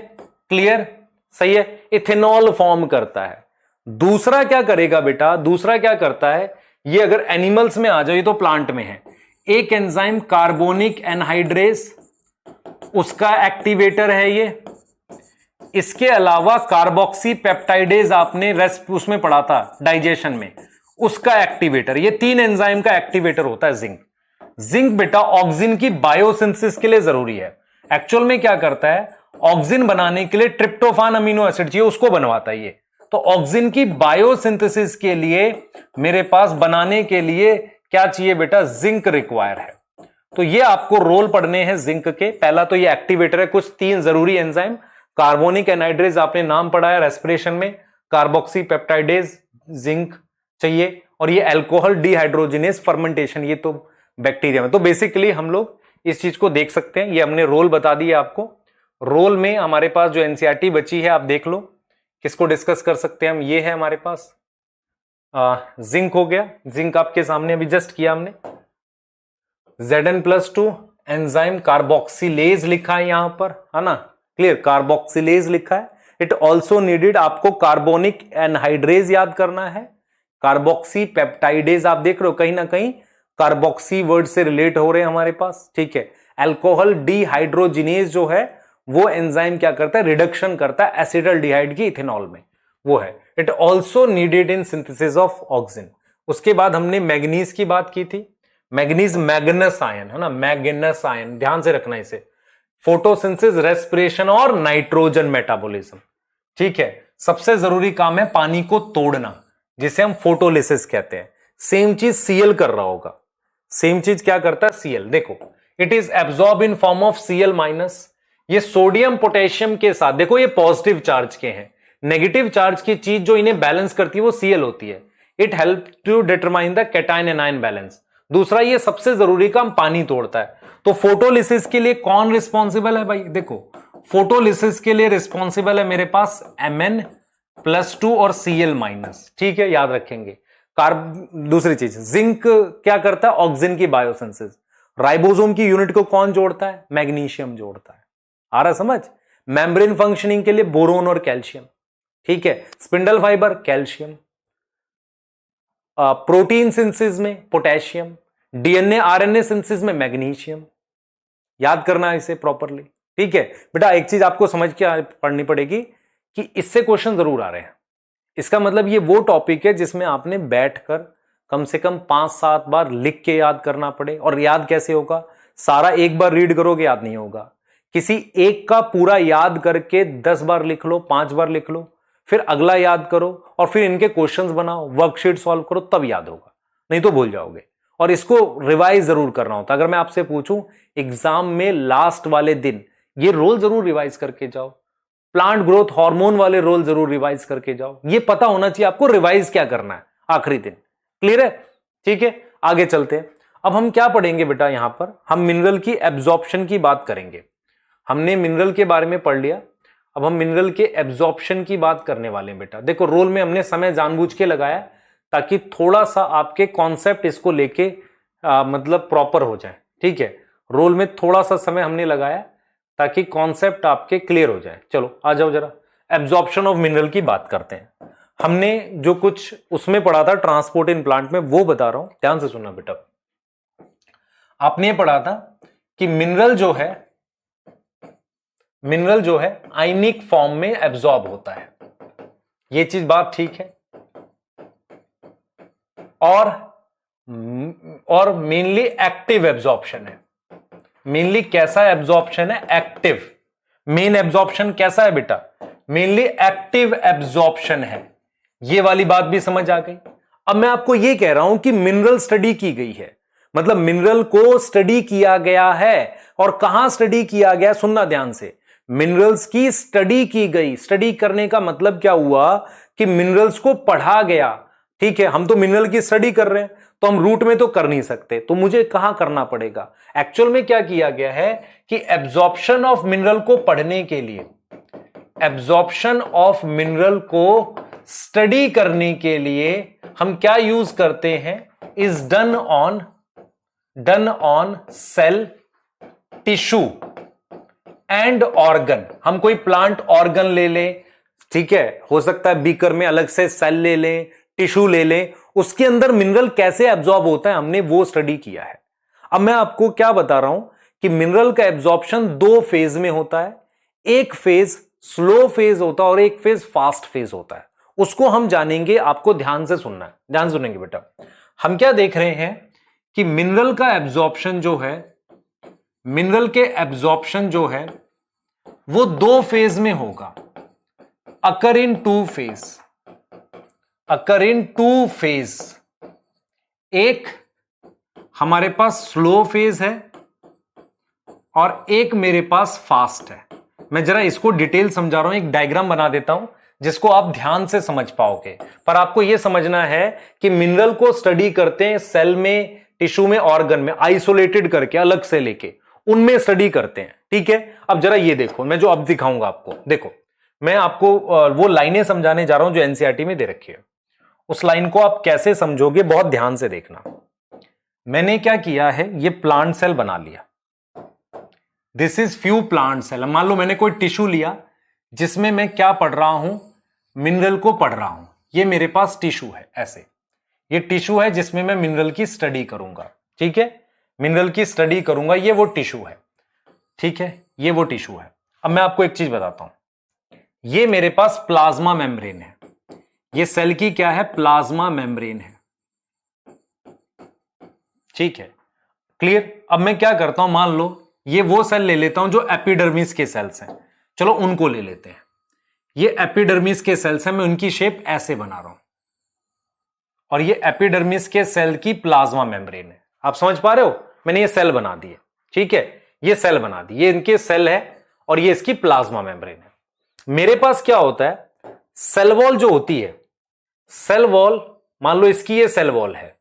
क्लियर, सही है, इथेनॉल फॉर्म करता है। दूसरा क्या करेगा बेटा, दूसरा क्या करता है, ये अगर एनिमल्स में आ जाए, ये तो प्लांट में है, एक एंजाइम कार्बोनिक एनहाइड्रेस, उसका एक्टिवेटर है ये। इसके अलावा कार्बोक्सी पेप्टाइडेज, आपने उसमें पढ़ा था डाइजेशन में, उसका एक्टिवेटर, ये 3 एंजाइम का एक्टिवेटर होता है जिंक। जिंक बेटा ऑक्सीजन की बायोसिंथेसिस के लिए जरूरी है। एक्चुअल में क्या करता है, ऑक्सीजन बनाने के लिए ट्रिप्टोफान अमीनो एसिड चाहिए, उसको बनवाता है ये। तो ऑक्सीजन की बायोसिंथेसिस के लिए मेरे पास बनाने के लिए क्या चाहिए बेटा, जिंक रिक्वायर है। तो ये आपको रोल पढ़ने हैं जिंक के। पहला तो ये एक्टिवेटर है, कुछ 3 जरूरी एंजाइम, कार्बोनिक एनहाइड्रेज आपने नाम पढ़ा है रेस्पिरेशन में, कार्बोक्सी पेप्टाइडेज, जिंक चाहिए, और ये अल्कोहल डिहाइड्रोजिनेस फर्मेंटेशन, ये तो बैक्टीरिया में। तो बेसिकली हम लोग इस चीज को देख सकते हैं, ये हमने रोल बता दिया आपको। रोल में हमारे पास जो एनसीईआरटी बची है आप देख लो, किसको डिस्कस कर सकते हैं हम, ये है हमारे पास जिंक हो गया, जिंक आपके सामने अभी जस्ट किया हमने। Zn+2 एंजाइम कार्बोक्सिलेज लिखा है यहां पर, है ना, क्लियर, कार्बोक्सिलेज लिखा है। इट ऑल्सो नीडेड, आपको कार्बोनिक एनहाइड्रेज याद करना है, कार्बोक्सी पेप्टाइडेज आप देख रहे हो, कहीं ना कहीं कार्बोक्सी वर्ड से रिलेट हो रहे हैं हमारे पास। ठीक है, अल्कोहल डिहाइड्रोजिनेज जो है वो एंजाइम क्या करता है, रिडक्शन करता है एसिटल्डिहाइड की इथेनॉल में, वो है। It also needed in synthesis of oxygen. उसके बाद हमने मैग्नीज की बात की थी, मैग्नीज मैग्नेस आयन है ना, मैग्नेस आयन, ध्यान से रखना इसे, फोटोसिंथेसिस, रेस्पिरेशन और नाइट्रोजन मेटाबॉलिज्म। ठीक है, सबसे जरूरी काम है पानी को तोड़ना, जिसे हम फोटोलिसिस कहते हैं। सेम चीज Cl कर रहा होगा, सेम चीज क्या करता है Cl, देखो it is absorb in form of Cl-। ये सोडियम पोटेशियम के साथ, देखो ये पॉजिटिव चार्ज के हैं, नेगेटिव चार्ज की चीज जो इन्हें बैलेंस करती है वो Cl होती है। It help to determine the cation anion balance. दूसरा, ये सबसे जरूरी काम पानी तोड़ता है। तो फोटोलिसिस के लिए कौन रिस्पॉन्सिबल है भाई, देखो फोटोलिसिस के लिए रिस्पॉन्सिबल है मेरे पास Mn+2 और Cl-। ठीक है, याद रखेंगे। दूसरी चीज, जिंक क्या करता है, ऑक्सीजन की बायोसिंथेसिस। राइबोसोम की यूनिट को कौन जोड़ता है, मैग्नीशियम जोड़ता है। आ रहा समझ? मेम्ब्रेन फंक्शनिंग के लिए बोरोन और कैल्शियम। ठीक है, spindle fibre calcium, protein synthesis में पोटेशियम, डीएनए आरएनए सिंथेसिस में मैग्नीशियम। याद करना इसे प्रॉपरली। ठीक है बेटा, एक चीज आपको समझ के पढ़नी पड़ेगी कि इससे क्वेश्चन जरूर आ रहे हैं। इसका मतलब ये वो टॉपिक है जिसमें आपने बैठकर कम से कम 5-7 बार लिख के याद करना पड़े। और याद कैसे होगा, सारा एक बार रीड करोगे याद नहीं होगा, किसी एक का पूरा याद करके 10 बार लिख लो, 5 बार लिख लो, फिर अगला याद करो और फिर इनके क्वेश्चंस बनाओ, वर्कशीट सॉल्व करो, तब याद होगा, नहीं तो भूल जाओगे। और इसको रिवाइज जरूर करना होता है। अगर मैं आपसे पूछूं एग्जाम में लास्ट वाले दिन ये रोल जरूर रिवाइज करके जाओ, प्लांट ग्रोथ हार्मोन वाले रोल जरूर रिवाइज करके जाओ। ये पता होना चाहिए आपको रिवाइज क्या करना है आखिरी दिन। क्लियर है? ठीक है, आगे चलते हैं। अब हम क्या पढ़ेंगे बेटा, यहां पर हम मिनरल की एब्जॉर्प्शन की बात करेंगे। हमने मिनरल के बारे में पढ़ लिया, अब हम मिनरल के एब्जॉर्प्शन की बात करने वाले हैं बेटा। देखो रोल में हमने समय जानबूझ के लगाया ताकि थोड़ा सा आपके कॉन्सेप्ट इसको लेके मतलब प्रॉपर हो जाए। ठीक है, रोल में थोड़ा सा समय हमने लगाया ताकि कॉन्सेप्ट आपके क्लियर हो जाए। चलो आ जाओ जरा एब्जॉर्प्शन ऑफ मिनरल की बात करते हैं। हमने जो कुछ उसमें पढ़ा था ट्रांसपोर्ट इन प्लांट में वो बता रहा हूं, ध्यान से सुनना बेटा। आपने पढ़ा था कि मिनरल जो है आयनिक फॉर्म में एब्जॉर्ब होता है, ये चीज बात ठीक है। और मेनली एक्टिव एब्जॉर्प्शन है। मेनली कैसा एब्जॉर्प्शन है? एक्टिव। मेन एब्जॉर्प्शन कैसा है बेटा? मेनली एक्टिव एब्जॉर्प्शन है। ये वाली बात भी समझ आ गई। अब मैं आपको ये कह रहा हूं कि मिनरल स्टडी की गई है, मतलब मिनरल को स्टडी किया गया है। और कहां स्टडी किया गया, सुनना ध्यान से। मिनरल्स की स्टडी की गई। स्टडी करने का मतलब क्या हुआ कि मिनरल्स को पढ़ा गया। ठीक है, हम तो मिनरल की स्टडी कर रहे हैं तो हम रूट में तो कर नहीं सकते, तो मुझे कहां करना पड़ेगा? एक्चुअल में क्या किया गया है कि एब्जॉर्प्शन ऑफ मिनरल को पढ़ने के लिए, एब्जॉर्प्शन ऑफ मिनरल को स्टडी करने के लिए हम क्या यूज करते हैं? Is done on sale, tissue and organ. हम कोई प्लांट ऑर्गन ले लें, ठीक है, हो सकता है बीकर में अलग से सेल ले लें, टिश्यू ले लें, उसके अंदर मिनरल कैसे एब्जॉर्ब होता है हमने वो स्टडी किया है। अब मैं आपको क्या बता रहा हूं कि मिनरल का एब्जॉर्प्शन 2 फेज में होता है। एक फेज स्लो फेज होता है और एक फेज फास्ट फेज होता है। उसको हम जानेंगे, आपको ध्यान से सुनना है, ध्यान सुनेंगे बेटा। हम क्या देख रहे हैं कि मिनरल का एब्जॉर्प्शन जो है, मिनरल के एब्जॉर्प्शन जो है वो 2 फेज में होगा। अकर इन 2 फेज, अकर इन 2 फेज। एक हमारे पास स्लो फेज है और एक मेरे पास फास्ट है। मैं जरा इसको डिटेल समझा रहा हूं, एक डायग्राम बना देता हूं जिसको आप ध्यान से समझ पाओगे। पर आपको यह समझना है कि मिनरल को स्टडी करते हैं सेल में, टिश्यू में, ऑर्गन में, आइसोलेटेड करके अलग से लेके उनमें स्टडी करते हैं। ठीक है, अब जरा ये देखो, मैं जो अब दिखाऊंगा आपको, देखो मैं आपको वो लाइनें समझाने जा रहा हूं जो एनसीईआरटी में दे रखी है। उस लाइन को आप कैसे समझोगे बहुत ध्यान से देखना। मैंने क्या किया है, ये प्लांट सेल बना लिया। This is few plant cell. मान लो मैंने कोई टिश्यू लिया जिसमें मैं क्या पढ़ रहा हूं, मिनरल को पढ़ रहा हूं। ये मेरे पास टिश्यू है, ऐसे ये टिश्यू है जिसमें मैं मिनरल की स्टडी करूंगा। ठीक है, मिनरल की स्टडी करूंगा, ये वो टिश्यू है। ठीक है, ये वो टिश्यू है। अब मैं आपको एक चीज बताता हूं, ये मेरे पास प्लाज्मा मेम्ब्रेन है। ये सेल की क्या है? प्लाज्मा मेम्ब्रेन है। ठीक है, क्लियर? अब मैं क्या करता हूं, मान लो ये वो सेल ले लेता हूं जो एपिडर्मिस के सेल्स हैं। चलो उनको ले लेते हैं। ये एपिडर्मिस के सेल्स हैं, मैं उनकी शेप ऐसे बना रहा हूं और ये एपिडर्मिस के सेल की प्लाज्मा मेम्ब्रेन है। आप समझ पा रहे हो? मैंने ये सेल बना दिए। ठीक है, ये सेल बना दी, ये इनके सेल है और ये इसकी प्लाज्मा मेम्ब्रेन है। मेरे पास क्या होता है, सेल वॉल जो होती है, सेल वॉल, मान लो इसकी ये सेल वॉल है,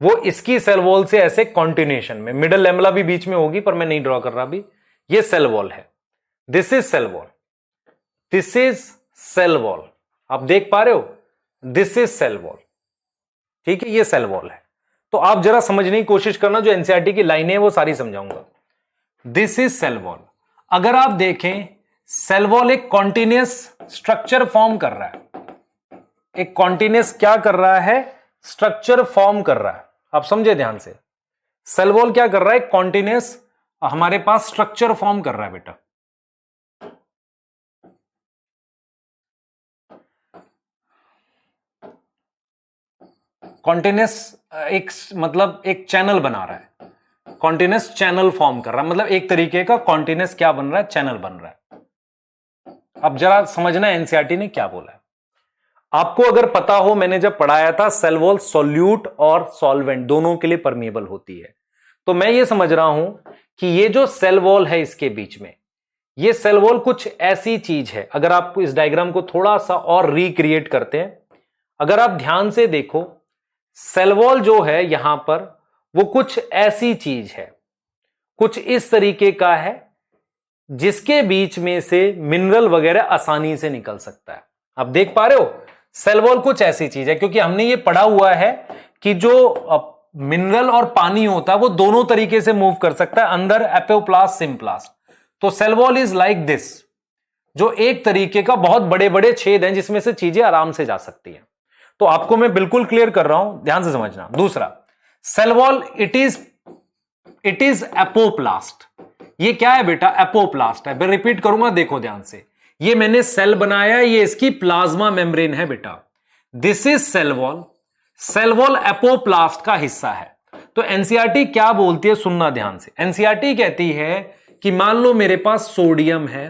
वो इसकी सेल वॉल से ऐसे कॉन्टिन्यूएशन में, मिडल लैमेला भी बीच में होगी पर मैं नहीं ड्रॉ कर रहा अभी। ये सेल वॉल है, this is cell wall, this is cell wall. आप देख पा रहे हो, दिस इज सेल वॉल। ठीक है, ये सेल वॉल है। तो आप जरा समझने की कोशिश करना, जो एनसीईआरटी की लाइनें हैं वो सारी समझाऊंगा। This is cell wall. अगर आप देखें, सेल वॉल एक कॉन्टिन्यूअस स्ट्रक्चर फॉर्म कर रहा है। एक कॉन्टिन्यूअस क्या कर रहा है? स्ट्रक्चर फॉर्म कर रहा है। आप समझे ध्यान से, सेल वॉल क्या कर रहा है? कॉन्टिन्यूअस हमारे पास स्ट्रक्चर फॉर्म कर रहा है बेटा। कॉन्टिन्यूअस एक मतलब एक चैनल बना रहा है, कॉन्टिन्यूअस चैनल फॉर्म कर रहा है, मतलब एक तरीके का कॉन्टिन्यूअस क्या बन रहा है? चैनल बन रहा है। अब जरा समझना एनसीईआरटी ने क्या बोला है। आपको अगर पता हो, मैंने जब पढ़ाया था सेल वॉल सॉल्यूट और सॉल्वेंट दोनों के लिए परमिएबल होती है, तो मैं ये समझ रहा हूं कि ये जो सेल वॉल है इसके बीच में, ये सेल वॉल कुछ ऐसी चीज है। अगर आप इस डायग्राम को थोड़ा सा और रिक्रिएट करते हैं, अगर आप ध्यान से देखो, सेल वॉल जो है यहां पर वो कुछ ऐसी चीज है, कुछ इस तरीके का है जिसके बीच में से मिनरल वगैरह आसानी से निकल सकता है। आप देख पा रहे हो, सेल वॉल कुछ ऐसी चीज है, क्योंकि हमने ये पढ़ा हुआ है कि जो मिनरल और पानी होता है वो दोनों तरीके से मूव कर सकता है अंदर एपोप्लास्ट सिम्प्लास्ट। तो cell wall is like this, जो एक तरीके का बहुत बड़े बड़े छेद हैं जिसमें से चीजें आराम से जा सकती हैं। तो आपको मैं बिल्कुल क्लियर कर रहा हूं, ध्यान से समझना। दूसरा, cell wall it is apoplast. ये क्या है बेटा? एपोप्लास्ट है। मैं रिपीट करूंगा, देखो ध्यान से। ये मैंने सेल बनाया, ये इसकी प्लाज्मा मेम्ब्रेन है बेटा। This is cell wall. Cell wall apoplast का हिस्सा है। तो एनसीईआरटी क्या बोलती है, सुनना ध्यान से। एनसीईआरटी कहती है कि मान लो मेरे पास सोडियम है,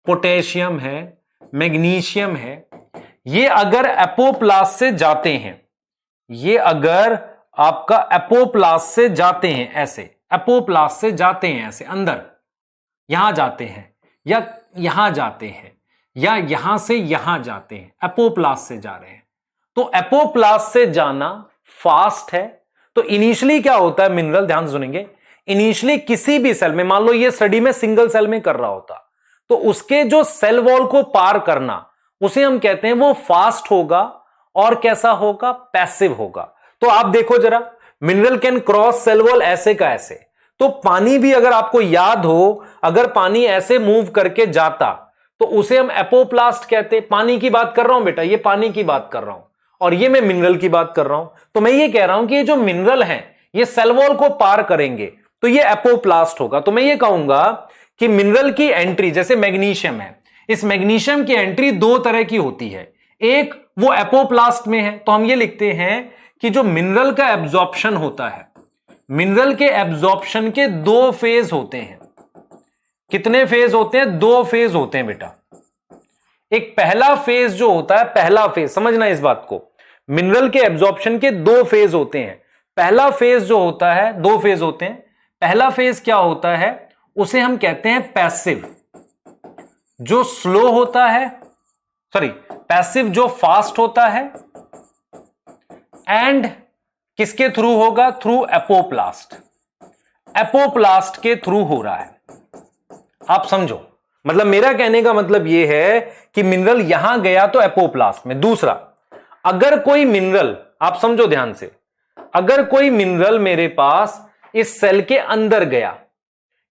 पोटेशियम है, मैग्नीशियम है, ये अगर एपोप्लास्ट से जाते हैं, ये अगर आपका एपोप्लास्ट से जाते हैं, ऐसे एपोप्लास्ट से जाते हैं, ऐसे अंदर यहां जाते हैं, या यहां जाते हैं, या यहां से यहां जाते हैं, एपोप्लास्ट से जा रहे हैं, तो एपोप्लास्ट से जाना फास्ट है। तो इनिशियली क्या होता है, मिनरल, ध्यान सुनेंगे, इनिशियली किसी भी सेल में, मान लो ये स्टडी में सिंगल सेल में कर रहा होता, तो उसके जो सेल वॉल को पार करना, उसे हम कहते हैं वो फास्ट होगा। और कैसा होगा? पैसिव होगा। तो आप देखो जरा, mineral can cross sell wall ऐसे का ऐसे। तो पानी भी, अगर आपको याद हो, अगर पानी ऐसे मूव करके जाता तो उसे हम एपोप्लास्ट कहते। पानी की बात कर रहा हूं बेटा, ये पानी की बात कर रहा हूं, और ये मैं मिनरल की बात कर रहा हूं। तो मैं ये कह रहा हूं कि ये जो मिनरल हैं ये सेल वॉल को पार करेंगे तो ये एपोप्लास्ट होगा। तो मैं ये कहूंगा कि मिनरल की एंट्री, जैसे मैग्नीशियम है, इस मैग्नीशियम की एंट्री दो तरह की होती है। एक वो एपोप्लास्ट में है, तो हम ये लिखते हैं कि जो मिनरल का एब्जॉर्प्शन होता है, मिनरल के एब्जॉर्प्शन के दो फेज होते हैं। कितने फेज होते हैं? दो फेज होते हैं बेटा। एक पहला फेज जो होता है, पहला फेज, समझना इस बात को, मिनरल के एब्जॉर्प्शन के दो फेज होते हैं। पहला फेज जो होता है, दो फेज होते हैं। पहला फेज क्या होता है, उसे हम कहते हैं पैसिव, जो स्लो होता है, सॉरी, पैसिव जो फास्ट होता है, एंड किसके थ्रू होगा? Through apoplast. एपोप्लास्ट के थ्रू हो रहा है। आप समझो, मतलब मेरा कहने का मतलब यह है कि मिनरल यहां गया तो एपोप्लास्ट में। दूसरा, अगर कोई मिनरल, आप समझो ध्यान से, अगर कोई मिनरल मेरे पास इस सेल के अंदर गया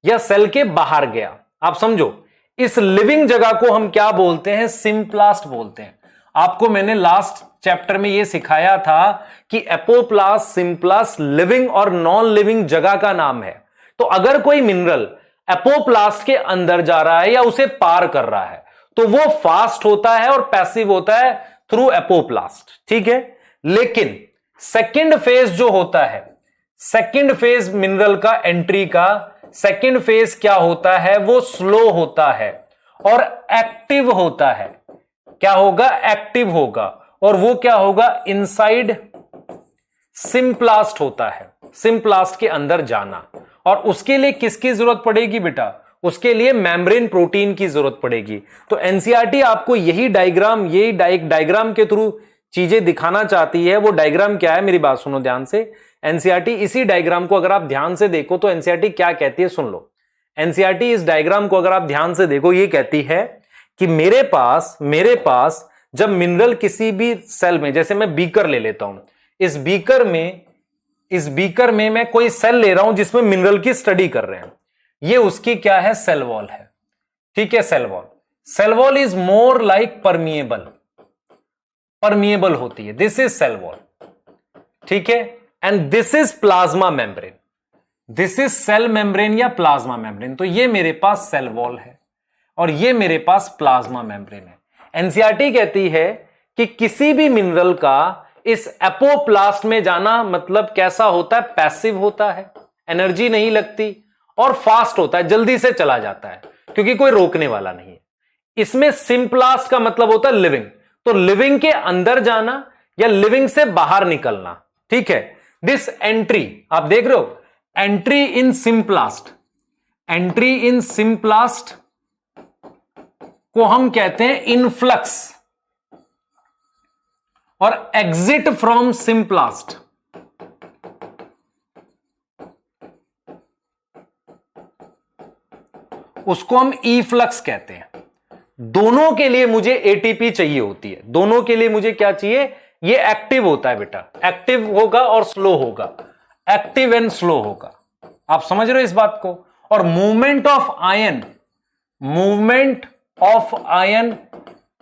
या सेल के बाहर गया, आप समझो, इस लिविंग जगह को हम क्या बोलते हैं? सिम्प्लास्ट बोलते हैं। आपको मैंने लास्ट चैप्टर में यह सिखाया था कि एपोप्लास्ट, सिम्प्लास्ट लिविंग और नॉन लिविंग जगह का नाम है। तो अगर कोई मिनरल एपोप्लास्ट के अंदर जा रहा है या उसे पार कर रहा है तो वो फास्ट होता है और पैसिव होता है थ्रू एपोप्लास्ट, ठीक है। लेकिन सेकंड फेज जो होता है, सेकंड फेज मिनरल का एंट्री का सेकंड फेज क्या होता है? वो स्लो होता है और एक्टिव होता है। क्या होगा? एक्टिव होगा। और वो क्या होगा? इनसाइड सिम्प्लास्ट होता है, सिम्प्लास्ट के अंदर जाना। और उसके लिए किसकी जरूरत पड़ेगी बेटा? उसके लिए मेम्ब्रेन प्रोटीन की जरूरत पड़ेगी। तो एनसीईआरटी आपको यही डायग्राम, यही डायग्राम के थ्रू चीजें दिखाना चाहती है। वो डायग्राम क्या है, मेरी बात सुनो ध्यान से। एनसीईआरटी इसी डायग्राम को अगर आप ध्यान से देखो तो एनसीईआरटी क्या कहती है, सुन लो। एनसीईआरटी इस डायग्राम को अगर आप ध्यान से देखो, ये कहती है कि मेरे पास जब मिनरल किसी भी सेल में, जैसे मैं बीकर ले लेता हूं, इस बीकर में मैं कोई सेल ले रहा हूं जिसमें मिनरल की स्टडी कर रहे हैं, ये उसकी क्या है? सेल वॉल है, ठीक है। Cell wall is more like permeable होती है। दिस इज सेल वॉल, ठीक है। And this is plasma membrane, this is cell membrane या प्लाज्मा मेम्ब्रेन। तो ये मेरे पास सेल वॉल है और ये मेरे पास प्लाज्मा मेम्ब्रेन है। एनसीईआरटी कहती है कि किसी भी मिनरल का इस एपोप्लास्ट में जाना मतलब कैसा होता है? पैसिव होता है, एनर्जी नहीं लगती, और फास्ट होता है, जल्दी से चला जाता है क्योंकि कोई रोकने वाला नहीं है। इसमें सिंप्लास्ट का मतलब होता है लिविंग, तो लिविंग के अंदर जाना या लिविंग से बाहर निकलना, ठीक है। दिस एंट्री आप देख रहे हो, एंट्री इन सिंप्लास्ट, एंट्री इन सिंप्लास्ट को हम कहते हैं इनफ्लक्स, और एग्जिट फ्रॉम सिंप्लास्ट उसको हम ईफ्लक्स कहते हैं। दोनों के लिए मुझे एटीपी चाहिए होती है, दोनों के लिए मुझे क्या चाहिए, ये एक्टिव होता है बेटा, एक्टिव होगा और स्लो होगा, एक्टिव एंड स्लो होगा, आप समझ रहे हो इस बात को। और movement of ion, movement of ion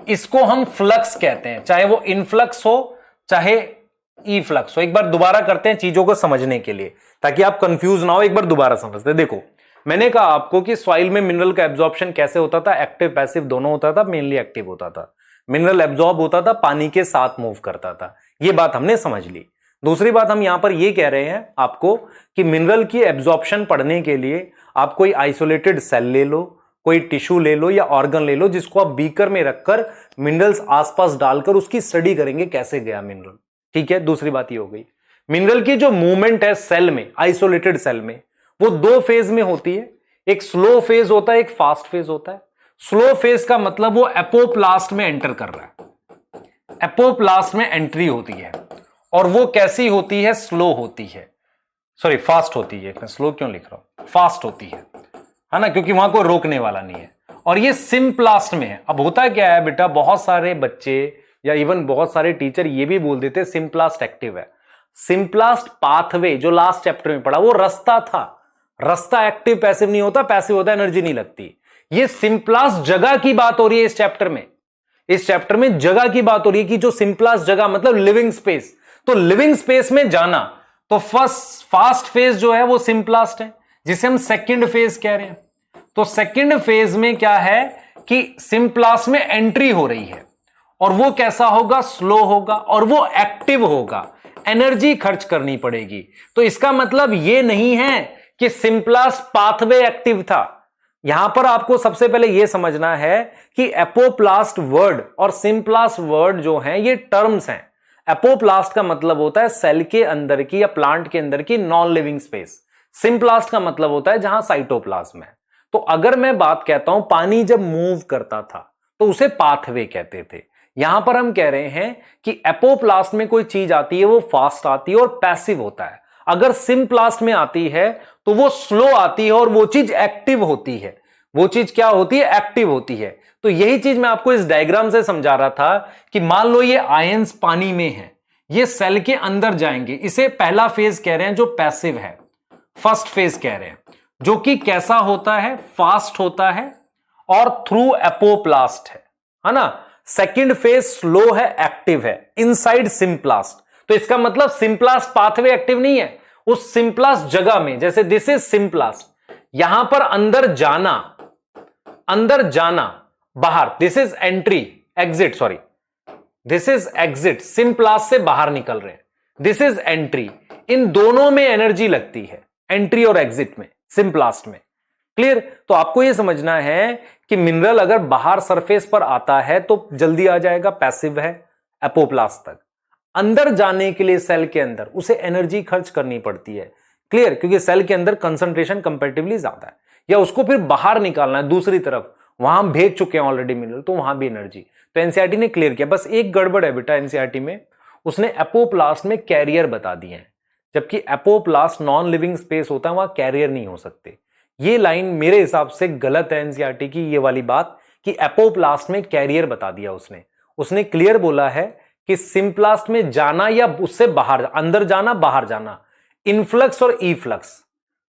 इसको हम फ्लक्स कहते हैं, चाहे वो इनफ्लक्स हो चाहे ई फ्लक्स हो। एक बार दोबारा करते हैं चीजों को समझने के लिए, ताकि आप कंफ्यूज ना हो, एक बार दोबारा समझते। देखो मैंने कहा आपको कि सॉइल में मिनरल का एब्जॉर्प्शन कैसे होता था, एक्टिव पैसिव दोनों होता था, मेनली एक्टिव होता था। मिनरल एब्जॉर्ब होता था, पानी के साथ मूव करता था, ये बात हमने समझ ली। दूसरी बात हम यहां पर ये कह रहे हैं आपको कि मिनरल की एब्जॉर्प्शन पढ़ने के लिए आप कोई आइसोलेटेड सेल ले लो, कोई टिश्यू ले लो या ऑर्गन ले लो, जिसको आप बीकर में रखकर मिनरल्स आसपास डालकर उसकी स्टडी करेंगे कैसे गया मिनरल, ठीक है। दूसरी बात ये हो गई। मिनरल की जो मूवमेंट है सेल में, आइसोलेटेड सेल में, वो दो फेज में होती है, एक स्लो फेज होता है, एक फास्ट फेज होता है। स्लो फेज का मतलब वो एपोप्लास्ट में एंटर कर रहा है, एपोप्लास्ट में एंट्री होती है, और वो कैसी होती है, स्लो होती है, सॉरी फास्ट होती है, मैं स्लो क्यों लिख रहा हूं, फास्ट होती है ना, क्योंकि वहां कोई रोकने वाला नहीं है। और ये सिंप्लास्ट में है। अब होता क्या है बेटा, बहुत सारे बच्चे या इवन बहुत सारे टीचर ये भी बोल देते सिंप्लास्ट एक्टिव है। सिंप्लास्ट पाथवे जो लास्ट चैप्टर में पढ़ा, वो रास्ता था, रास्ता एक्टिव पैसिव नहीं होता, पैसिव होता एनर्जी नहीं लगती। ये सिंप्लास्ट जगह की बात हो रही है इस चैप्टर में, इस चैप्टर में जगह की बात हो रही है कि जो सिंप्लास्ट जगह मतलब लिविंग स्पेस, तो लिविंग स्पेस में जाना, तो फर्स्ट फास्ट फेज जो है वो सिंप्लास्ट है, जिसे हम सेकंड फेज कह रहे हैं। तो सेकंड फेज में क्या है कि सिंप्लास्ट में एंट्री हो रही है, और वो कैसा होगा, स्लो होगा, और वो एक्टिव होगा, एनर्जी खर्च करनी पड़ेगी। तो इसका मतलब ये नहीं है कि सिंप्लास्ट पाथवे एक्टिव था। यहां पर आपको सबसे पहले यह समझना है कि एपोप्लास्ट वर्ड और सिंप्लास्ट वर्ड जो हैं ये टर्म्स हैं। एपोप्लास्ट का मतलब होता है सेल के अंदर की या प्लांट के अंदर की नॉन लिविंग स्पेस, सिंप्लास्ट का मतलब होता है जहां साइटोप्लाज्म है। तो अगर मैं बात कहता हूं पानी जब मूव करता था तो उसे पाथवे कहते थे। यहां पर हम कह रहे हैं कि एपोप्लास्ट में कोई चीज आती है वो फास्ट आती है और पैसिव होता है, अगर सिंप्लास्ट में आती है तो वो स्लो आती है और वो चीज एक्टिव होती है। वो चीज क्या होती है, एक्टिव होती है। तो यही चीज मैं आपको इस डायग्राम से समझा रहा था कि मान लो ये आयंस पानी में है, ये सेल के अंदर जाएंगे, इसे पहला फेज कह रहे हैं जो पैसिव है, फर्स्ट फेज कह रहे हैं, जो कि कैसा होता है, फास्ट होता है और थ्रू एपोप्लास्ट है ना। सेकंड फेज स्लो है, एक्टिव है, इनसाइड सिंप्लास्ट। तो इसका मतलब सिंप्लास्ट पाथवे एक्टिव नहीं है, उस सिंप्लास्ट जगह में, जैसे दिस इज सिंप्लास्ट, यहां पर अंदर जाना, अंदर जाना, बाहर, this is entry, exit, sorry this is exit, symplast से बाहर निकल रहे हैं, दिस इज एंट्री। इन दोनों में एनर्जी लगती है, एंट्री और एग्जिट में, सिंप्लास्ट में। क्लियर। तो आपको यह समझना है कि मिनरल अगर बाहर सरफेस पर आता है तो जल्दी आ जाएगा, पैसिव है, एपोप्लास्ट तक। अंदर जाने के लिए सेल के अंदर उसे एनर्जी खर्च करनी पड़ती है। क्लियर, क्योंकि सेल के अंदर कंसंट्रेशन कंपैरेटिवली ज्यादा है, या उसको फिर बाहर निकालना है दूसरी तरफ, वहां हम भेज चुके हैं ऑलरेडी मिनरल, तो वहां भी एनर्जी। तो एनसीईआरटी ने क्लियर किया। बस एक गड़बड़ है बेटा एनसीईआरटी में, उसने एपोप्लास्ट में कैरियर बता दिए हैं, जबकि एपोप्लास्ट नॉन लिविंग स्पेस होता है, वहां कैरियर नहीं हो सकते। ये लाइन मेरे हिसाब से गलत है एनसीईआरटी की, ये वाली बात कि एपोप्लास्ट में कैरियर बता दिया उसने क्लियर बोला है कि सिंप्लास्ट में जाना या उससे बाहर, अंदर जाना बाहर जाना, इनफ्लक्स और ईफ्लक्स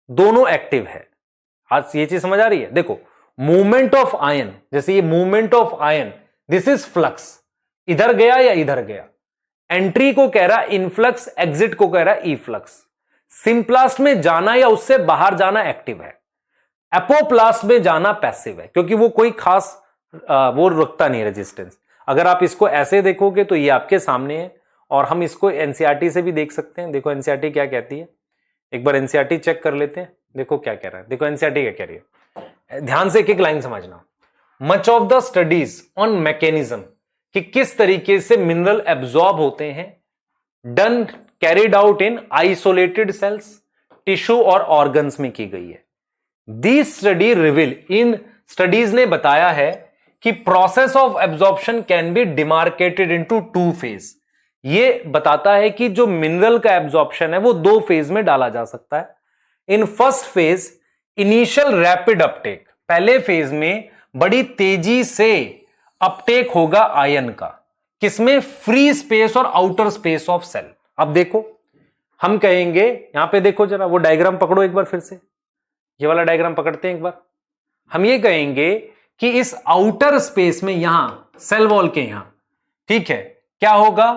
दोनों एक्टिव है। आज ये चीज समझ आ रही है। देखो मूवमेंट ऑफ आयन, जैसे ये movement of ion, this is flux, इधर गया या इधर गया, एंट्री को कह रहा इनफ्लक्स, एग्जिट को कह रहा ईफ्लक्स। सिंप्लास्ट में जाना या उससे बाहर जाना एक्टिव है, एपोप्लास्ट में जाना पैसिव है, क्योंकि वो कोई खास वो रखता नहीं रेजिस्टेंस। अगर आप इसको ऐसे देखोगे तो ये आपके सामने है, और हम इसको एनसीईआरटी से भी देख सकते हैं। देखो एनसीईआरटी क्या कहती है, एक बार एनसीईआरटी चेक कर लेते हैं। देखो क्या कह रहा है, देखो एनसीईआरटी क्या कह रही है, ध्यान से एक एक लाइन समझना। Much of the studies on mechanism कि किस तरीके से मिनरल एब्जॉर्ब होते हैं, done carried out in isolated cells, tissue और ऑर्गन्स में की गई है। दिस स्टडी रिवील, इन स्टडीज ने बताया है कि process of absorption can be demarcated into two phase. ये बताता है कि जो मिनरल का एब्जॉर्प्शन है वो दो फेज में डाला जा सकता है। In first phase initial rapid Uptake, पहले फेज में बड़ी तेजी से अपटेक होगा आयन का, किसमें, फ्री स्पेस और आउटर स्पेस ऑफ सेल। अब देखो हम कहेंगे, यहां पे देखो जरा वो डायग्राम पकड़ो एक बार फिर से, ये वाला डायग्राम पकड़ते हैं एक बार। हम ये कहेंगे कि इस आउटर स्पेस में यहां सेल वॉल के यहां, ठीक है, क्या होगा,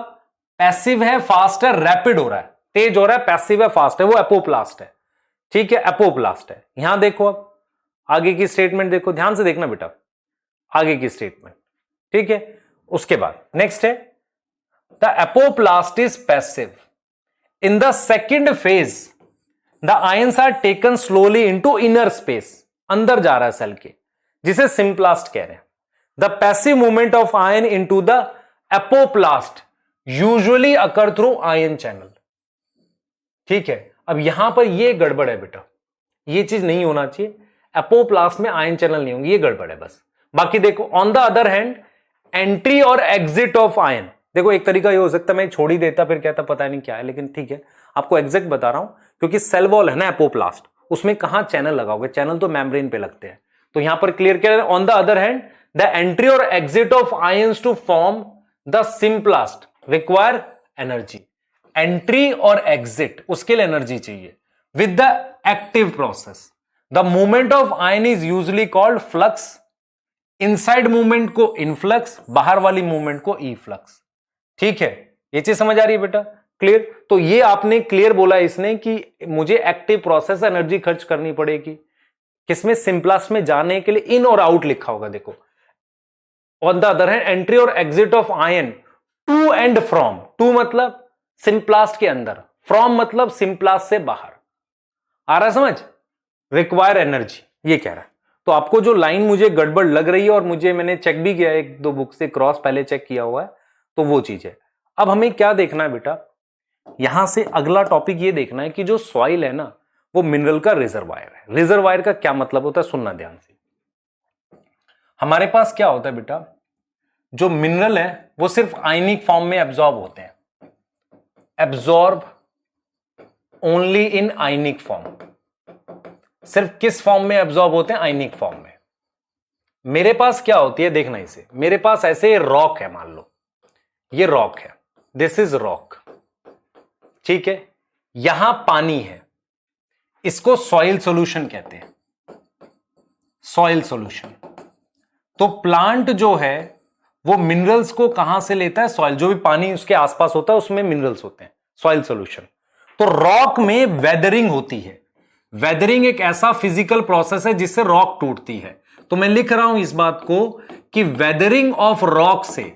पैसिव है, फास्ट है, रैपिड हो रहा है, तेज हो रहा है, पैसिव है, फास्ट है, वो एपोप्लास्ट है, ठीक है, एपोप्लास्ट है। यहां देखो अब आगे की स्टेटमेंट देखो, ध्यान से देखना बेटा, आगे की स्टेटमेंट, ठीक है। उसके बाद नेक्स्ट है, the apoplast is passive. In the second phase the ions are taken slowly into inner space, अंदर जा रहा है सेल के, जिसे सिंप्लास्ट कह रहे हैं। The passive movement of ion into the apoplast usually occur through ion channel, ठीक है। अब यहां पर यह गड़बड़ है बेटा, यह चीज नहीं होना चाहिए, एपोप्लास्ट में आयन चैनल नहीं होंगे, ये गड़बड़ है बस। बाकी देखो, on the other hand entry और एग्जिट ऑफ आयन, देखो एक तरीका ये हो सकता है मैं छोड़ ही देता फिर कहता पता नहीं क्या है, लेकिन ठीक है आपको एग्जैक्ट बता रहा हूं, क्योंकि सेल वॉल है ना एपोप्लास्ट, उसमें कहां चैनल लगाओगे, चैनल तो मेम्ब्रेन पे लगते हैं। तो यहां पर क्लियर किया, on the other hand the entry और exit of ions to form the symplast require energy. Entry और एग्जिट, उसके लिए एनर्जी चाहिए with the active process. The movement of ion is usually called flux, inside movement को influx, बाहर वाली movement को ई flux, ठीक है। ये चीज समझ आ रही है बेटा, क्लियर। तो ये आपने क्लियर बोला इसने कि मुझे एक्टिव प्रोसेस एनर्जी खर्च करनी पड़ेगी, किसमें, सिंप्लास्ट में जाने के लिए इन और आउट लिखा होगा देखो। On the other hand entry और exit of ion to and from, to मतलब सिंप्लास्ट के अंदर, फ्रॉम मतलब सिंप्लास्ट से बाहर, आ रहा है समझ, रिक्वायर एनर्जी, ये कह रहा है। तो आपको जो लाइन मुझे गड़बड़ लग रही है, और मैंने चेक भी किया एक दो बुक से क्रॉस पहले चेक किया हुआ है, तो वो चीज है। अब हमें क्या देखना है बेटा, यहां से अगला टॉपिक ये देखना है कि जो सॉइल है ना वो मिनरल का रिजर्वायर है। रिजर्वायर का क्या मतलब होता है, सुनना ध्यान से। हमारे पास क्या होता है बेटा, जो मिनरल है वो सिर्फ आयनिक फॉर्म में एब्जॉर्ब होते हैं, absorb only in ionic form. सिर्फ किस फॉर्म में एब्जॉर्ब होते हैं, आयनिक फॉर्म में। मेरे पास क्या होती है, देखना इसे, मेरे पास ऐसे रॉक है, मान लो ये रॉक है, दिस इज रॉक, ठीक है। यहां पानी है, इसको सॉइल सॉल्यूशन कहते हैं, सॉइल सॉल्यूशन। तो प्लांट जो है वो मिनरल्स को कहां से लेता है, सॉइल, जो भी पानी उसके आसपास होता है उसमें मिनरल्स होते हैं, सॉइल सॉल्यूशन। तो रॉक में वेदरिंग होती है। वेदरिंग एक ऐसा फिजिकल प्रोसेस है जिससे रॉक टूटती है। तो मैं लिख रहा हूं इस बात को कि वेदरिंग ऑफ रॉक से,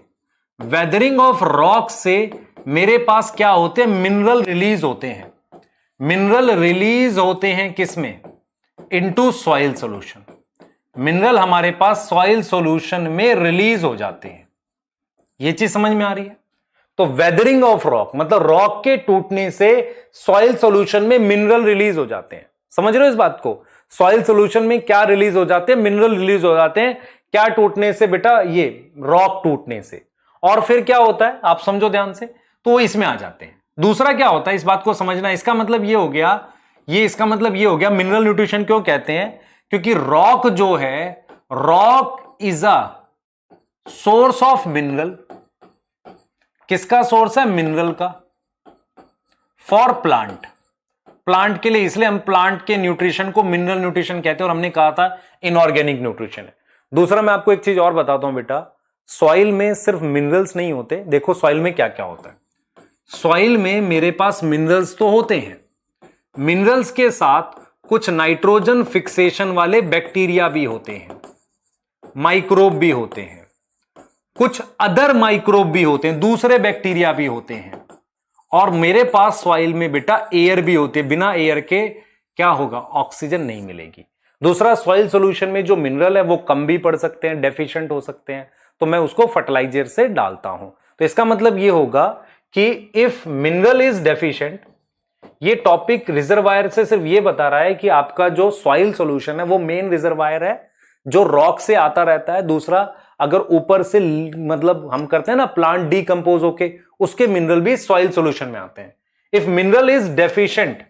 वेदरिंग ऑफ रॉक से मेरे पास क्या होते हैं, मिनरल रिलीज होते हैं। मिनरल रिलीज होते हैं किसमें, इनटू सॉइल सॉल्यूशन। मिनरल हमारे पास सॉइल सॉल्यूशन में रिलीज हो जाते हैं। यह चीज समझ में आ रही है। तो वेदरिंग ऑफ रॉक मतलब रॉक के टूटने से सॉइल सॉल्यूशन में मिनरल रिलीज हो जाते हैं। समझ रहे हो इस बात को, सॉइल सॉल्यूशन में क्या रिलीज हो जाते हैं, मिनरल रिलीज हो जाते हैं। क्या टूटने से बेटा, ये रॉक टूटने से। और फिर क्या होता है आप समझो ध्यान से, तो इसमें आ जाते हैं। दूसरा क्या होता है इस बात को समझना, इसका मतलब ये हो गया, ये इसका मतलब ये हो गया मिनरल न्यूट्रिशन क्यों कहते हैं, क्योंकि रॉक जो है, rock is a source of mineral. किसका सोर्स है, मिनरल का, फॉर प्लांट, प्लांट के लिए। इसलिए हम प्लांट के न्यूट्रिशन को मिनरल न्यूट्रिशन कहते हैं, और हमने कहा था इनऑर्गेनिक न्यूट्रिशन है। दूसरा मैं आपको एक चीज और बताता हूं बेटा, सॉइल में सिर्फ मिनरल्स नहीं होते। देखो सॉइल में क्या क्या होता है, सॉइल में मेरे पास मिनरल्स तो होते हैं, मिनरल्स के साथ कुछ नाइट्रोजन फिक्सेशन वाले बैक्टीरिया भी होते हैं, माइक्रोब भी होते हैं, कुछ अदर माइक्रोब भी होते हैं, दूसरे बैक्टीरिया भी होते हैं, और मेरे पास सॉइल में बेटा एयर भी होती है। बिना एयर के क्या होगा, ऑक्सीजन नहीं मिलेगी। दूसरा, सॉइल सोल्यूशन में जो मिनरल है वो कम भी पड़ सकते हैं, डेफिशिएंट हो सकते हैं, तो मैं उसको फर्टिलाइजर से डालता हूं। तो इसका मतलब ये होगा कि इफ मिनरल इज डेफिशिएंट, ये टॉपिक रिजर्वायर से सिर्फ ये बता रहा है कि आपका जो सॉइल सॉल्यूशन है वो मेन रिजर्वायर है जो रॉक से आता रहता है। दूसरा, अगर ऊपर से मतलब हम करते हैं ना प्लांट डीकंपोज होके, उसके मिनरल भी सॉइल सॉल्यूशन में आते हैं। If mineral is deficient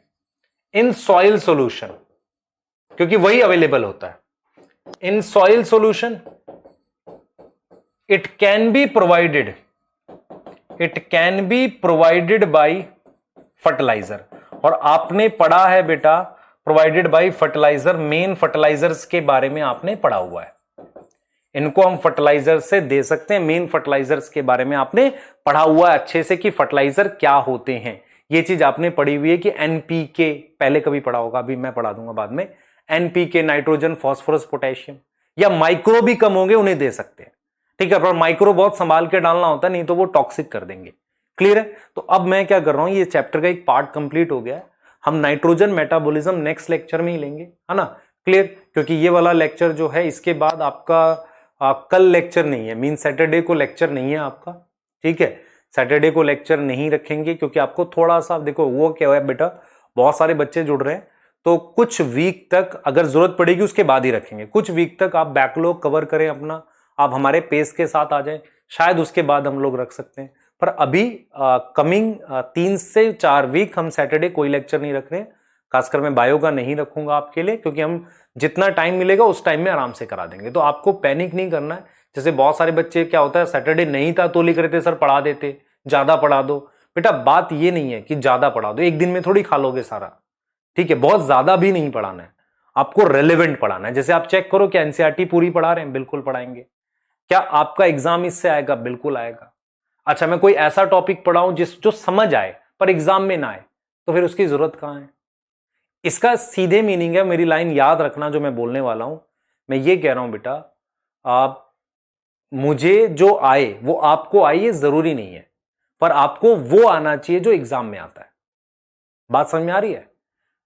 in soil solution, क्योंकि वही अवेलेबल होता है in soil solution, it can be provided by fertiliser. और आपने पढ़ा है बेटा provided by fertiliser, main fertilisers के बारे में आपने पढ़ा हुआ है, इनको हम फर्टिलाइजर से दे सकते हैं। मेन फर्टिलाइजर्स के बारे में आपने पढ़ा हुआ है अच्छे से कि फर्टिलाइजर क्या होते हैं, ये चीज आपने पढ़ी हुई है कि एनपीके पहले कभी पढ़ा होगा, अभी मैं पढ़ा दूंगा बाद में। एनपीके नाइट्रोजन फास्फोरस पोटेशियम, या माइक्रो भी कम होंगे उन्हें दे सकते हैं, ठीक है, पर माइक्रो बहुत संभाल के डालना होता है, नहीं तो वो टॉक्सिक कर देंगे। क्लियर है? तो अब मैं क्या कर रहा हूं, ये चैप्टर का एक पार्ट कंप्लीट हो गया है, हम नाइट्रोजन मेटाबॉलिज्म नेक्स्ट लेक्चर में ही लेंगे, है ना। क्लियर? क्योंकि ये वाला लेक्चर जो है इसके बाद आपका कल लेक्चर नहीं है, मीन सैटरडे को लेक्चर नहीं है आपका, ठीक है, सैटरडे को लेक्चर नहीं रखेंगे क्योंकि आपको थोड़ा सा देखो वो क्या है बेटा, बहुत सारे बच्चे जुड़ रहे हैं, तो कुछ वीक तक अगर जरूरत पड़ेगी उसके बाद ही रखेंगे। कुछ वीक तक आप बैकलॉग कवर करें अपना, आप हमारे पेस के साथ आ जाए, शायद उसके बाद हम लोग रख सकते हैं। पर अभी कमिंग 3 से 4 वीक हम सैटरडे कोई लेक्चर नहीं रख रहे हैं, खासकर मैं बायो का नहीं रखूंगा आपके लिए, क्योंकि हम जितना टाइम मिलेगा उस टाइम में आराम से करा देंगे। तो आपको पैनिक नहीं करना है। जैसे बहुत सारे बच्चे क्या होता है, सैटरडे नहीं था तो लिख रहे थे सर पढ़ा देते, ज्यादा पढ़ा दो। बेटा बात ये नहीं है कि ज्यादा पढ़ा दो, एक दिन में थोड़ी खा लोगे सारा, ठीक है, बहुत ज्यादा भी नहीं पढ़ाना है, आपको रेलेवेंट पढ़ाना है। जैसे आप चेक करो क्या एनसीईआरटी पूरी पढ़ा रहे हैं, बिल्कुल पढ़ाएंगे। क्या आपका एग्जाम इससे आएगा? बिल्कुल आएगा। अच्छा, मैं कोई ऐसा टॉपिक पढ़ाऊं जो समझ आए पर एग्जाम में ना आए, तो फिर उसकी जरूरत कहां है? इसका सीधे मीनिंग है, मेरी लाइन याद रखना जो मैं बोलने वाला हूं, मैं ये कह रहा हूं बेटा, आप मुझे जो आए वो आपको आए ये जरूरी नहीं है, पर आपको वो आना चाहिए जो एग्जाम में आता है। बात समझ में आ रही है?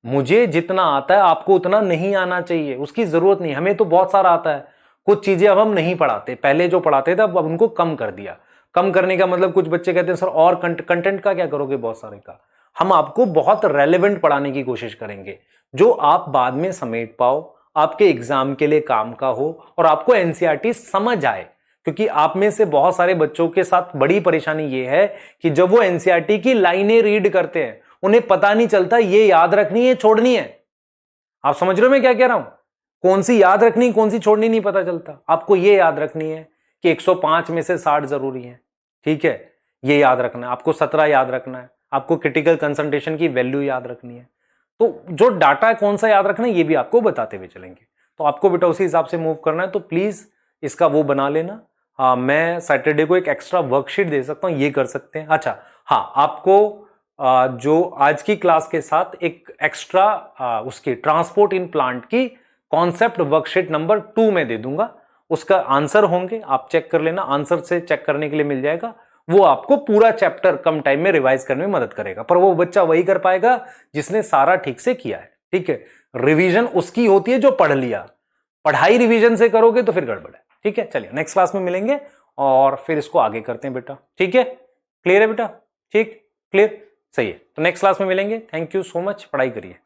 मुझे जितना आता है आपको उतना नहीं आना चाहिए, उसकी जरूरत नहीं। हमें तो बहुत सारा आता है, कुछ चीजें अब हम नहीं पढ़ाते, पहले जो पढ़ाते थे अब उनको कम कर दिया। कम करने का मतलब कुछ बच्चे कहते हैं सर और कंटेंट का क्या करोगे, बहुत सारे का। हम आपको बहुत रेलेवेंट पढ़ाने की कोशिश करेंगे, जो आप बाद में समेट पाओ, आपके एग्जाम के लिए काम का हो और आपको एनसीईआरटी समझ आए। क्योंकि आप में से बहुत सारे बच्चों के साथ बड़ी परेशानी ये है कि जब वो एनसीईआरटी की लाइनें रीड करते हैं उन्हें पता नहीं चलता ये याद रखनी है छोड़नी है। आप समझ रहे हो मैं क्या कह रहा हूं? कौन सी याद रखनी कौन सी छोड़नी नहीं पता चलता। आपको ये याद रखनी है कि 105 में से 60 जरूरी है, ठीक है, ये याद रखना है आपको, 17 याद रखना है आपको, क्रिटिकल कंसंट्रेशन की वैल्यू याद रखनी है। तो जो डाटा है कौन सा याद रखना है ये भी आपको बताते हुए चलेंगे। तो आपको बेटा उसी हिसाब से मूव करना है, तो प्लीज इसका वो बना लेना। मैं सैटरडे को एक एक्स्ट्रा वर्कशीट दे सकता हूं, ये कर सकते हैं। अच्छा हाँ, आपको जो आज की क्लास के साथ एक एक्स्ट्रा उसकी ट्रांसपोर्ट इन प्लांट की कॉन्सेप्ट वर्कशीट नंबर 2 में दे दूंगा, उसका आंसर होंगे, आप चेक कर लेना, आंसर से चेक करने के लिए मिल जाएगा। वो आपको पूरा चैप्टर कम टाइम में रिवाइज करने में मदद करेगा, पर वो बच्चा वही कर पाएगा जिसने सारा ठीक से किया है, ठीक है। रिवीजन उसकी होती है जो पढ़ लिया, पढ़ाई रिवीजन से करोगे तो फिर गड़बड़ है, ठीक है। चलिए नेक्स्ट क्लास में मिलेंगे और फिर इसको आगे करते हैं बेटा, ठीक है। क्लियर है बेटा? ठीक, क्लियर, सही है। तो नेक्स्ट क्लास में मिलेंगे। थैंक यू सो मच, पढ़ाई करिए।